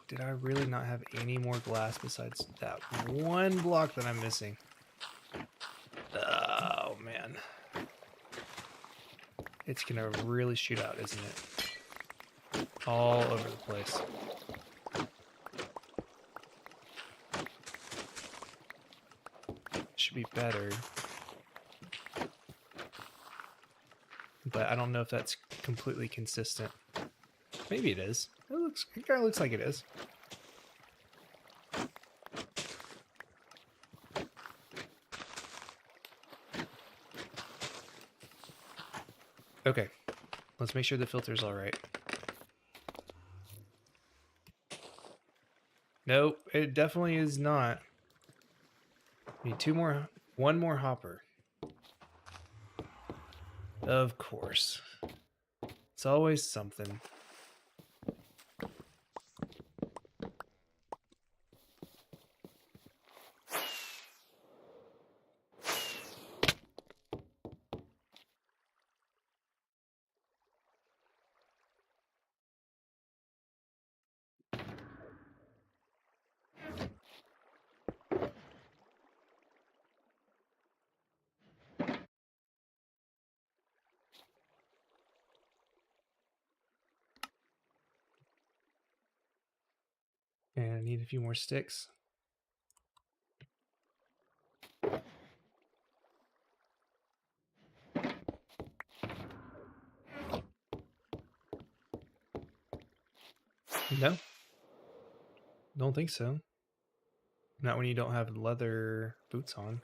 did I really not have any more glass besides that one block that I'm missing? Oh, man. It's gonna really shoot out, isn't it? All over the place. Should be better. But I don't know if that's completely consistent. Maybe it is. It kind of looks like it is. Okay, let's make sure the filter's all right. Nope, it definitely is not. Need one more hopper. Of course. It's always something. And I need a few more sticks. No, don't think so. Not when you don't have leather boots on.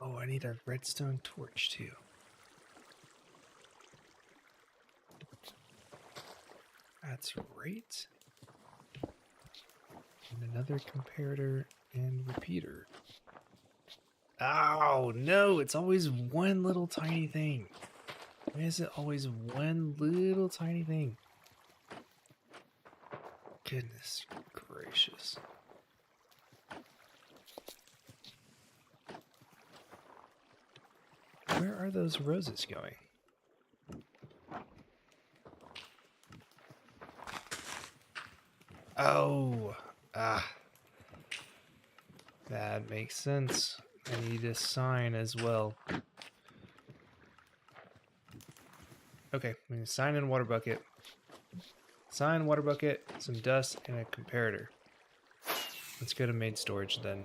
Oh, I need a redstone torch too. That's right. And another comparator and repeater. Oh, no, it's always one little tiny thing. Why is it always one little tiny thing? Goodness gracious. Where are those roses going? Oh, that makes sense. I need a sign as well. Okay, I'm going to sign in water bucket. Sign, water bucket, some dust, and a comparator. Let's go to main storage then.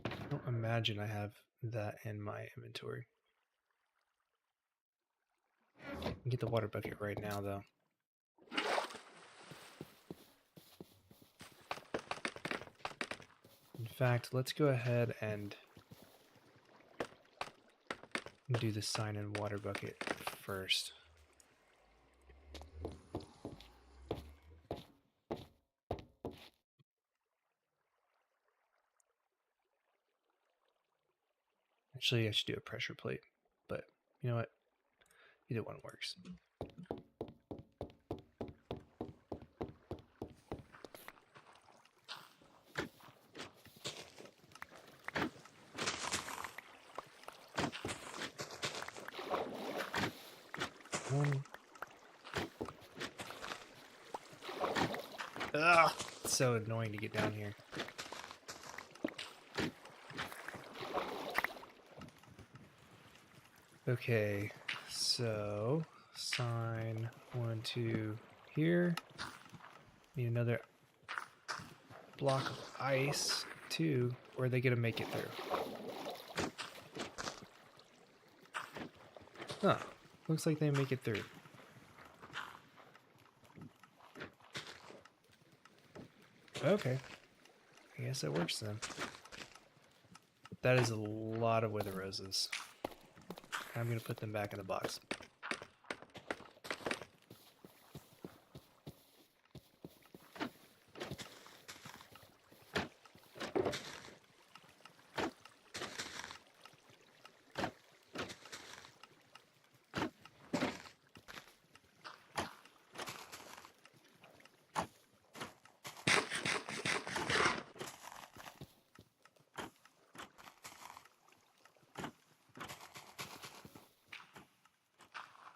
I don't imagine I have that in my inventory. I can get the water bucket right now, though. In fact, let's go ahead and do the sign in water bucket first. Actually, I should do a pressure plate, but you know what? Either one works. Ugh, it's so annoying to get down here. Okay, so sign 1, 2 here. Need another block of ice, 2. Or are they gonna make it through? Huh, looks like they make it through. Okay, I guess it works then. That is a lot of wither roses. I'm gonna put them back in the box.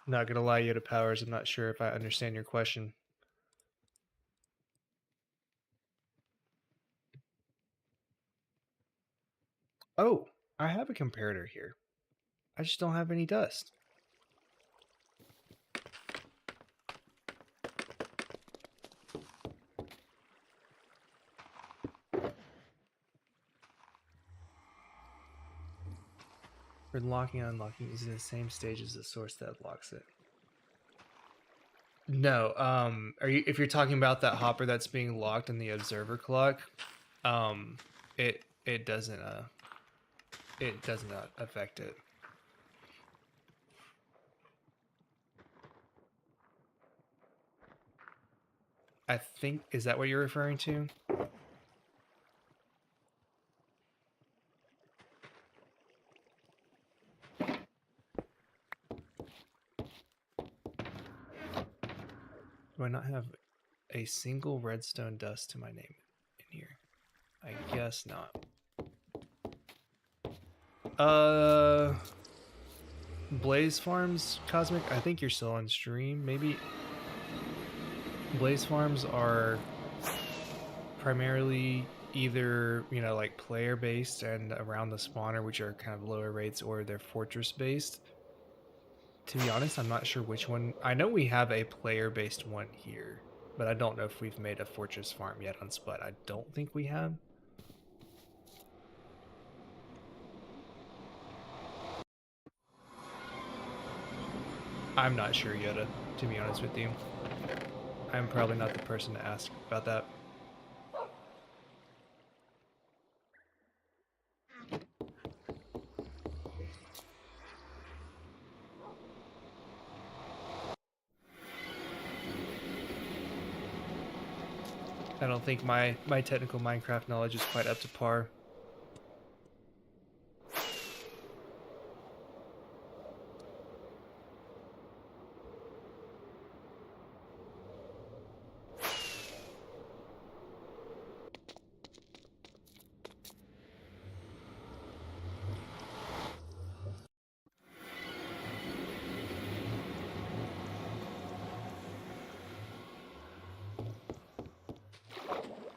Not gonna lie, Yoda Powers, I'm not sure if I understand your question. Oh, I have a comparator here. I just don't have any dust. For locking and unlocking using the same stage as the source that locks it. No, if you're talking about that hopper that's being locked in the observer clock, it doesn't it does not affect it. I think, is that what you're referring to? Do I not have a single redstone dust to my name in here? I guess not. Blaze Farms, Cosmic, I think you're still on stream. Maybe Blaze Farms are primarily either, you know, like player based and around the spawner, which are kind of lower rates, or they're fortress based. To be honest, I'm not sure which one. I know we have a player based one here, but I don't know if we've made a fortress farm yet on Spud. I don't think we have. I'm not sure, Yoda, to be honest with you. I'm probably not the person to ask about that. I don't think my technical Minecraft knowledge is quite up to par.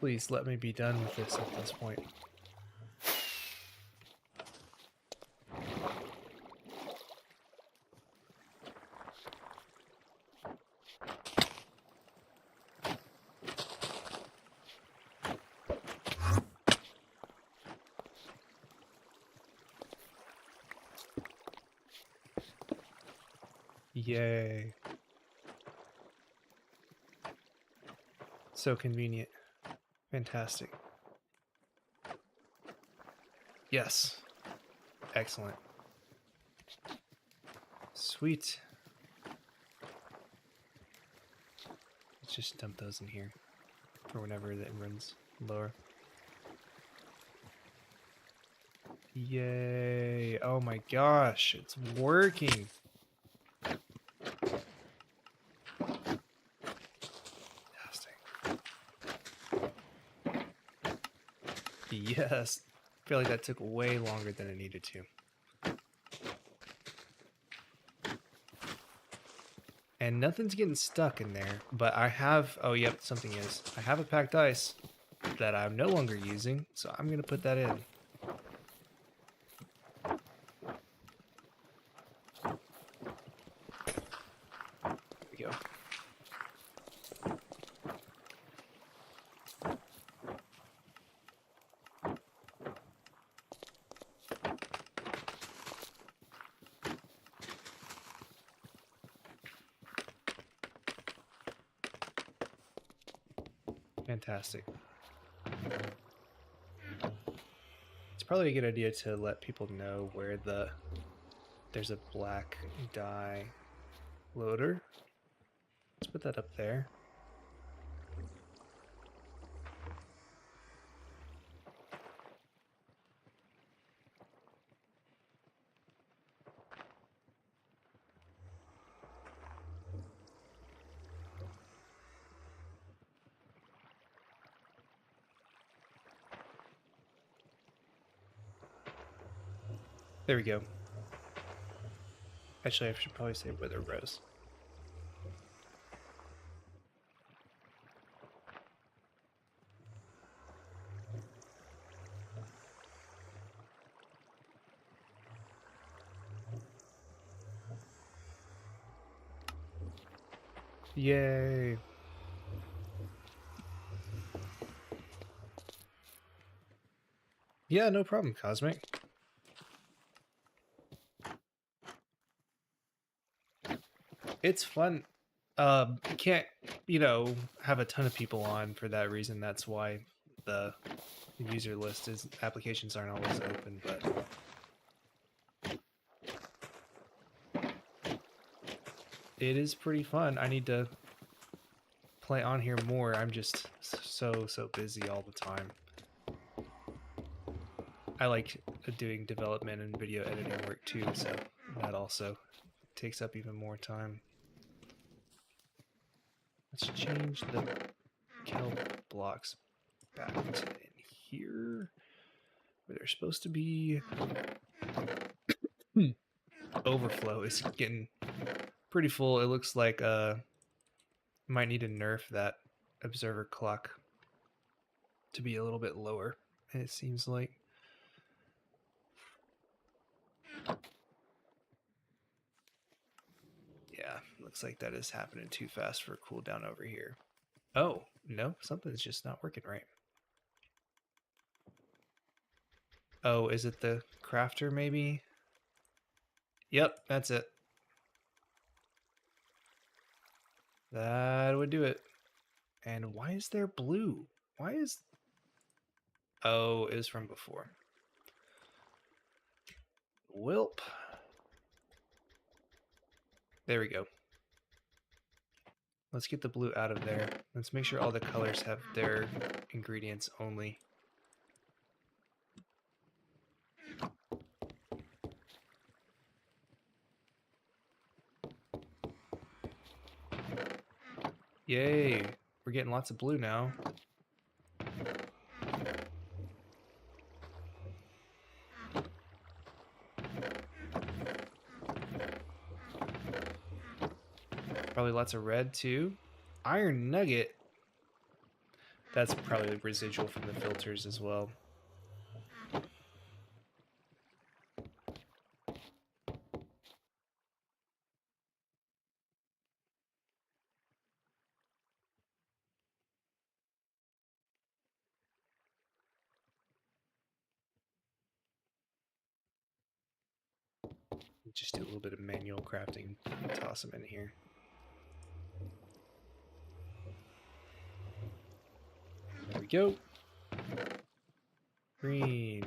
Please let me be done with this at this point. Yay. So convenient. Fantastic. Yes. Excellent. Sweet. Let's just dump those in here for whenever it runs lower. Yay. Oh my gosh, it's working. Fantastic. Yes. I feel like that took way longer than it needed to. And nothing's getting stuck in there, but I have, oh yep, something is. I have a packed ice that I'm no longer using, so I'm gonna put that in. There we go. Fantastic. It's probably a good idea to let people know where there's a black dye loader. Let's put that up there. There we go. Actually, I should probably say wither rose. Yay. Yeah, no problem, Cosmic. It's fun. Can't, you know, have a ton of people on for that reason. That's why the user list is, applications aren't always open, but it is pretty fun. I need to play on here more. I'm just so busy all the time. I like doing development and video editing work too, so that also takes up even more time. Let's change the kelp blocks back to in here where they're supposed to be. overflow is getting pretty full. It looks like might need to nerf that observer clock to be a little bit lower, it seems like. Yeah, looks like that is happening too fast for a cooldown over here. Oh, no, something's just not working right. Oh, is it the crafter maybe? Yep, that's it. That would do it. And why is there blue? Why is... Oh, it was from before. Wilp. There we go. Let's get the blue out of there. Let's make sure all the colors have their ingredients only. Yay! We're getting lots of blue now. Probably lots of red too. Iron nugget. That's probably residual from the filters as well. Just do a little bit of manual crafting. Toss them in here. There we go. Green.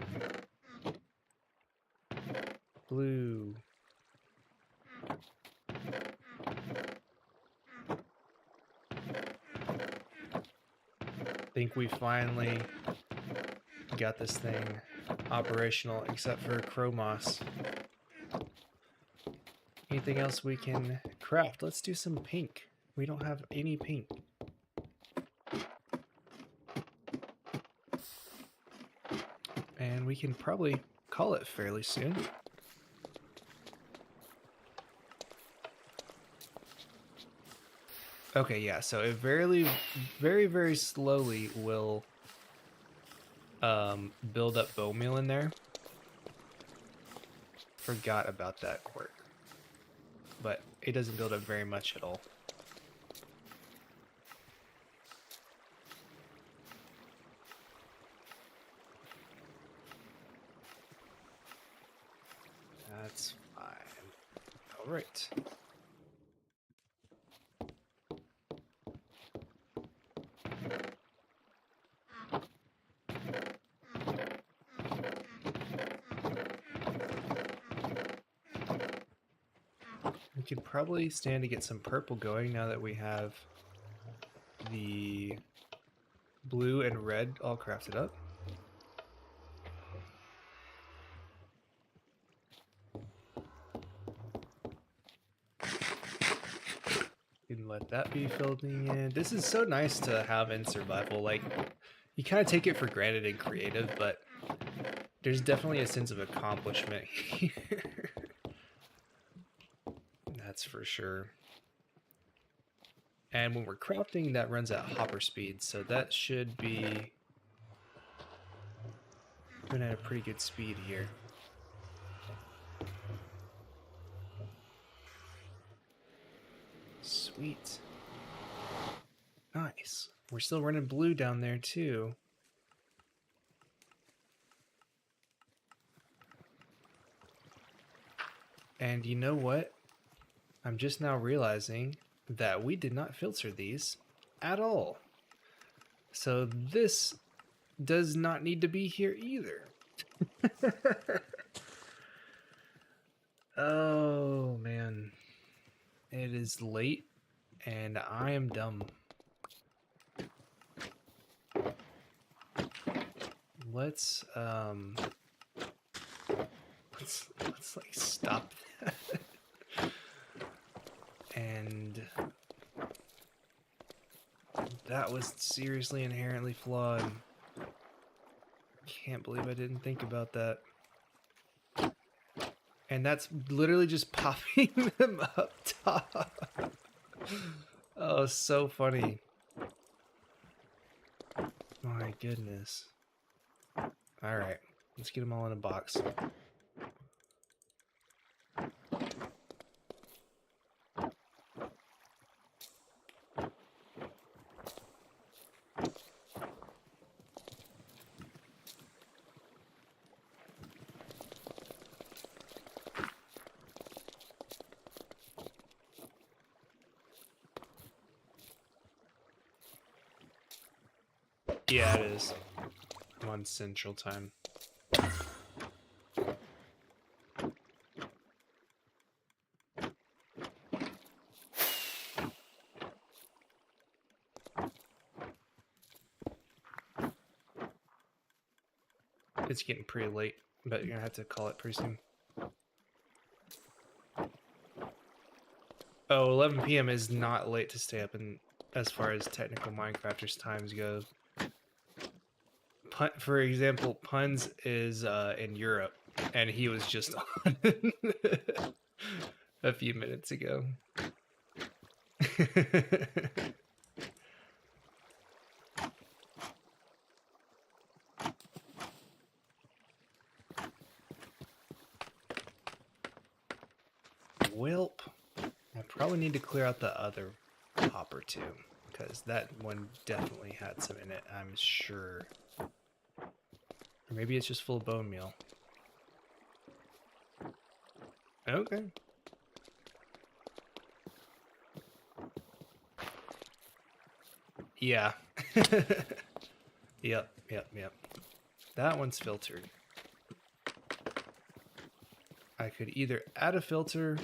Blue. Think we finally got this thing operational, except for Chromos. Anything else we can craft? Let's do some pink. We don't have any pink. And we can probably call it fairly soon. Okay, yeah, so it very slowly will build up bone meal in there. Forgot about that quirk. But it doesn't build up very much at all. That's fine. All right. We could probably stand to get some purple going now that we have the blue and red all crafted up. And let that be filling in. This is so nice to have in survival. Like, you kind of take it for granted in creative, but there's definitely a sense of accomplishment here. That's for sure. And when we're crafting, that runs at hopper speed, so that should be going at a pretty good speed here. Sweet. Nice. We're still running blue down there too. And you know what? I'm just now realizing that we did not filter these at all. So this does not need to be here either. Oh man. It is late and I am dumb. Let's like stop that. And that was seriously inherently flawed. Can't believe I didn't think about that. And that's literally just popping them up top. Oh, so funny. My goodness. All right, let's get them all in a box. Yeah, it is. 1 Central Time. It's getting pretty late, but you're gonna have to call it pretty soon. Oh, 11 p.m. is not late to stay up in as far as technical Minecrafters times go. For example, Puns is in Europe, and he was just on a few minutes ago. Welp. I probably need to clear out the other hopper too, because that one definitely had some in it, I'm sure. Or maybe it's just full of bone meal. Okay. Yeah. Yep. That one's filtered. I could either add a filter,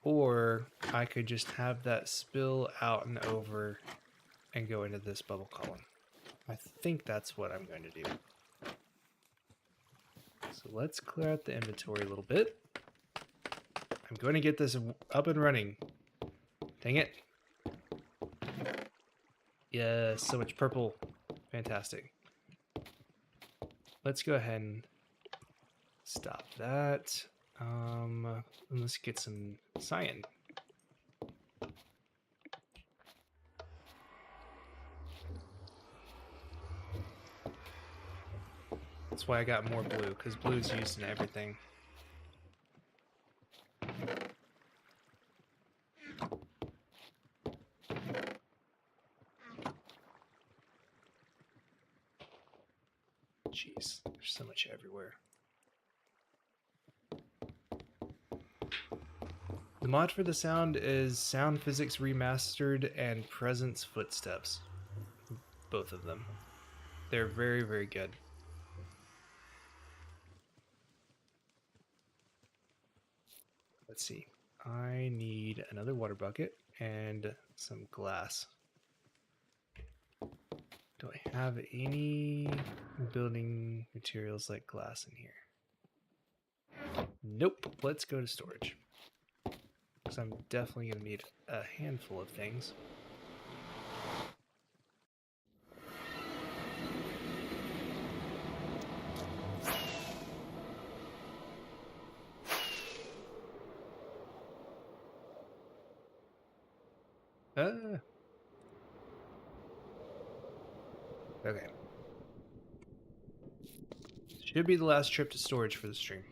or I could just have that spill out and over and go into this bubble column. I think that's what I'm going to do. So let's clear out the inventory a little bit. I'm going to get this up and running. Dang it. Yeah, so much purple. Fantastic. Let's go ahead and stop that. And let's get some cyan. That's why I got more blue, because blue's used in everything. Jeez, there's so much everywhere. The mod for the sound is Sound Physics Remastered and Presence Footsteps. Both of them. They're very, very good. Let's see. I need another water bucket and some glass. Do I have any building materials like glass in here? Nope. Let's go to storage. Because I'm definitely going to need a handful of things. Okay. Should be the last trip to storage for the stream.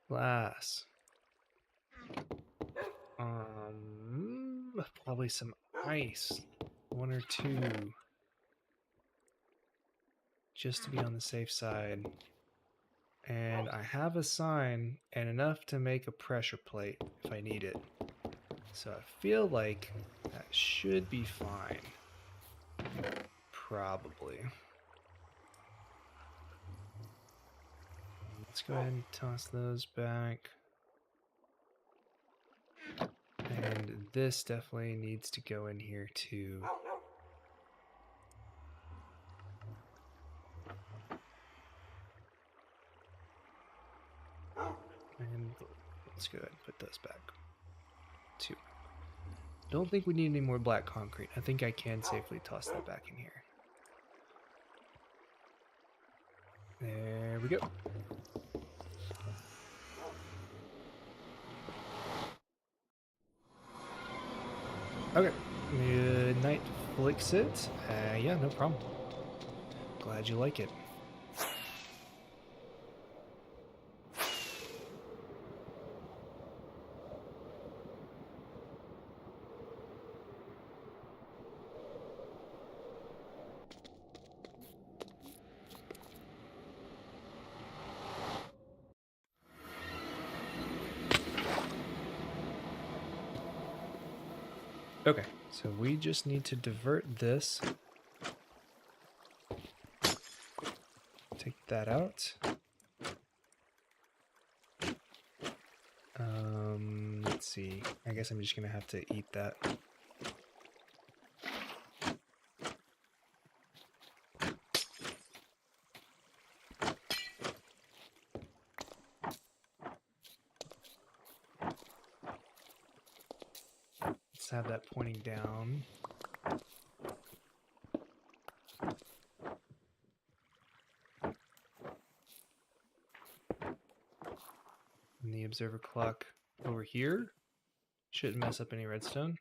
Glass. Probably some ice. 1 or 2. Just to be on the safe side. And I have a sign and enough to make a pressure plate if I need it. So I feel like that should be fine. Probably. Let's go ahead and toss those back. And this definitely needs to go in here too. And Let's go ahead and put those back. 2. Don't think we need any more black concrete. I think I can safely toss that back in here. There we go. Okay. Midnight flicks it. Yeah, no problem. Glad you like it. Okay, so we just need to divert this. Take that out. Let's see. I guess I'm just gonna have to eat that. Let's have that pointing down. And the observer clock over here shouldn't mess up any redstone.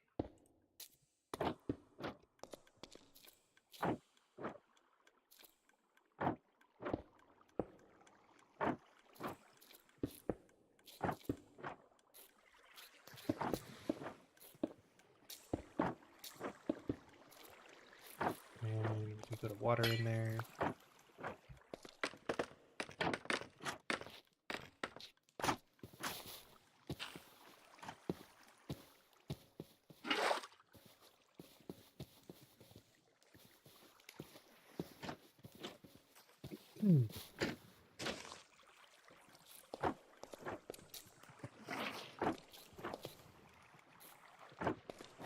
And we can put a water in there.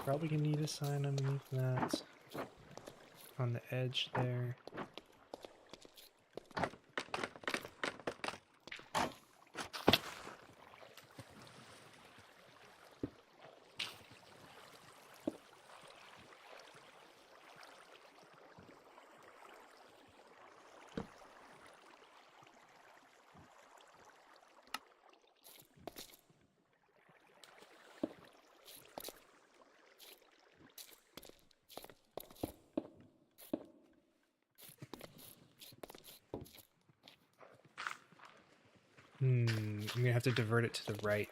Probably gonna need a sign underneath that on the edge there. I'm gonna have to divert it to the right.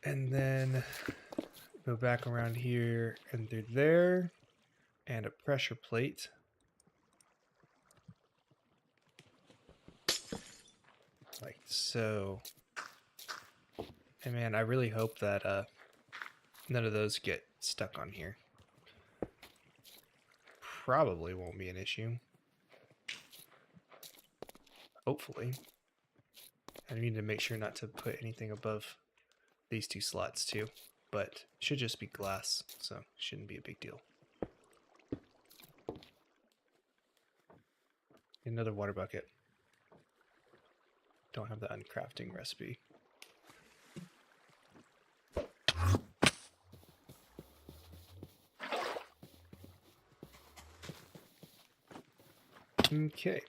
And then go back around here and through there. And a pressure plate. Like so. And man, I really hope that none of those get stuck on here. Probably won't be an issue. Hopefully. I need to make sure not to put anything above these 2 slots too. But it should just be glass, so shouldn't be a big deal. Another water bucket. Don't have the uncrafting recipe. Okay.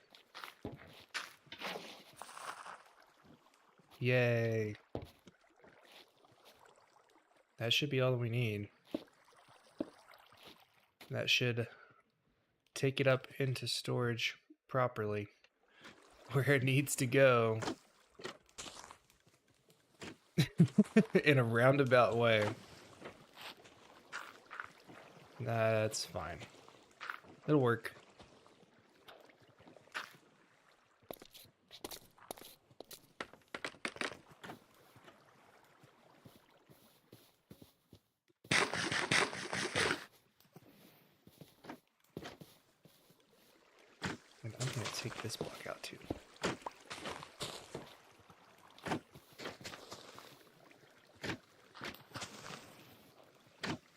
Yay. That should be all we need. That should take it up into storage properly where it needs to go. In a roundabout way. That's fine. It'll work. And I'm going to take this block out too.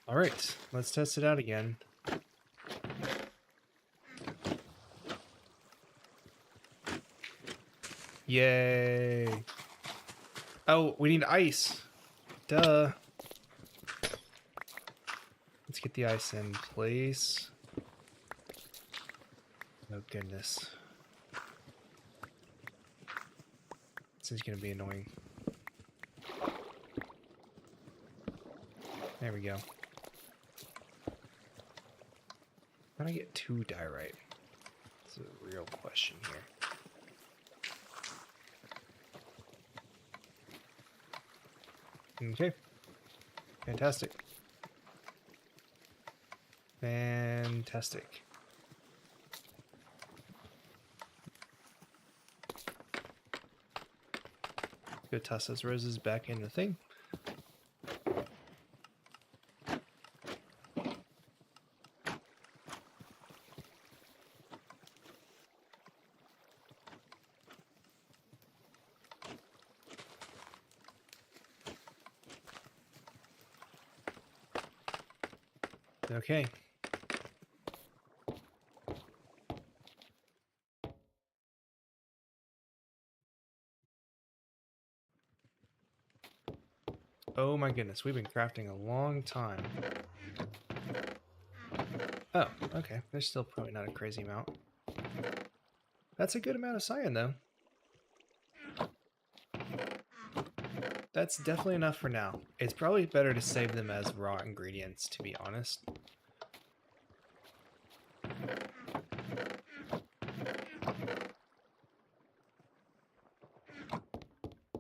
All right, let's test it out again. Yay. Oh, we need ice. Duh. Let's get the ice in place. Oh, goodness. This is going to be annoying. There we go. How do I get 2 diorite? That's a real question here. Okay. Fantastic. Fantastic. Go toss those roses back in the thing. Okay. Oh my goodness, we've been crafting a long time. Oh, okay. There's still probably not a crazy amount. That's a good amount of cyan, though. That's definitely enough for now. It's probably better to save them as raw ingredients, to be honest.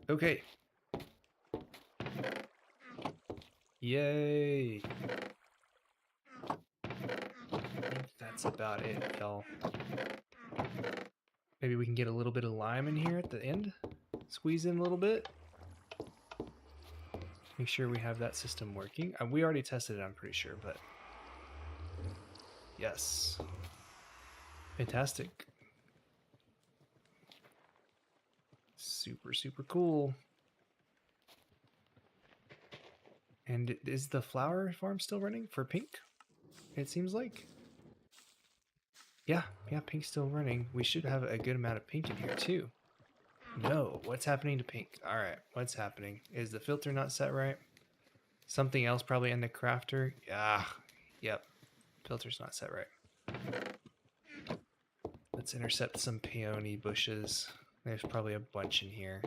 Okay. Yay. I think that's about it, y'all. Maybe we can get a little bit of lime in here at the end. Squeeze in a little bit. Make sure we have that system working. We already tested it, I'm pretty sure, but... Yes. Fantastic. Super, super cool. And is the flower farm still running for pink? It seems like. Yeah, pink's still running. We should have a good amount of pink in here too. No, what's happening to pink? All right, what's happening? Is the filter not set right? Something else probably in the crafter? Yeah, yep, filter's not set right. Let's intercept some peony bushes. There's probably a bunch in here.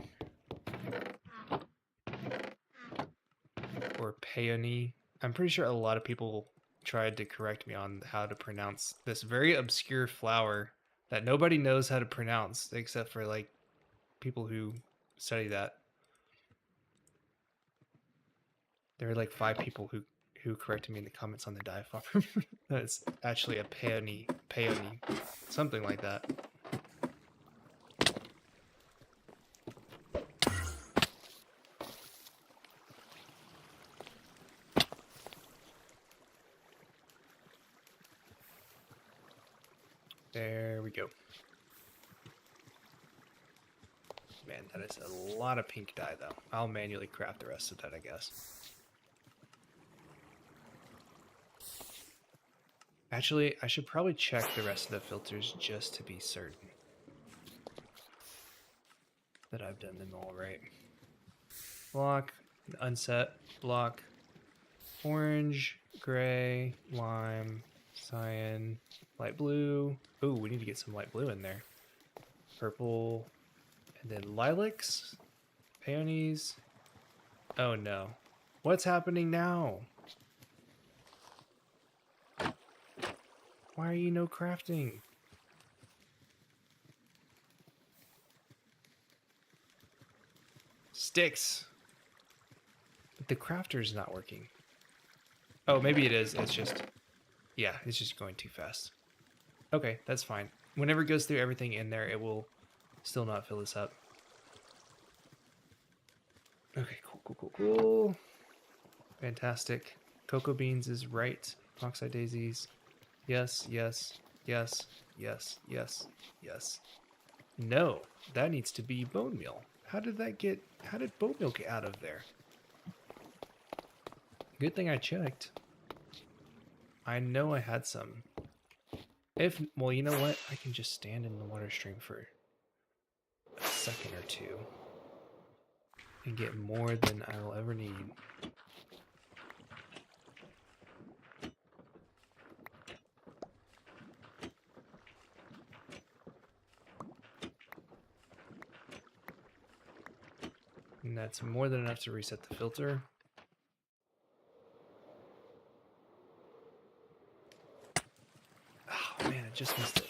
Or peony. I'm pretty sure a lot of people tried to correct me on how to pronounce this very obscure flower that nobody knows how to pronounce except for like people who study that. There were like 5 people who corrected me in the comments on the dye farm. That's actually a peony, something like that. There we go. Man, that is a lot of pink dye, though. I'll manually craft the rest of that, I guess. Actually, I should probably check the rest of the filters just to be certain that I've done them all right. Block, unset, block, orange, gray, lime, cyan, light blue. Ooh, we need to get some light blue in there. Purple, and then lilacs, peonies. Oh no. What's happening now? Why are you no crafting? Sticks. But the crafter's not working. Oh, maybe it is. It's just... Yeah, it's just going too fast. Okay, that's fine. Whenever it goes through everything in there, it will still not fill this up. Okay, cool. Fantastic. Cocoa beans is right. Oxide daisies. Yes. No, that needs to be bone meal. How did bone meal get out of there? Good thing I checked. I know I had some. Well, you know what? I can just stand in the water stream for a second or two. and get more than I will ever need. And that's more than enough to reset the filter. Oh man, I just missed it.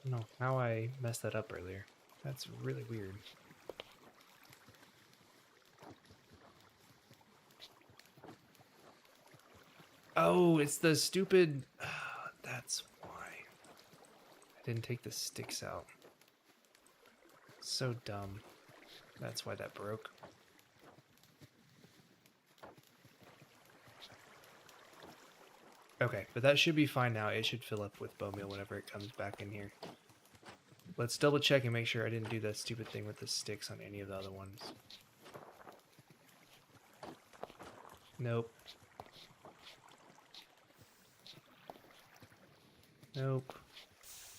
I don't know how I messed that up earlier. That's really weird. Oh, it's the stupid... that's why. I didn't take the sticks out. So dumb. That's why that broke. Okay, but that should be fine now. It should fill up with bone meal whenever it comes back in here. Let's double check and make sure I didn't do that stupid thing with the sticks on any of the other ones. Nope. Nope.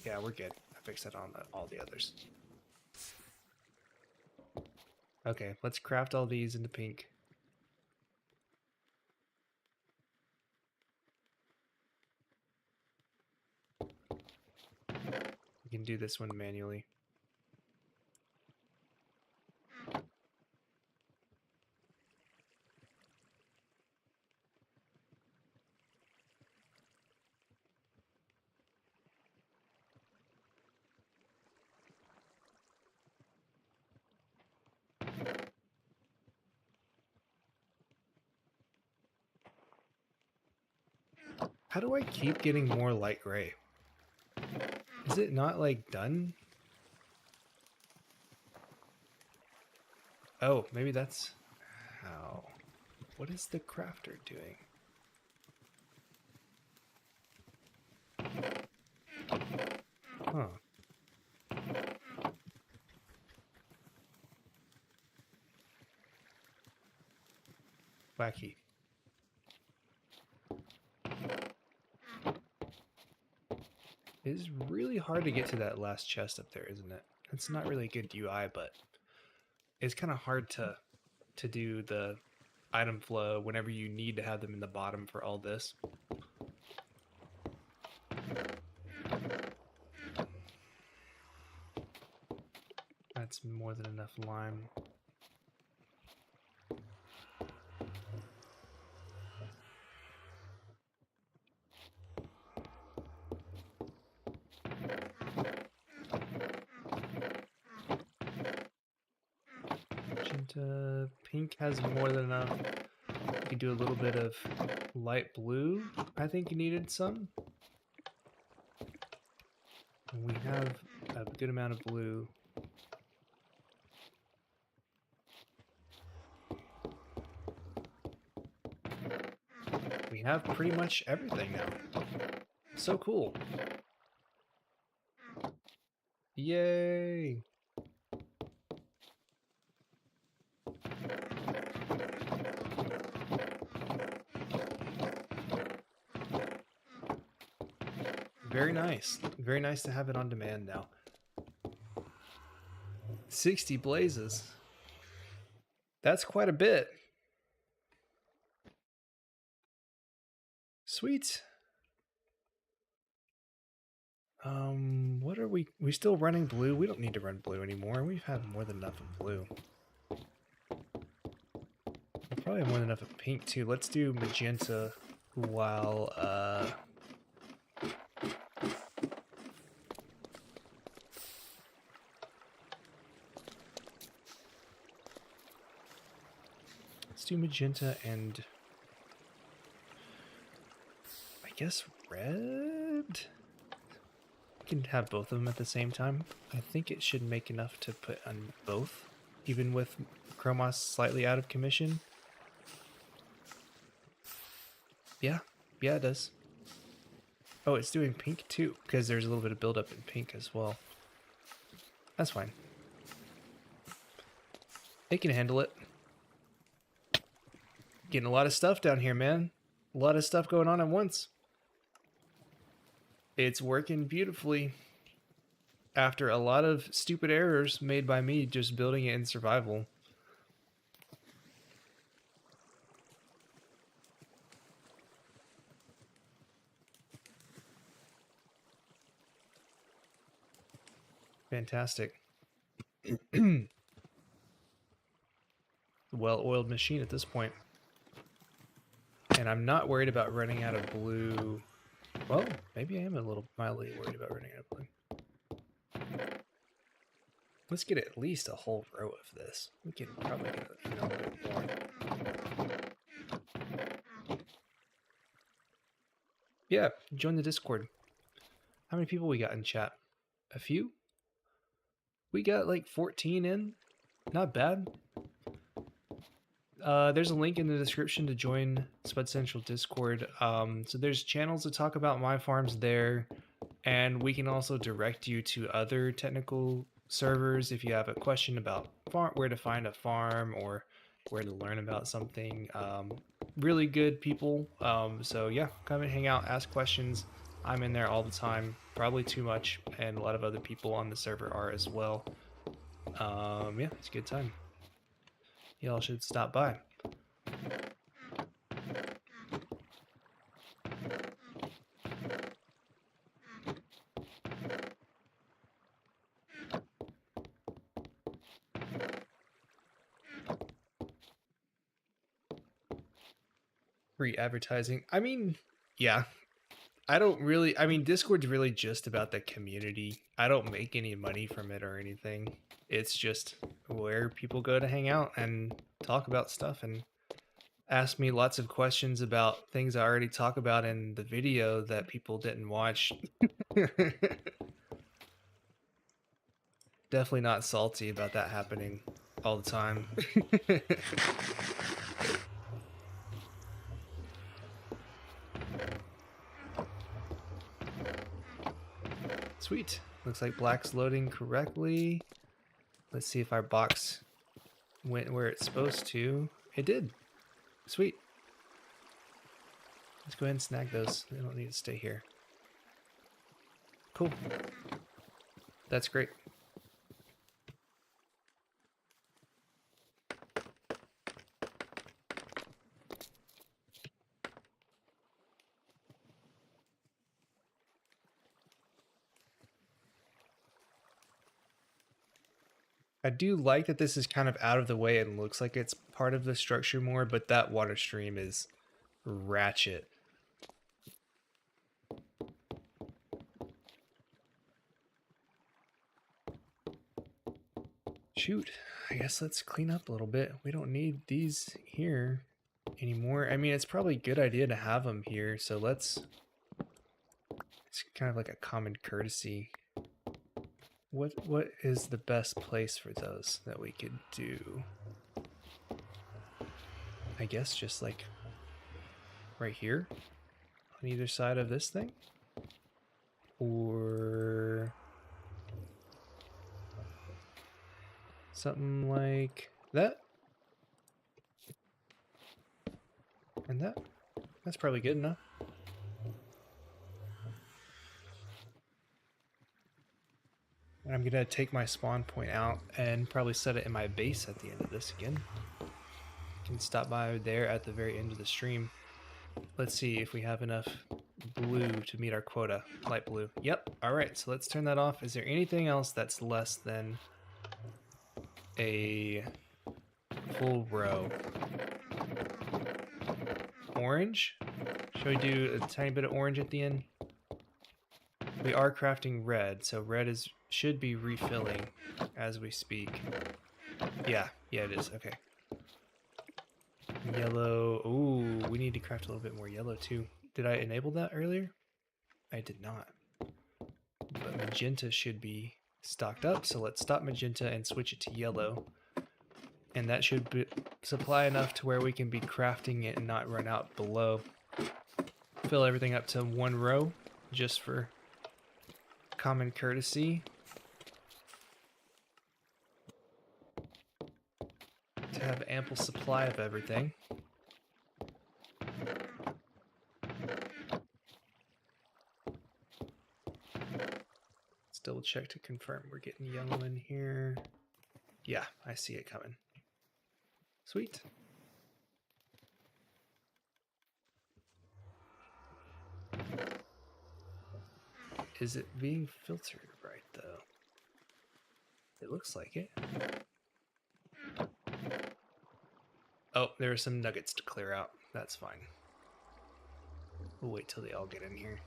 Yeah, we're good. I fixed that on all the others. Okay, let's craft all these into pink. We can do this one manually. How do I keep getting more light gray? Is it not like done? Oh, maybe that's how. What is the crafter doing? Huh. Wacky. It is really hard to get to that last chest up there, isn't it? It's not really a good UI, but it's kind of hard to do the item flow whenever you need to have them in the bottom for all this. That's more than enough lime. Magenta, pink has more than enough. You can do a little bit of light blue. I think you needed some. And we have a good amount of blue. We have pretty much everything now. So cool. Yay! Very nice. Very nice to have it on demand now. 60 blazes. That's quite a bit. Sweet. What are we still running blue? We don't need to run blue anymore. We've had more than enough of blue. We probably have more than enough of pink too. Let's do magenta while let's do magenta and I guess red? We can have both of them at the same time. I think it should make enough to put on both, even with Chromos slightly out of commission. Yeah, it does. Oh, it's doing pink too, because there's a little bit of buildup in pink as well. That's fine. It can handle it. Getting a lot of stuff down here, man. A lot of stuff going on at once. It's working beautifully after a lot of stupid errors made by me just building it in survival. Fantastic. Well-oiled machine at this point. And I'm not worried about running out of blue. Well, maybe I am a little mildly worried about running out of blue. Let's get at least a whole row of this. We can probably get a little bit more. Yeah, join the Discord. How many people we got in chat? A few? We got like 14 in. Not bad. There's a link in the description to join Spud Central Discord. So there's channels to talk about my farms there, and we can also direct you to other technical servers if you have a question about where to find a farm or where to learn about something. Really good people. So yeah, come and hang out, ask questions. I'm in there all the time, probably too much, and a lot of other people on the server are as well. Yeah, it's a good time. Y'all should stop by. Free advertising. I mean, yeah. I don't really, I mean, Discord's really just about the community. I don't make any money from it or anything. It's just where people go to hang out and talk about stuff and ask me lots of questions about things I already talk about in the video that people didn't watch. Definitely not salty about that happening all the time. Sweet. Looks like black's loading correctly. Let's see if our box went where it's supposed to. It did. Sweet. Let's go ahead and snag those. They don't need to stay here. Cool. That's great. I do like that this is kind of out of the way and looks like it's part of the structure more, but that water stream is ratchet. Shoot, I guess let's clean up a little bit. We don't need these here anymore. I mean, it's probably a good idea to have them here, so it's kind of like a common courtesy. What is the best place for those that we could do? I guess just like right here on either side of this thing, or something like that, and that. That's probably good enough. I'm gonna take my spawn point out and probably set it in my base at the end of this again. Can stop by there at the very end of the stream. Let's see if we have enough blue to meet our quota. Light blue. Yep. All right, so let's turn that off. Is there anything else that's less than a full row? Orange? Should we do a tiny bit of orange at the end? We are crafting red, so red should be refilling as we speak. Yeah, it is. Okay. Yellow. Ooh, we need to craft a little bit more yellow too. Did I enable that earlier? I did not. But magenta should be stocked up, so let's stop magenta and switch it to yellow. And that should supply enough to where we can be crafting it and not run out below. Fill everything up to one row, just for common courtesy. To have ample supply of everything. double check to confirm we're getting yellow in here. Yeah, I see it coming. Sweet. Is it being filtered right, though? It looks like it. Oh, there are some nuggets to clear out. That's fine. We'll wait till they all get in here.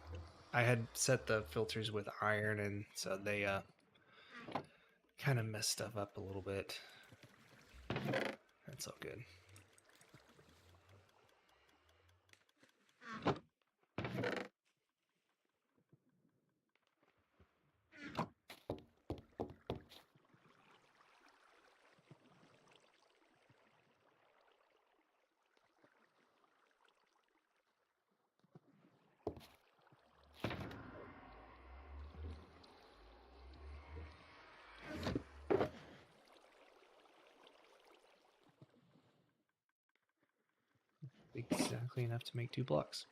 I had set the filters with iron, and so they kind of messed stuff up a little bit. That's all good. Exactly enough to make 2 blocks.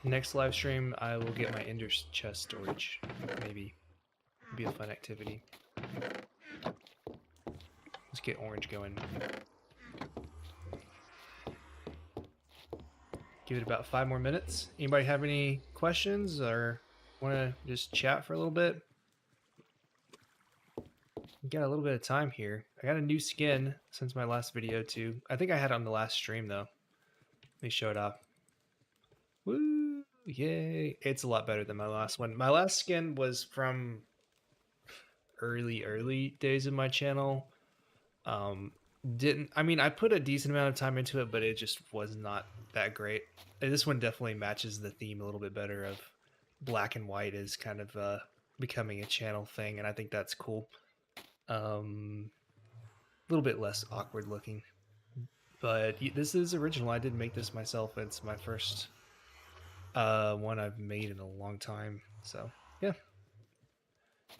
Next live stream, I will get my ender chest storage. Maybe. It'd be a fun activity. Let's get orange going. Give it about 5 more minutes. Anybody have any questions or want to just chat for a little bit? We got a little bit of time here. I got a new skin since my last video too. I think I had it on the last stream though. Let me show it off. Woo! Yay! It's a lot better than my last one. My last skin was from early days of my channel. I put a decent amount of time into it, but it just was not that great. And this one definitely matches the theme a little bit better of black and white is kind of becoming a channel thing, and I think that's cool. A little bit less awkward looking, but this is original. I did make this myself. It's my first one I've made in a long time. So yeah,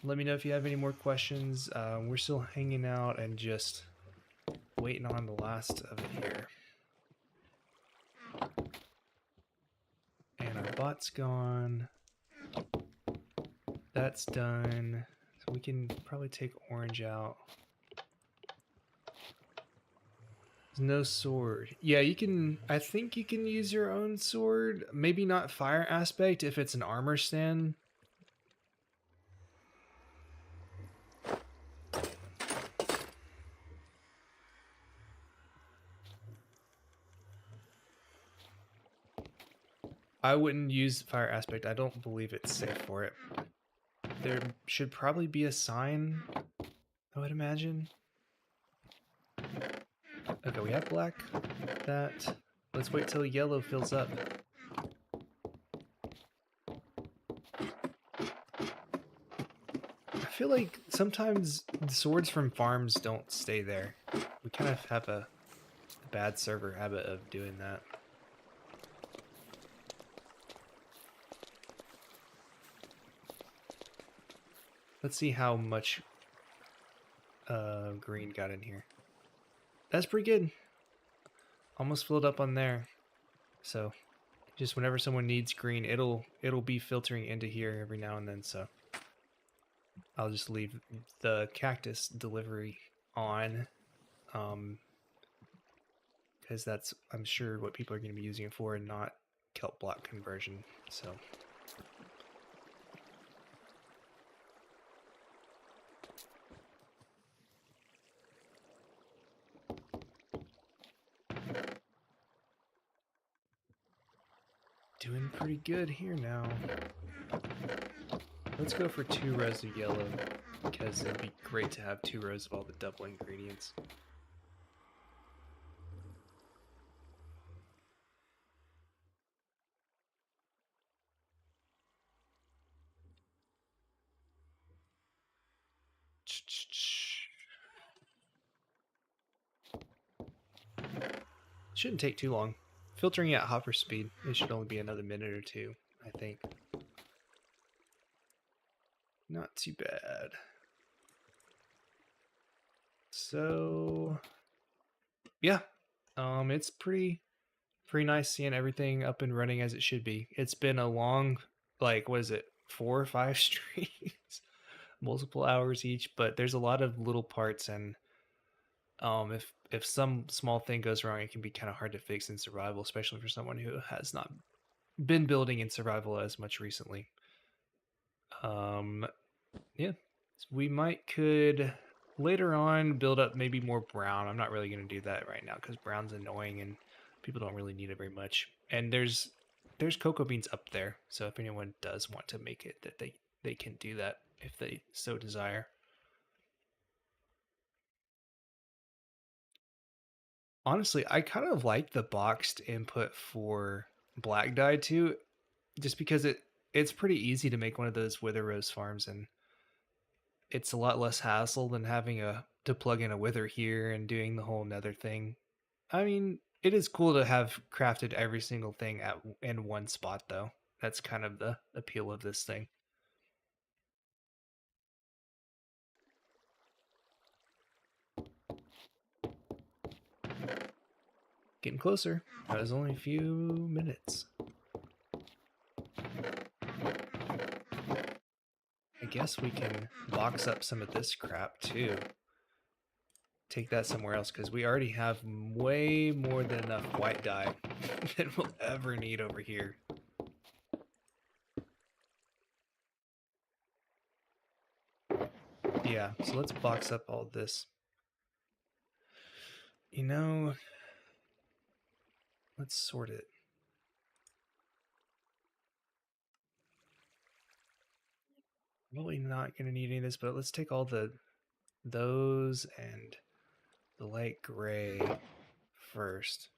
let me know if you have any more questions. We're still hanging out and just waiting on the last of it here. And our bot's gone. That's done. So we can probably take orange out. There's no sword. Yeah, you can, I think you can use your own sword. Maybe not fire aspect if it's an armor stand. I wouldn't use fire aspect. I don't believe it's safe for it. There should probably be a sign, I would imagine. Okay, we have black. That. Let's wait till yellow fills up. I feel like sometimes the swords from farms don't stay there. We kind of have a bad server habit of doing that. Let's see how much green got in here. That's pretty good. Almost filled up on there. So just whenever someone needs green, it'll be filtering into here every now and then. So I'll just leave the cactus delivery on, because that's, I'm sure, what people are going to be using it for, and not kelp block conversion. So. Doing pretty good here now. Let's go for 2 rows of yellow, because it'd be great to have 2 rows of all the double ingredients. Shouldn't take too long. Filtering at hopper speed, it should only be another minute or 2, I think. Not too bad. So, yeah, It's pretty nice seeing everything up and running as it should be. It's been a long, like, what is it, 4 or 5 streams, multiple hours each, but there's a lot of little parts, and if some small thing goes wrong, it can be kind of hard to fix in survival, especially for someone who has not been building in survival as much recently. Um, yeah, we might could later on build up maybe more brown. I'm not really going to do that right now because brown's annoying and people don't really need it very much. And there's cocoa beans up there, so if anyone does want to make it, that they can do that if they so desire. Honestly, I kind of like the boxed input for black dye too, just because it's pretty easy to make one of those wither rose farms, and it's a lot less hassle than having a to plug in a wither here and doing the whole nether thing. I mean, it is cool to have crafted every single thing at in one spot though. That's kind of the appeal of this thing. Getting closer. That was only a few minutes. I guess we can box up some of this crap too. Take that somewhere else because we already have way more than enough white dye than we'll ever need over here. Yeah, so let's box up all this. You know, let's sort it. Really not going to need any of this, but let's take all those and the light gray first.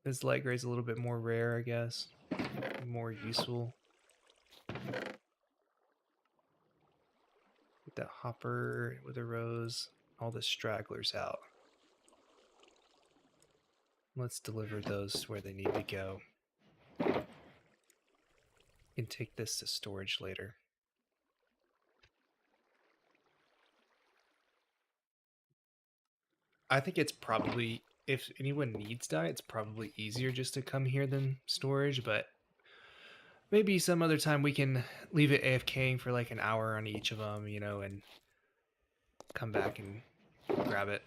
This light gray is a little bit more rare, I guess. More useful. Get that hopper with a rose. All the stragglers out. Let's deliver those where they need to go. And take this to storage later. I think it's probably, if anyone needs dye, it's probably easier just to come here than storage, but maybe some other time we can leave it AFKing for like an hour on each of them, you know, and come back and grab it.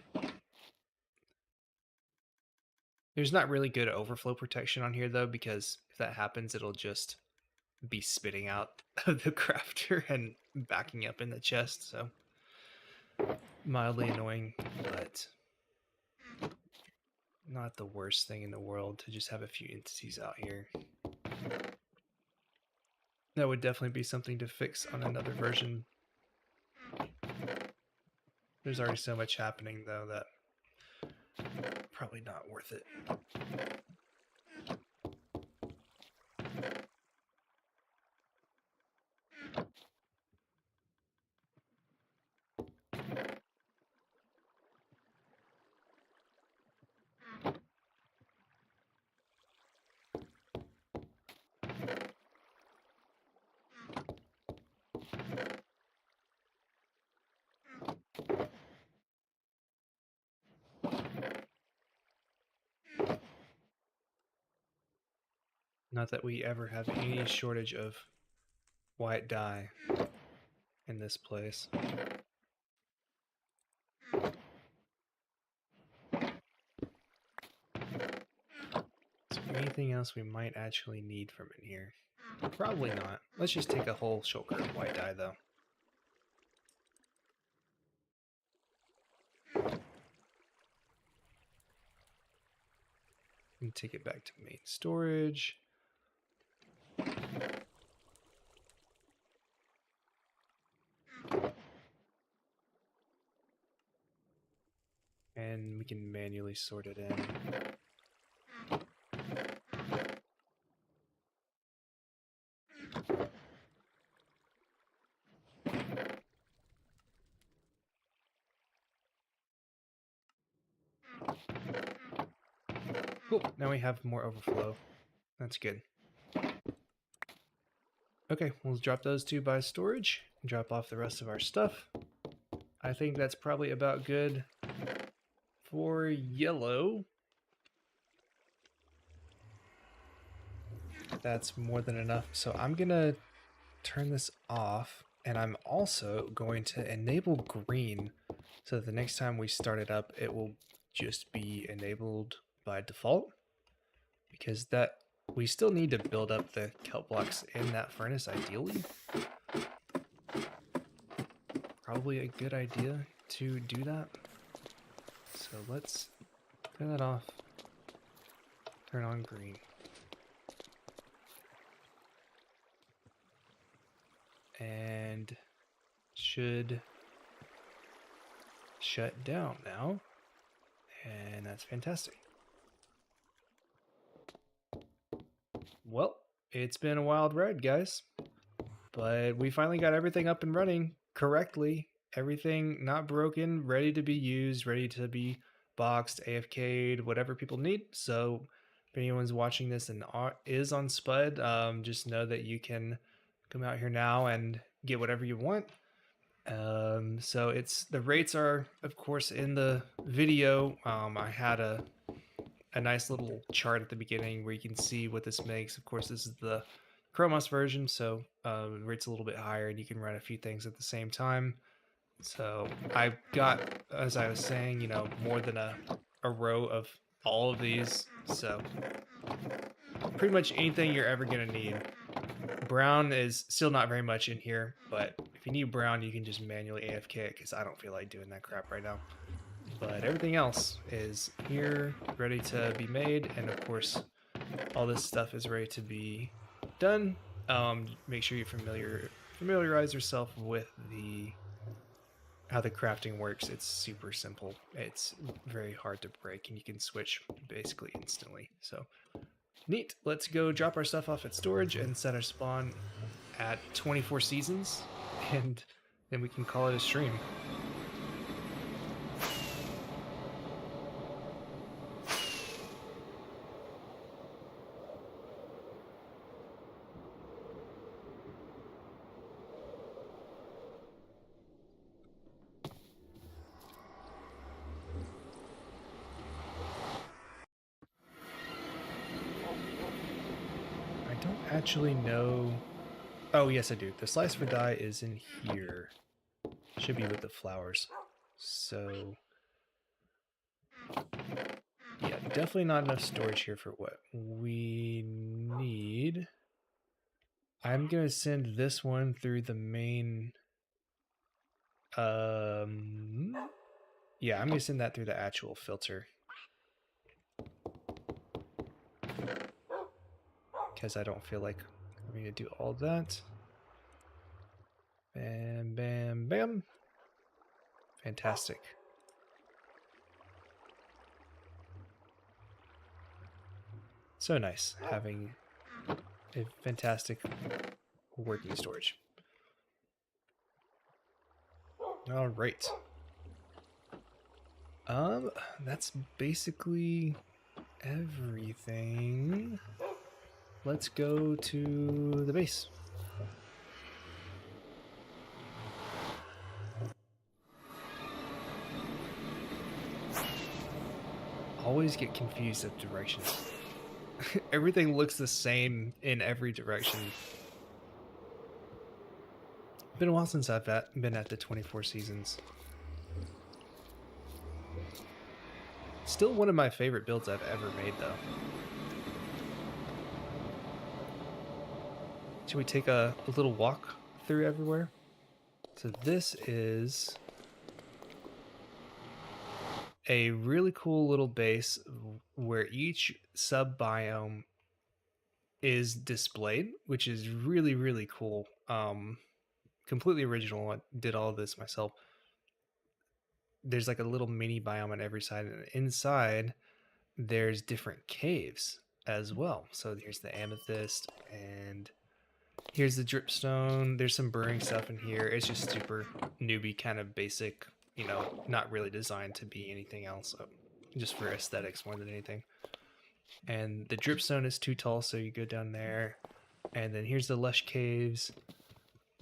There's not really good overflow protection on here though, because if that happens, it'll just be spitting out of the crafter and backing up in the chest, so mildly annoying, but not the worst thing in the world to just have a few entities out here. That would definitely be something to fix on another version. There's already so much happening though that probably not worth it. Not that we ever have any shortage of white dye in this place. Is there anything else we might actually need from in here? Probably not. Let's just take a whole shulker of white dye though. And take it back to main storage. And we can manually sort it in. Cool, now we have more overflow. That's good. Okay, we'll drop those two by storage. Drop off the rest of our stuff. I think that's probably about good for yellow. That's more than enough. So I'm going to turn this off, and I'm also going to enable green so that the next time we start it up, it will just be enabled by default, because that we still need to build up the kelp blocks in that furnace ideally. Probably a good idea to do that. So let's turn that off, turn on green. And should shut down now. And that's fantastic. Well, it's been a wild ride, guys. But we finally got everything up and running correctly. Everything not broken, ready to be used, ready to be boxed, AFK'd, whatever people need. So if anyone's watching this and is on Spud, just know that you can come out here now and get whatever you want. So it's the rates are, of course, in the video. I had a nice little chart at the beginning where you can see what this makes. Of course, this is the Chromos version, so rate's a little bit higher, and you can run a few things at the same time. So I got, as I was saying, more than a row of all of these. So pretty much anything you're ever gonna need. Brown is still not very much in here, but if you need brown, you can just manually AFK it, because I don't feel like doing that crap right now. But everything else is here, ready to be made, and of course, all this stuff is ready to be done. Make sure you familiarize yourself with how the crafting works. It's super simple. It's very hard to break, and you can switch basically instantly. So neat. Let's go drop our stuff off at storage and set our spawn at 24 seasons, and then we can call it a stream. I don't actually know. Oh, yes, I do. The slice for dye is in here. Should be with the flowers. So yeah, definitely not enough storage here for what we need. I'm gonna send this one through the main. Yeah, I'm gonna send that through the actual filter, because I don't feel like I'm gonna do all that. Bam, bam, bam. Fantastic. So nice having a fantastic working storage. All right. That's basically everything. Let's go to the base. Always get confused of directions. Everything looks the same in every direction. It's been a while since I've been at the 24 seasons. Still one of my favorite builds I've ever made, though. Should we take a little walk through everywhere? So this is a really cool little base where each sub-biome is displayed, which is really, really cool. Completely original. I did all of this myself. There's like a little mini biome on every side, and inside there's different caves as well. So here's the amethyst, and here's the dripstone. There's some brewing stuff in here. It's just super newbie, kind of basic, not really designed to be anything else, just for aesthetics more than anything. And the dripstone is too tall, so you go down there. And then here's the lush caves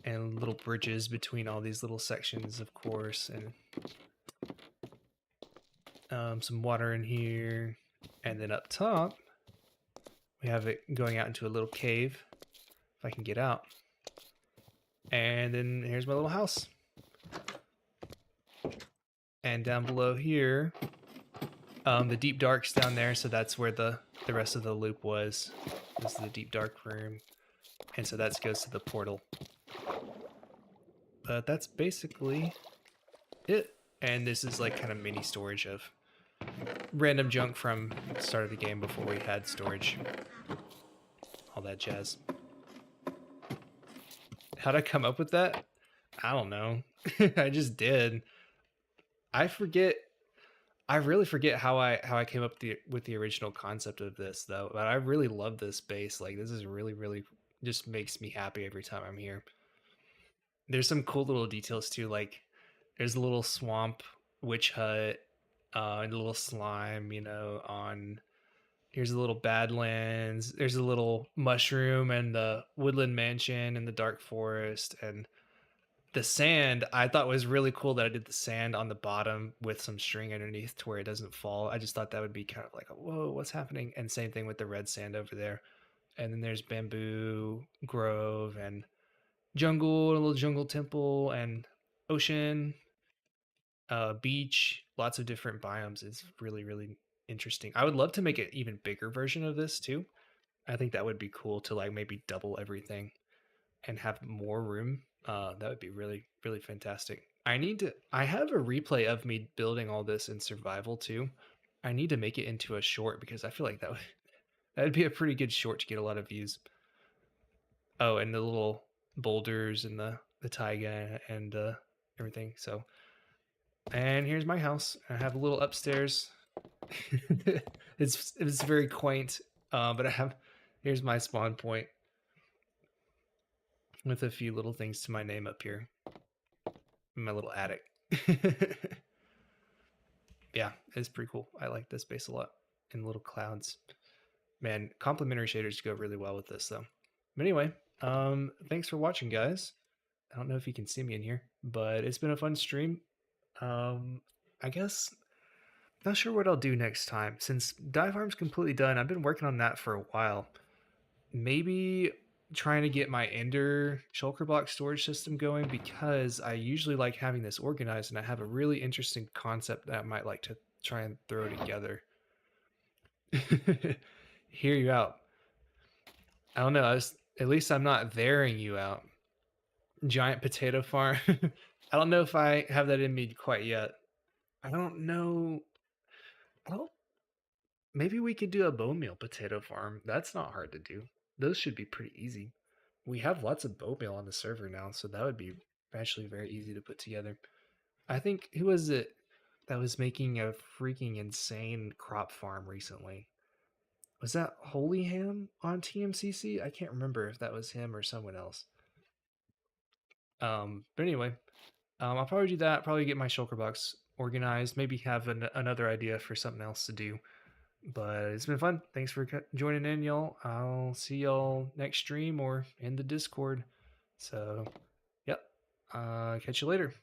and little bridges between all these little sections, of course, and some water in here. And then up top, we have it going out into a little cave, if I can get out. And then here's my little house. And down below here, the deep dark's down there, so that's where the rest of the loop was. This is the deep dark room. And so that goes to the portal. But that's basically it. And this is like kind of mini storage of random junk from the start of the game before we had storage. All that jazz. How'd I come up with that? I don't know. I just did. I forget. I really forget how I came up with the original concept of this though. But I really love this base. Like this is really just makes me happy every time I'm here. There's some cool little details too. Like there's a little swamp witch hut, and a little slime. You know, on here's a little Badlands. There's a little mushroom and the woodland mansion and the dark forest and the sand. I thought was really cool that I did the sand on the bottom with some string underneath to where it doesn't fall. I just thought that would be kind of like, whoa, what's happening? And same thing with the red sand over there. And then there's bamboo grove and jungle, a little jungle temple and ocean, beach, lots of different biomes. It's really interesting. I would love to make an even bigger version of this too. I think that would be cool to like maybe double everything and have more room. That would be really fantastic. I have a replay of me building all this in survival too. I need to make it into a short because I feel like that would be a pretty good short to get a lot of views. Oh, and the little boulders and the taiga and everything. So, and here's my house. I have a little upstairs. it's very quaint, but I have here's my spawn point with a few little things to my name up here. My little attic. Yeah, it's pretty cool. I like this base a lot. And little clouds. Man, complementary shaders go really well with this though. But anyway, thanks for watching, guys. I don't know if you can see me in here, but it's been a fun stream. I guess not sure what I'll do next time. Since Dye Farm's completely done, I've been working on that for a while. Maybe trying to get my Ender shulker block storage system going because I usually like having this organized and I have a really interesting concept that I might like to try and throw together. Hear you out. I don't know. At least I'm not therring you out. Giant potato farm. I don't know if I have that in me quite yet. I don't know. Well, maybe we could do a bone meal potato farm. That's not hard to do. Those should be pretty easy. We have lots of bone meal on the server now, so that would be actually very easy to put together. I think who was it that was making a freaking insane crop farm recently? Was that Holy Ham on TMCC? I can't remember if that was him or someone else. But anyway, I'll probably do that. Probably get my shulker box organized. Maybe have another idea for something else to do. But it's been fun. Thanks for joining in, y'all. I'll see y'all next stream or in the Discord. So, yep. Catch you later.